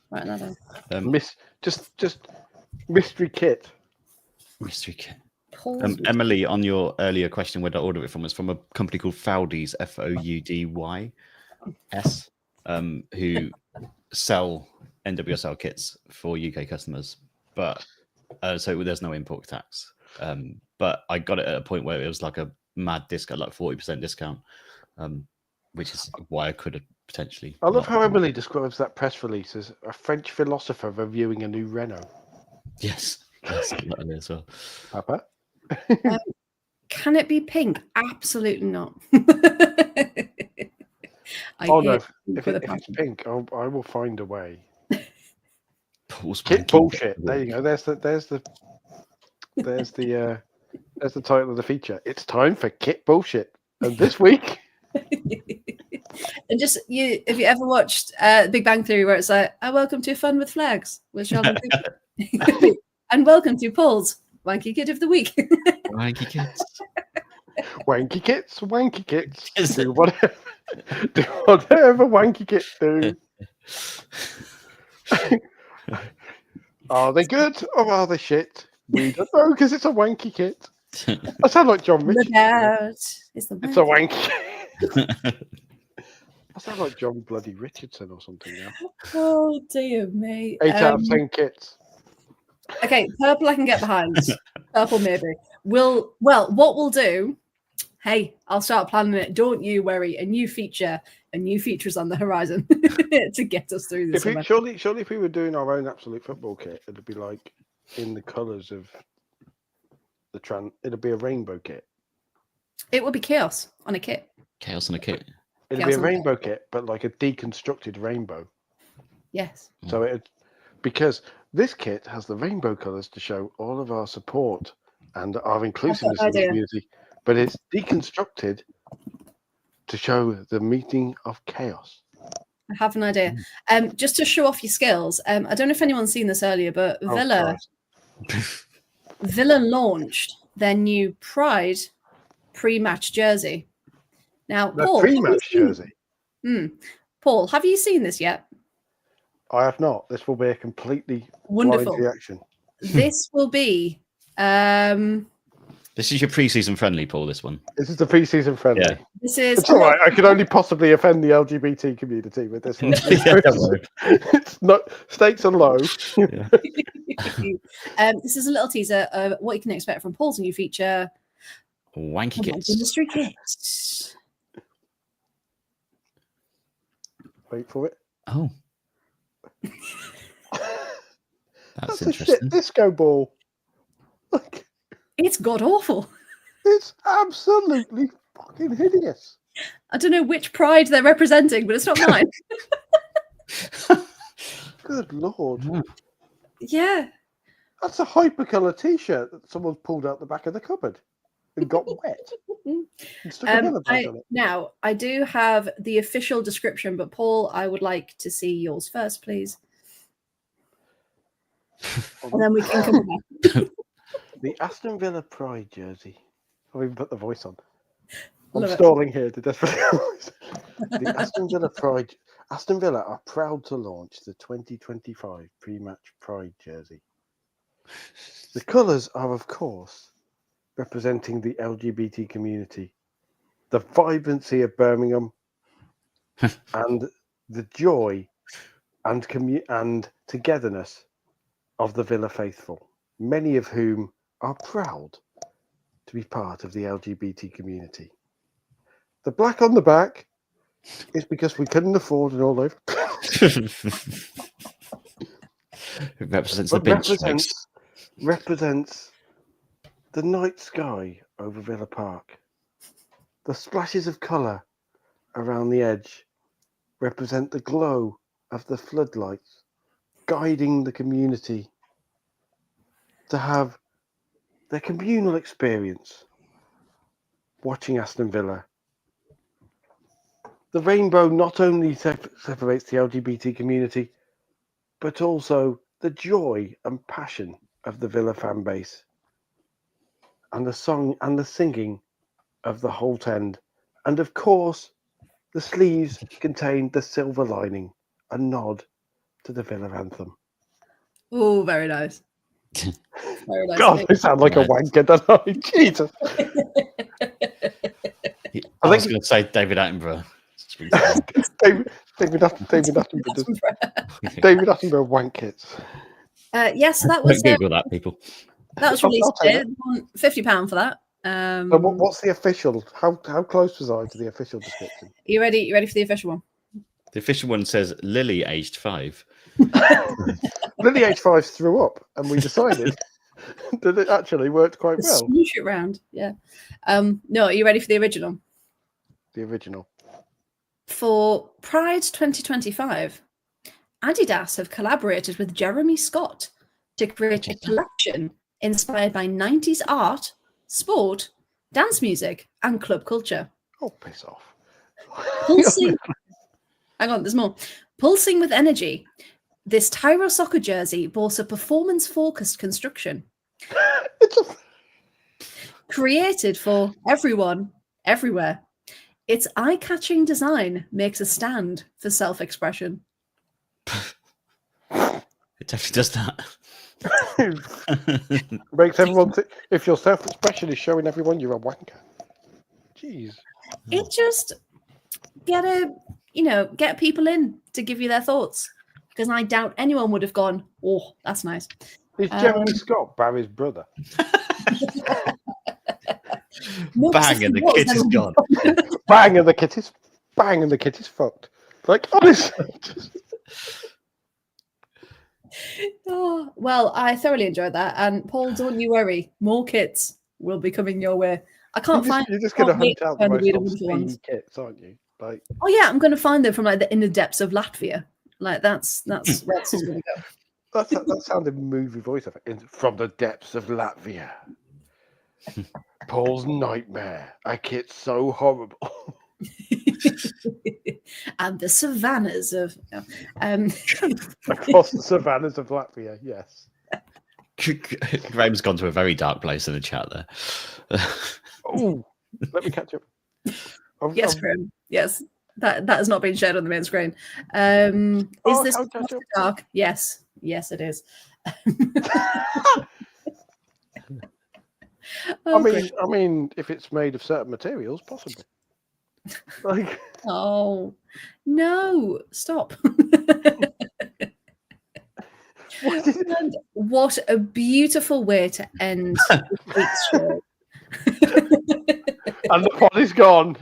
Right, another. Just mystery kit. Mystery kit. Emily, on your earlier question, where did I order it from? It's from a company called Foudys, Foudys, who sell NWSL kits for UK customers, but so there's no import tax. But I got it at a point where it was like a mad discount, like 40% discount, which is why I could have potentially. I love how Emily describes that press release as a French philosopher reviewing a new Renault. Yes, that's as well. Papa? Can it be pink? Absolutely not. Oh no! If it's pink, I will find a way. Paul's Kit wanky bullshit. kit. There you go. There's the title of the feature. It's time for Kit bullshit. And this week, and just if you ever watched Big Bang Theory, where it's like, welcome to Fun with Flags with Sheldon Cooper. And welcome to Paul's Wanky Kid of the Week. Wanky kits. wanky kits. Do whatever wanky kits do. Are they good or are they shit? We don't know because it's a wanky kit. I sound like John Richardson. Look out. It's a wanky kit. I sound like John bloody Richardson or something now. Oh dear me. 8 out of 10 kits. Okay, purple I can get behind. Purple maybe. What we'll do, hey, I'll start planning it. Don't you worry. A new feature is on the horizon to get us through this. Surely if we were doing our own absolute football kit, it'd be like in the colours of the it'd be a rainbow kit. It would be chaos on a kit. Chaos on a kit. It'd be a rainbow kit, but like a deconstructed rainbow. Yes. So because this kit has the rainbow colours to show all of our support and our inclusiveness in the community, but it's deconstructed to show the meeting of chaos. I have an idea. Just to show off your skills, I don't know if anyone's seen this earlier, but Villa launched their new Pride pre-match jersey. Now, Paul, pre-match jersey. Paul, have you seen this yet? I have not. This will be a completely wonderful blind reaction. This will be. This is your pre-season friendly, Paul. This one. This is the pre-season friendly. Yeah. This is. It's all right. I could only possibly offend the LGBT community with this one. It's not. Stakes are low. Yeah. This is a little teaser of what you can expect from Paul's new feature. Wanky kits. Industry kits. Wait for it. Oh. That's interesting. A shit disco ball. Like, it's god awful. It's absolutely fucking hideous. I don't know which pride they're representing, but it's not mine. Good lord. Yeah. That's a hypercolour t-shirt that someone's pulled out the back of the cupboard and got wet. And stuck another badge on it. Now, I do have the official description, but Paul, I would like to see yours first, please. And then we can come back. The Aston Villa Pride jersey. I've even put the voice on. I'm Love stalling here to desperately. The Aston Villa Pride. Aston Villa are proud to launch the 2025 pre-match Pride jersey. The colours are, of course, representing the LGBT community, the vibrancy of Birmingham, and the joy and togetherness of the Villa faithful, many of whom are proud to be part of the LGBT community. The black on the back is because we couldn't afford an all over. It represents the bench represents the night sky over Villa Park. The splashes of colour around the edge represent the glow of the floodlights, guiding the community to have their communal experience watching Aston Villa. The rainbow not only separates the LGBT community, but also the joy and passion of the Villa fan base, and the song and the singing of the Holt End. And of course, the sleeves contain the silver lining, a nod to the Villa anthem. Oh, very nice. Very nice. God, I sound like a wanker, don't I? Jesus. I was going to say David Attenborough. David Attenborough wank kits. Yes, that was Google that, people. That was released today. £50 for that. So what's the official? How close was I to the official description? Are you ready? You ready for the official one? The official one says Lily, aged 5. Lily, aged 5, threw up, and we decided that it actually worked quite well. Smoosh it round, yeah. No, are you ready for the original? The original. For Pride 2025, Adidas have collaborated with Jeremy Scott to create a collection inspired by 90s art, sport, dance music, and club culture. Oh, piss off. Pulsing. Hang on, there's more. Pulsing with energy. This Tyro soccer jersey boasts a performance-focused construction. Created for everyone, everywhere. Its eye-catching design makes a stand for self-expression. It definitely does that. Makes everyone if your self-expression is showing everyone you're a wanker. Jeez. It just get people in to give you their thoughts, because I doubt anyone would have gone, oh, that's nice. Is Jeremy Scott Barry's brother? No, Bang, and the kid is gone. Bang, and the kid is fucked. Like, honestly. Oh, well, I thoroughly enjoyed that. And Paul, don't you worry, more kits will be coming your way. I can't find. You're just going to hunt out the most obscene kits, aren't you? Like, oh yeah, I'm going to find them from like the inner depths of Latvia. Like that's where it's going to go. That sounded movie voice effect. From the depths of Latvia. Paul's nightmare. A kit so horrible. And the savannas of across the savannas of Latvia, yes. Graham's gone to a very dark place in the chat there. Oh, let me catch up. Yes, Graham. Yes, that has not been shared on the main screen. Is this dark? Yes, it is. I mean, if it's made of certain materials, possibly. Like, oh no! Stop. What a beautiful way to end this week's show. And the pod is gone.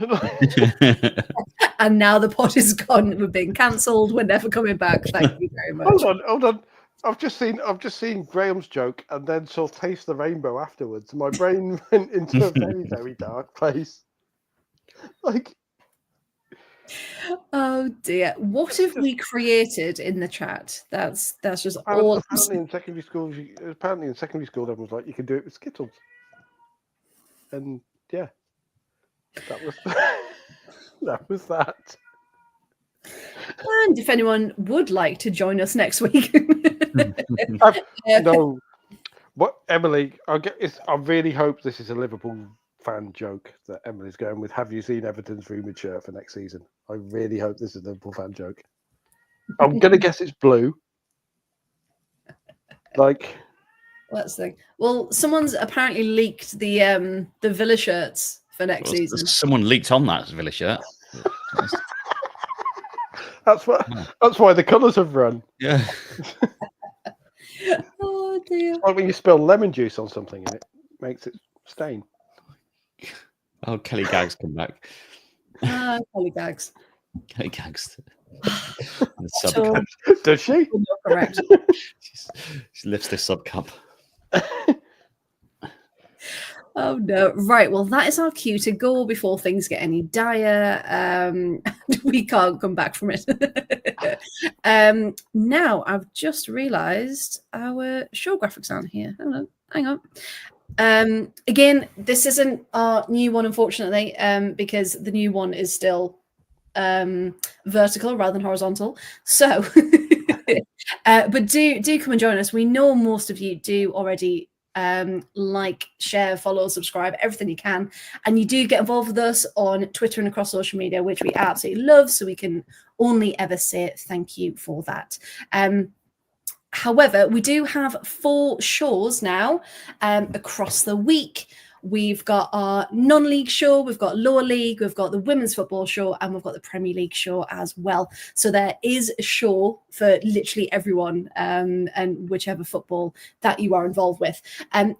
And now the pod is gone. We're being cancelled. We're never coming back. Thank you very much. Hold on. I've just seen Graham's joke and then saw Taste the Rainbow afterwards. My brain went into a very, very dark place. Like, oh dear, what have we created in the chat? That's just all. Apparently in secondary school, everyone was like, you can do it with Skittles, and yeah, that was that. And if anyone would like to join us next week, no, what Emily? I really hope this is a Liverpool fan joke that Emily's going with. Have you seen Everton's rumoured shirt for next season? I really hope this is a Liverpool fan joke. I'm gonna guess it's blue. Like, that's the thing. Well, someone's apparently leaked the Villa shirts for next season. Someone leaked on that Villa shirt. That's why the colours have run. Yeah. Oh dear. It's like when you spill lemon juice on something and it makes it stain. Oh, Kelly Gags come back. Kelly Gags. Kelly Gags. Does she? Correct. She lifts this sub cup. Oh no! Right. Well, that is our cue to go before things get any dire. We can't come back from it. Now I've just realised our show graphics aren't here. Hang on. Again, this isn't our new one, unfortunately, because the new one is still vertical rather than horizontal. So, but do come and join us. We know most of you do already. Like, share, follow, subscribe, everything you can, and you do get involved with us on Twitter and across social media, which we absolutely love, so we can only ever say thank you for that. However, we do have 4 shows now across the week. We've got our non-league show, we've got lower league, we've got the women's football show, and we've got the Premier League show as well. So there is a show for literally everyone, and whichever football that you are involved with.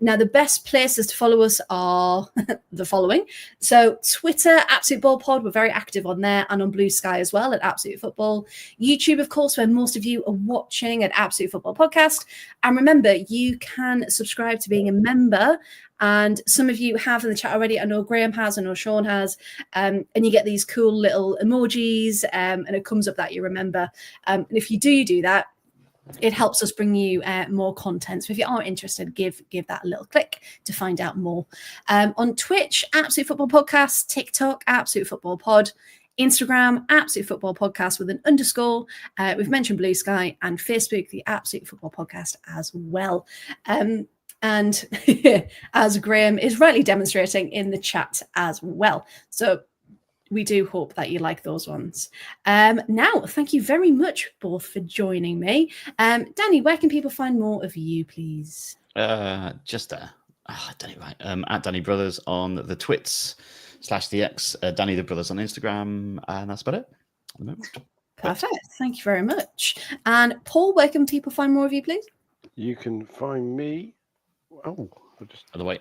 Now, the best places to follow us are the following. So Twitter, Absolute Ball Pod, we're very active on there, and on Blue Sky as well at Absolute Football. YouTube, of course, where most of you are watching at Absolute Football Podcast. And remember, you can subscribe to being a member And some of you have in the chat already. I know Graham has, I know Sean has. And you get these cool little emojis, and it comes up that you remember. And if you do that, it helps us bring you more content. So if you are interested, give that a little click to find out more. On Twitch, Absolute Football Podcast, TikTok, Absolute Football Pod, Instagram, Absolute Football Podcast with an underscore. We've mentioned Blue Sky, and Facebook, the Absolute Football Podcast as well. And as Graham is rightly demonstrating in the chat as well. So we do hope that you like those ones. Now, thank you very much both for joining me. Danny, where can people find more of you, please? Just there. I don't know, right? At Danny Brothers on the Twits / the X, Danny the Brothers on Instagram, and that's about it at the moment. Perfect. Thank you very much. And Paul, where can people find more of you, please? You can find me. Oh, Other way.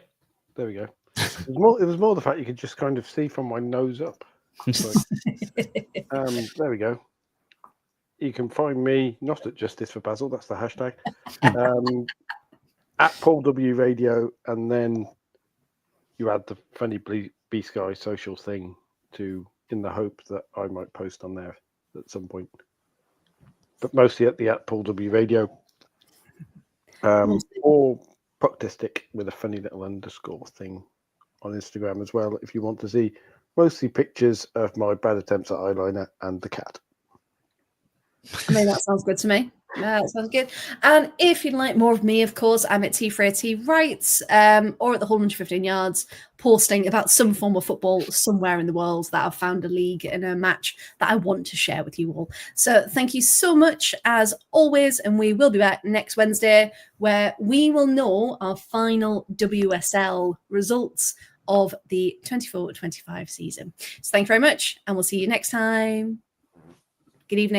There we go. It was more the fact you could just kind of see from my nose up. There we go. You can find me not at Justice for Basil. That's the hashtag. At Paul W Radio, and then you add the funny B Sky social thing in the hope that I might post on there at some point. But mostly at Paul W Radio, or Pucktastic with a funny little underscore thing on Instagram as well, if you want to see mostly pictures of my bad attempts at eyeliner and the cat. I mean, that sounds good to me. Yeah, that sounds good. And if you'd like more of me, of course, I'm at Freya T Writes, or at the Whole 115 Yards, posting about some form of football somewhere in the world that I've found a league and a match that I want to share with you all. So thank you so much, as always, and we will be back next Wednesday, where we will know our final WSL results of the 24-25 season. So thank you very much, and we'll see you next time. Good evening.